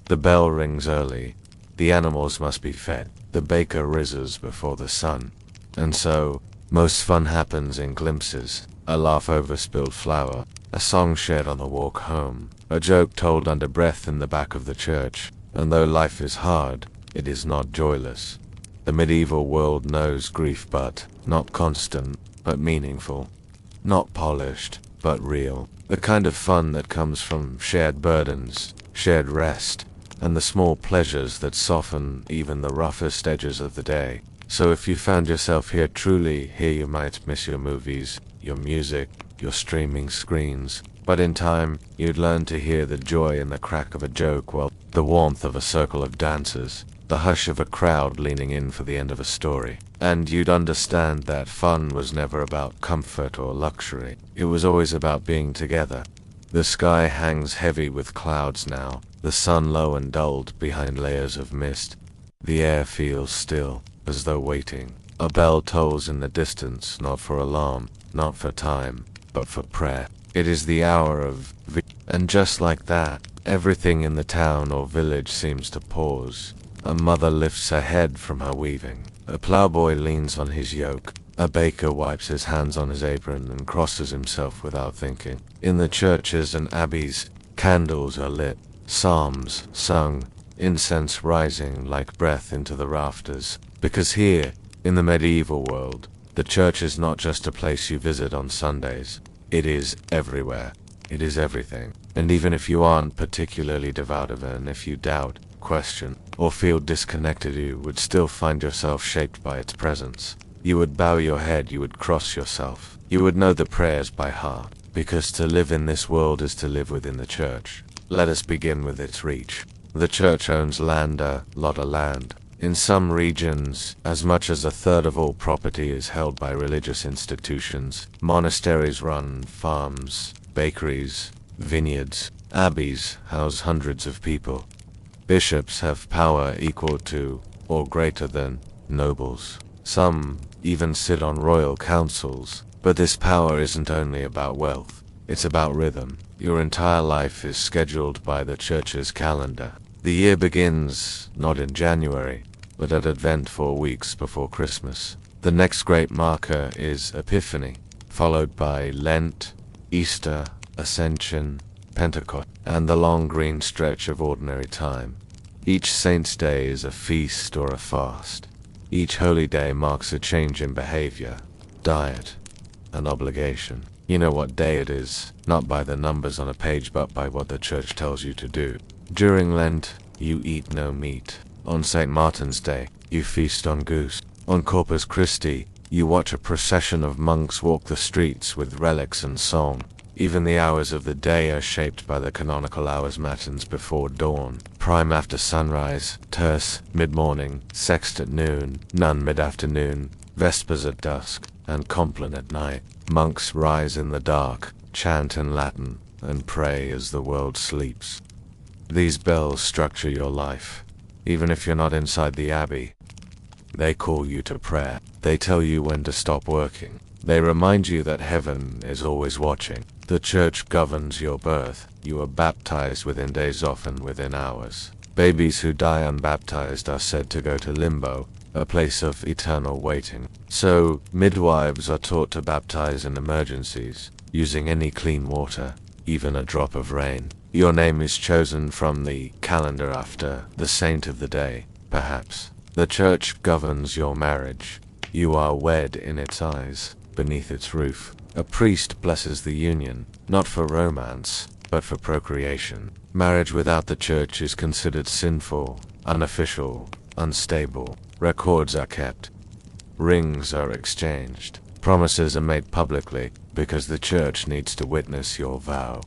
The bell rings early. The animals must be fed. the baker rises before the sun. And so, most fun happens in glimpses, a laugh over spilled flour, a song shared on the walk home, a joke told under breath in the back of the church. And though life is hard, it is not joyless. The medieval world knows grief, but not constant, but meaningful. Not polished, but real. The kind of fun that comes from shared burdens, shared rest, and the small pleasures that soften even the roughest edges of the day. So if you found yourself here, truly here, you might miss your movies, your music, your streaming screens, but in time you'd learn to hear the joy in the crack of a joke, well, the warmth of a circle of dancers, the hush of a crowd leaning in for the end of a story. And you'd understand that fun was never about comfort or luxury. It was always about being together. The sky hangs heavy with clouds now, the sun low and dulled behind layers of mist. The air feels still, as though waiting. A bell tolls in the distance, not for alarm, not for time, but for prayer. It is the hour of and just like that, everything in the town or village seems to pause. A mother lifts her head from her weaving. A ploughboy leans on his yoke. A baker wipes his hands on his apron and crosses himself without thinking. In the churches and abbeys, candles are lit, psalms sung, incense rising like breath into the rafters. Because here, in the medieval world, the church is not just a place you visit on Sundays. It is everywhere. It is everything. And even if you aren't particularly devout of it, and if you doubt, question, or feel disconnected, you would still find yourself shaped by its presence. You would bow your head, you would cross yourself. You would know the prayers by heart, because to live in this world is to live within the church. Let us begin with its reach. The church owns land, a lot of land. In some regions, as much as a third of all property is held by religious institutions. Monasteries run farms, bakeries, vineyards. Abbeys house hundreds of people. Bishops have power equal to, or greater than, nobles. Some even sit on royal councils. But this power isn't only about wealth. It's about rhythm. Your entire life is scheduled by the church's calendar. The year begins not in January, but at Advent 4 weeks before Christmas. The next great marker is Epiphany, followed by Lent, Easter, Ascension, Pentecost, and the long green stretch of ordinary time. Each saint's day is a feast or a fast. Each holy day marks a change in behavior, diet, and obligation. You know what day it is, not by the numbers on a page, but by what the church tells you to do. During Lent, you eat no meat. On St. Martin's Day, you feast on goose. On Corpus Christi, you watch a procession of monks walk the streets with relics and song. Even the hours of the day are shaped by the canonical hours: matins before dawn, prime after sunrise, terce mid-morning, sext at noon, none mid-afternoon, vespers at dusk, and compline at night. Monks rise in the dark, chant in Latin, and pray as the world sleeps. These bells structure your life. Even if you're not inside the abbey, they call you to prayer. They tell you when to stop working. They remind you that heaven is always watching. The church governs your birth. You are baptized within days, often within hours. Babies who die unbaptized are said to go to limbo, a place of eternal waiting. So, midwives are taught to baptize in emergencies, using any clean water, even a drop of rain. Your name is chosen from the calendar after the saint of the day, perhaps. The church governs your marriage. You are wed in its eyes, beneath its roof. A priest blesses the union, not for romance, but for procreation. Marriage without the church is considered sinful, unofficial, unstable. Records are kept. Rings are exchanged. Promises are made publicly, because the church needs to witness your vow.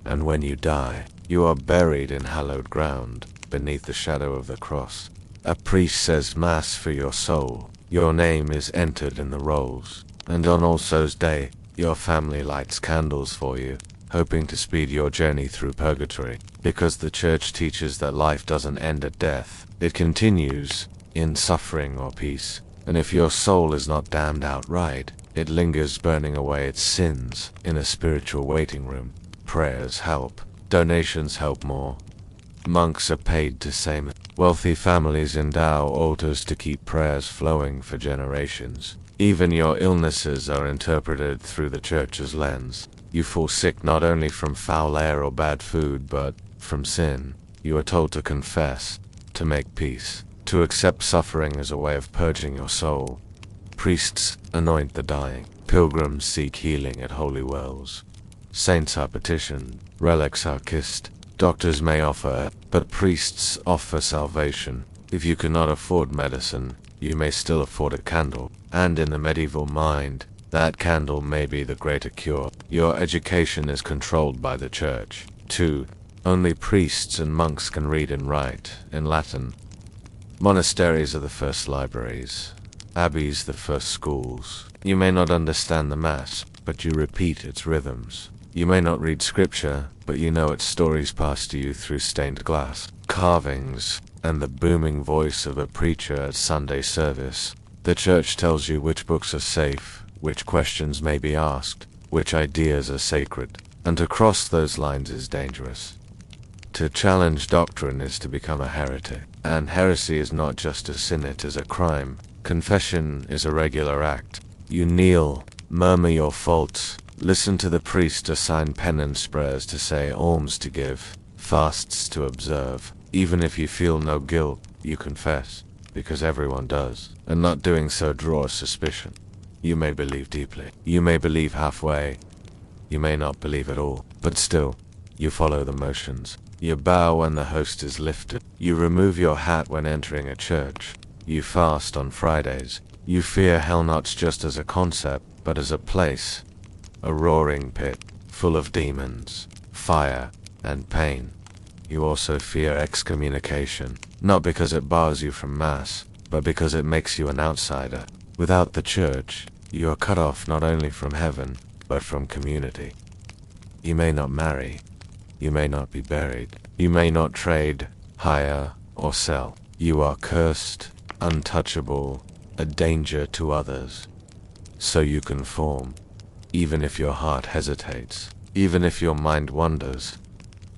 And when you die, you are buried in hallowed ground, beneath the shadow of the cross. A priest says mass for your soul. Your name is entered in the rolls. And on All Souls' Day, your family lights candles for you, hoping to speed your journey through purgatory. Because the church teaches that life doesn't end at death. It continues, in suffering or peace. And if your soul is not damned outright, it lingers burning away its sins in a spiritual waiting room. Prayers help. Donations help more. Monks are paid to say it. Wealthy families endow altars to keep prayers flowing for generations. Even your illnesses are interpreted through the church's lens. You fall sick not only from foul air or bad food, but from sin. You are told to confess, to make peace, to accept suffering as a way of purging your soul. Priests anoint the dying. Pilgrims seek healing at holy wells. Saints are petitioned. Relics are kissed. Doctors may offer, but priests offer salvation. If you cannot afford medicine, you may still afford a candle. And in the medieval mind, that candle may be the greater cure. Your education is controlled by the church. 2. Only priests and monks can read and write in Latin. Monasteries are the first libraries. Abbeys the first schools. You may not understand the Mass, but you repeat its rhythms. You may not read scripture, but you know its stories passed to you through stained glass, carvings, and the booming voice of a preacher at Sunday service. The church tells you which books are safe, which questions may be asked, which ideas are sacred, and to cross those lines is dangerous. To challenge doctrine is to become a heretic, and heresy is not just a sin, it is a crime. Confession is a regular act. You kneel, murmur your faults, listen to the priest assign penance prayers to say, alms to give, fasts to observe. Even if you feel no guilt, you confess, because everyone does, and not doing so draws suspicion. You may believe deeply, you may believe halfway, you may not believe at all, but still, you follow the motions. You bow when the host is lifted. You remove your hat when entering a church. You fast on Fridays. You fear hell not just as a concept, but as a place. A roaring pit, full of demons, fire, and pain. You also fear excommunication, not because it bars you from Mass, but because it makes you an outsider. Without the church, you are cut off not only from heaven, but from community. You may not marry. You may not be buried. You may not trade, hire, or sell. You are cursed, untouchable, a danger to others. So you conform, even if your heart hesitates, even if your mind wanders.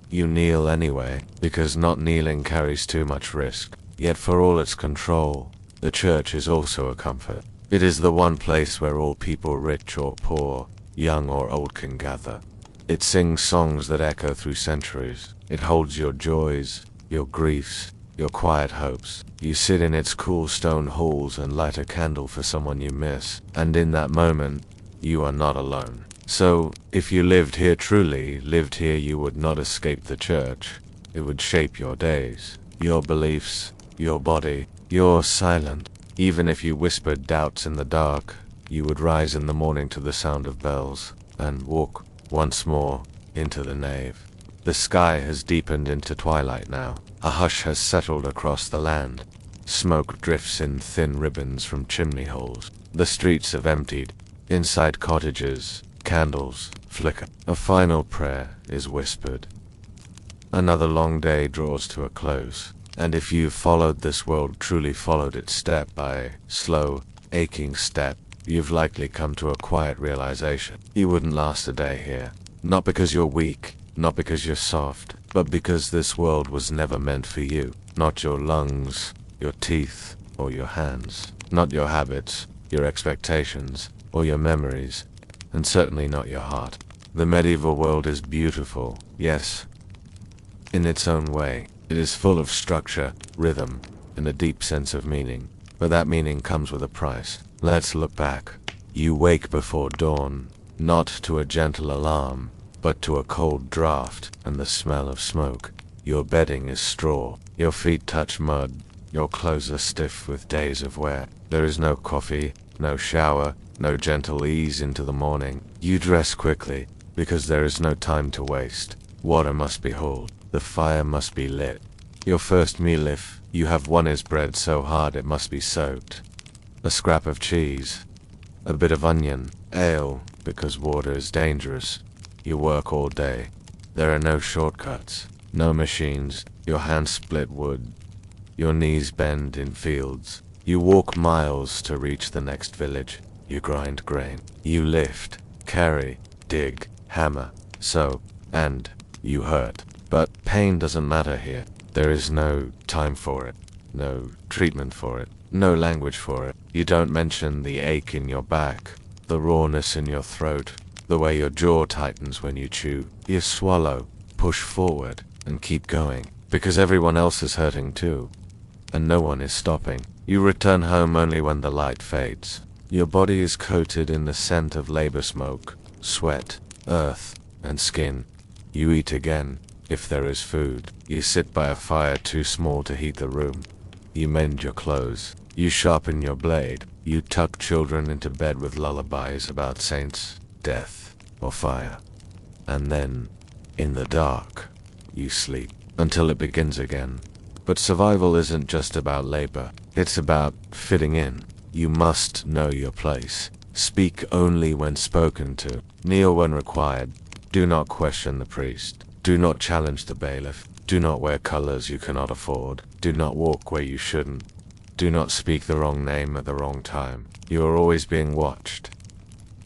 You kneel anyway, because not kneeling carries too much risk. Yet for all its control, the church is also a comfort. It is the one place where all people, rich or poor, young or old, can gather. It sings songs that echo through centuries. It holds your joys, your griefs, your quiet hopes. You sit in its cool stone halls and light a candle for someone you miss, and in that moment, you are not alone. So, if you lived here truly, lived here, you would not escape the church. It would shape your days, your beliefs, your body, your silence. Even if you whispered doubts in the dark, you would rise in the morning to the sound of bells, and walk once more into the nave. The sky has deepened into twilight now. A hush has settled across the land. Smoke drifts in thin ribbons from chimney holes. The streets have emptied. Inside cottages, candles flicker. A final prayer is whispered. Another long day draws to a close. And if you've followed this world, truly followed it step by slow, aching step, you've likely come to a quiet realization. You wouldn't last a day here. Not because you're weak, not because you're soft, but because this world was never meant for you. Not your lungs, your teeth, or your hands. Not your habits, your expectations, or your memories, and certainly not your heart. The medieval world is beautiful, yes, in its own way. It is full of structure, rhythm, and a deep sense of meaning. But that meaning comes with a price. Let's look back. You wake before dawn, not to a gentle alarm, but to a cold draft and the smell of smoke. Your bedding is straw. Your feet touch mud. Your clothes are stiff with days of wear. There is no coffee, no shower, no gentle ease into the morning. You dress quickly, because there is no time to waste. Water must be hauled. The fire must be lit. Your first meal, if you have one, is bread so hard it must be soaked. A scrap of cheese. A bit of onion. Ale, because water is dangerous. You work all day. There are no shortcuts. No machines. Your hands split wood. Your knees bend in fields. You walk miles to reach the next village. You grind grain. You lift, carry, dig, hammer, sew, and you hurt. But pain doesn't matter here. There is no time for it, no treatment for it, no language for it. You don't mention the ache in your back, the rawness in your throat, the way your jaw tightens when you chew. You swallow, push forward, and keep going, because everyone else is hurting too, and no one is stopping. You return home only when the light fades. Your body is coated in the scent of labor smoke, sweat, earth, and skin. You eat again, if there is food. You sit by a fire too small to heat the room. You mend your clothes. You sharpen your blade. You tuck children into bed with lullabies about saints, death, or fire. And then, in the dark, you sleep until it begins again. But survival isn't just about labor. It's about fitting in. You must know your place. Speak only when spoken to. Kneel when required. Do not question the priest. Do not challenge the bailiff. Do not wear colors you cannot afford. Do not walk where you shouldn't. Do not speak the wrong name at the wrong time. You are always being watched.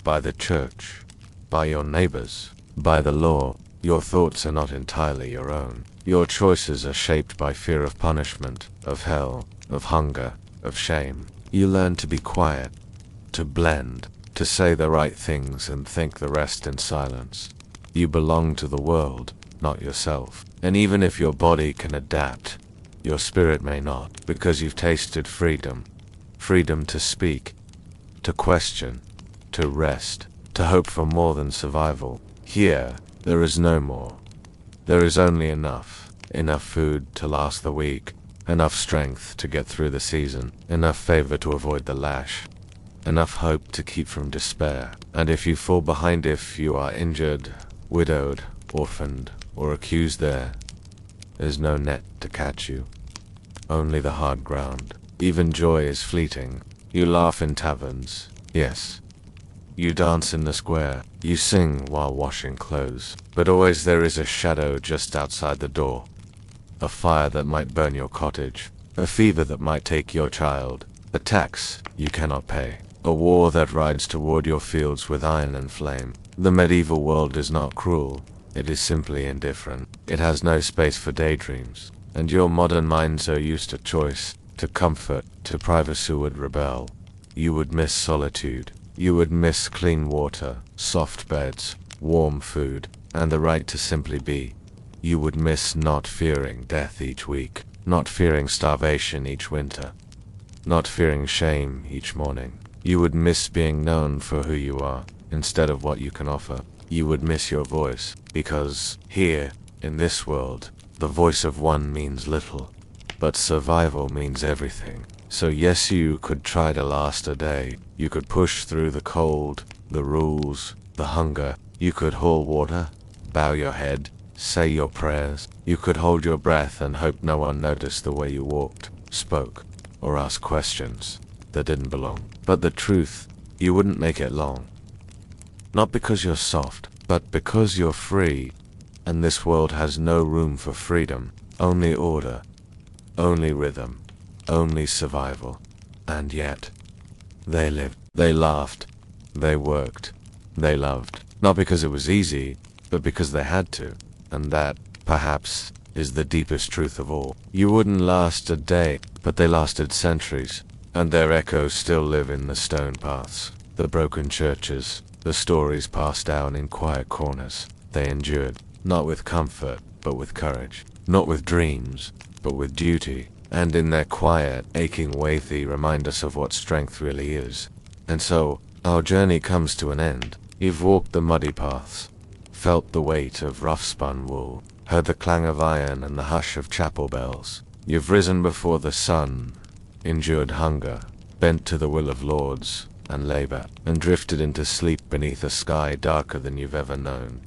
By the church. By your neighbors. By the law. Your thoughts are not entirely your own. Your choices are shaped by fear of punishment, of hell, of hunger, of shame. You learn to be quiet, to blend, to say the right things and think the rest in silence. You belong to the world, not yourself. And even if your body can adapt, your spirit may not, because you've tasted freedom. Freedom to speak, to question, to rest, to hope for more than survival. Here, there is no more. There is only enough. Enough food to last the week. Enough strength to get through the season. Enough favor to avoid the lash. Enough hope to keep from despair. And if you fall behind, if you are injured, widowed, orphaned, or accused, there's no net to catch you. Only the hard ground. Even joy is fleeting. You laugh in taverns. Yes. You dance in the square. You sing while washing clothes. But always there is a shadow just outside the door. A fire that might burn your cottage. A fever that might take your child. A tax you cannot pay. A war that rides toward your fields with iron and flame. The medieval world is not cruel. It is simply indifferent. It has no space for daydreams. And your modern minds are used to choice, to comfort, to privacy would rebel. You would miss solitude. You would miss clean water, soft beds, warm food, and the right to simply be. You would miss not fearing death each week, not fearing starvation each winter, not fearing shame each morning. You would miss being known for who you are, instead of what you can offer. You would miss your voice, because here, in this world, the voice of one means little, but survival means everything. So yes, you could try to last a day. You could push through the cold, the rules, the hunger. You could haul water, bow your head, say your prayers. You could hold your breath and hope no one noticed the way you walked, spoke, or asked questions that didn't belong. But the truth, you wouldn't make it long. Not because you're soft, but because you're free. And this world has no room for freedom, only order, only rhythm, only survival. And yet, they lived, they laughed, they worked, they loved. Not because it was easy, but because they had to. And that, perhaps, is the deepest truth of all. You wouldn't last a day, but they lasted centuries. And their echoes still live in the stone paths, the broken churches, the stories passed down in quiet corners. They endured, not with comfort, but with courage. Not with dreams, but with duty. And in their quiet, aching way they remind us of what strength really is. And so, our journey comes to an end. You've walked the muddy paths, felt the weight of rough-spun wool, heard the clang of iron and the hush of chapel bells. You've risen before the sun, endured hunger, bent to the will of lords and labor, and drifted into sleep beneath a sky darker than you've ever known.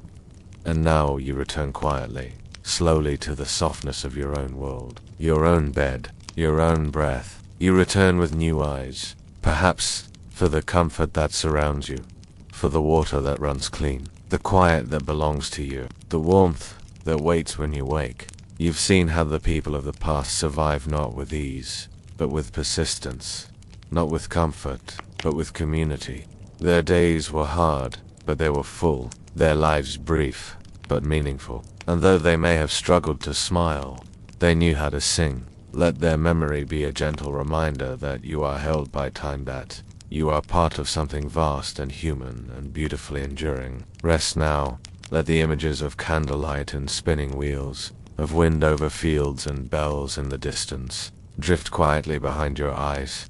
And now you return quietly, slowly to the softness of your own world, your own bed, your own breath. You return with new eyes, perhaps for the comfort that surrounds you, for the water that runs clean, the quiet that belongs to you, the warmth that waits when you wake. You've seen how the people of the past survive not with ease, but with persistence, not with comfort, but with community. Their days were hard, but they were full, their lives brief, but meaningful. And though they may have struggled to smile, They knew how to sing. Let their memory be a gentle reminder that you are held by time, that you are part of something vast and human and beautifully enduring. Rest now. Let the images of candlelight and spinning wheels, of wind over fields and bells in the distance, drift quietly behind your eyes.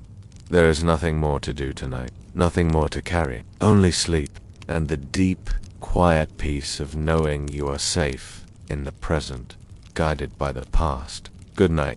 There is nothing more to do tonight, nothing more to carry, only sleep, and the deep, quiet peace of knowing you are safe in the present, guided by the past. Good night.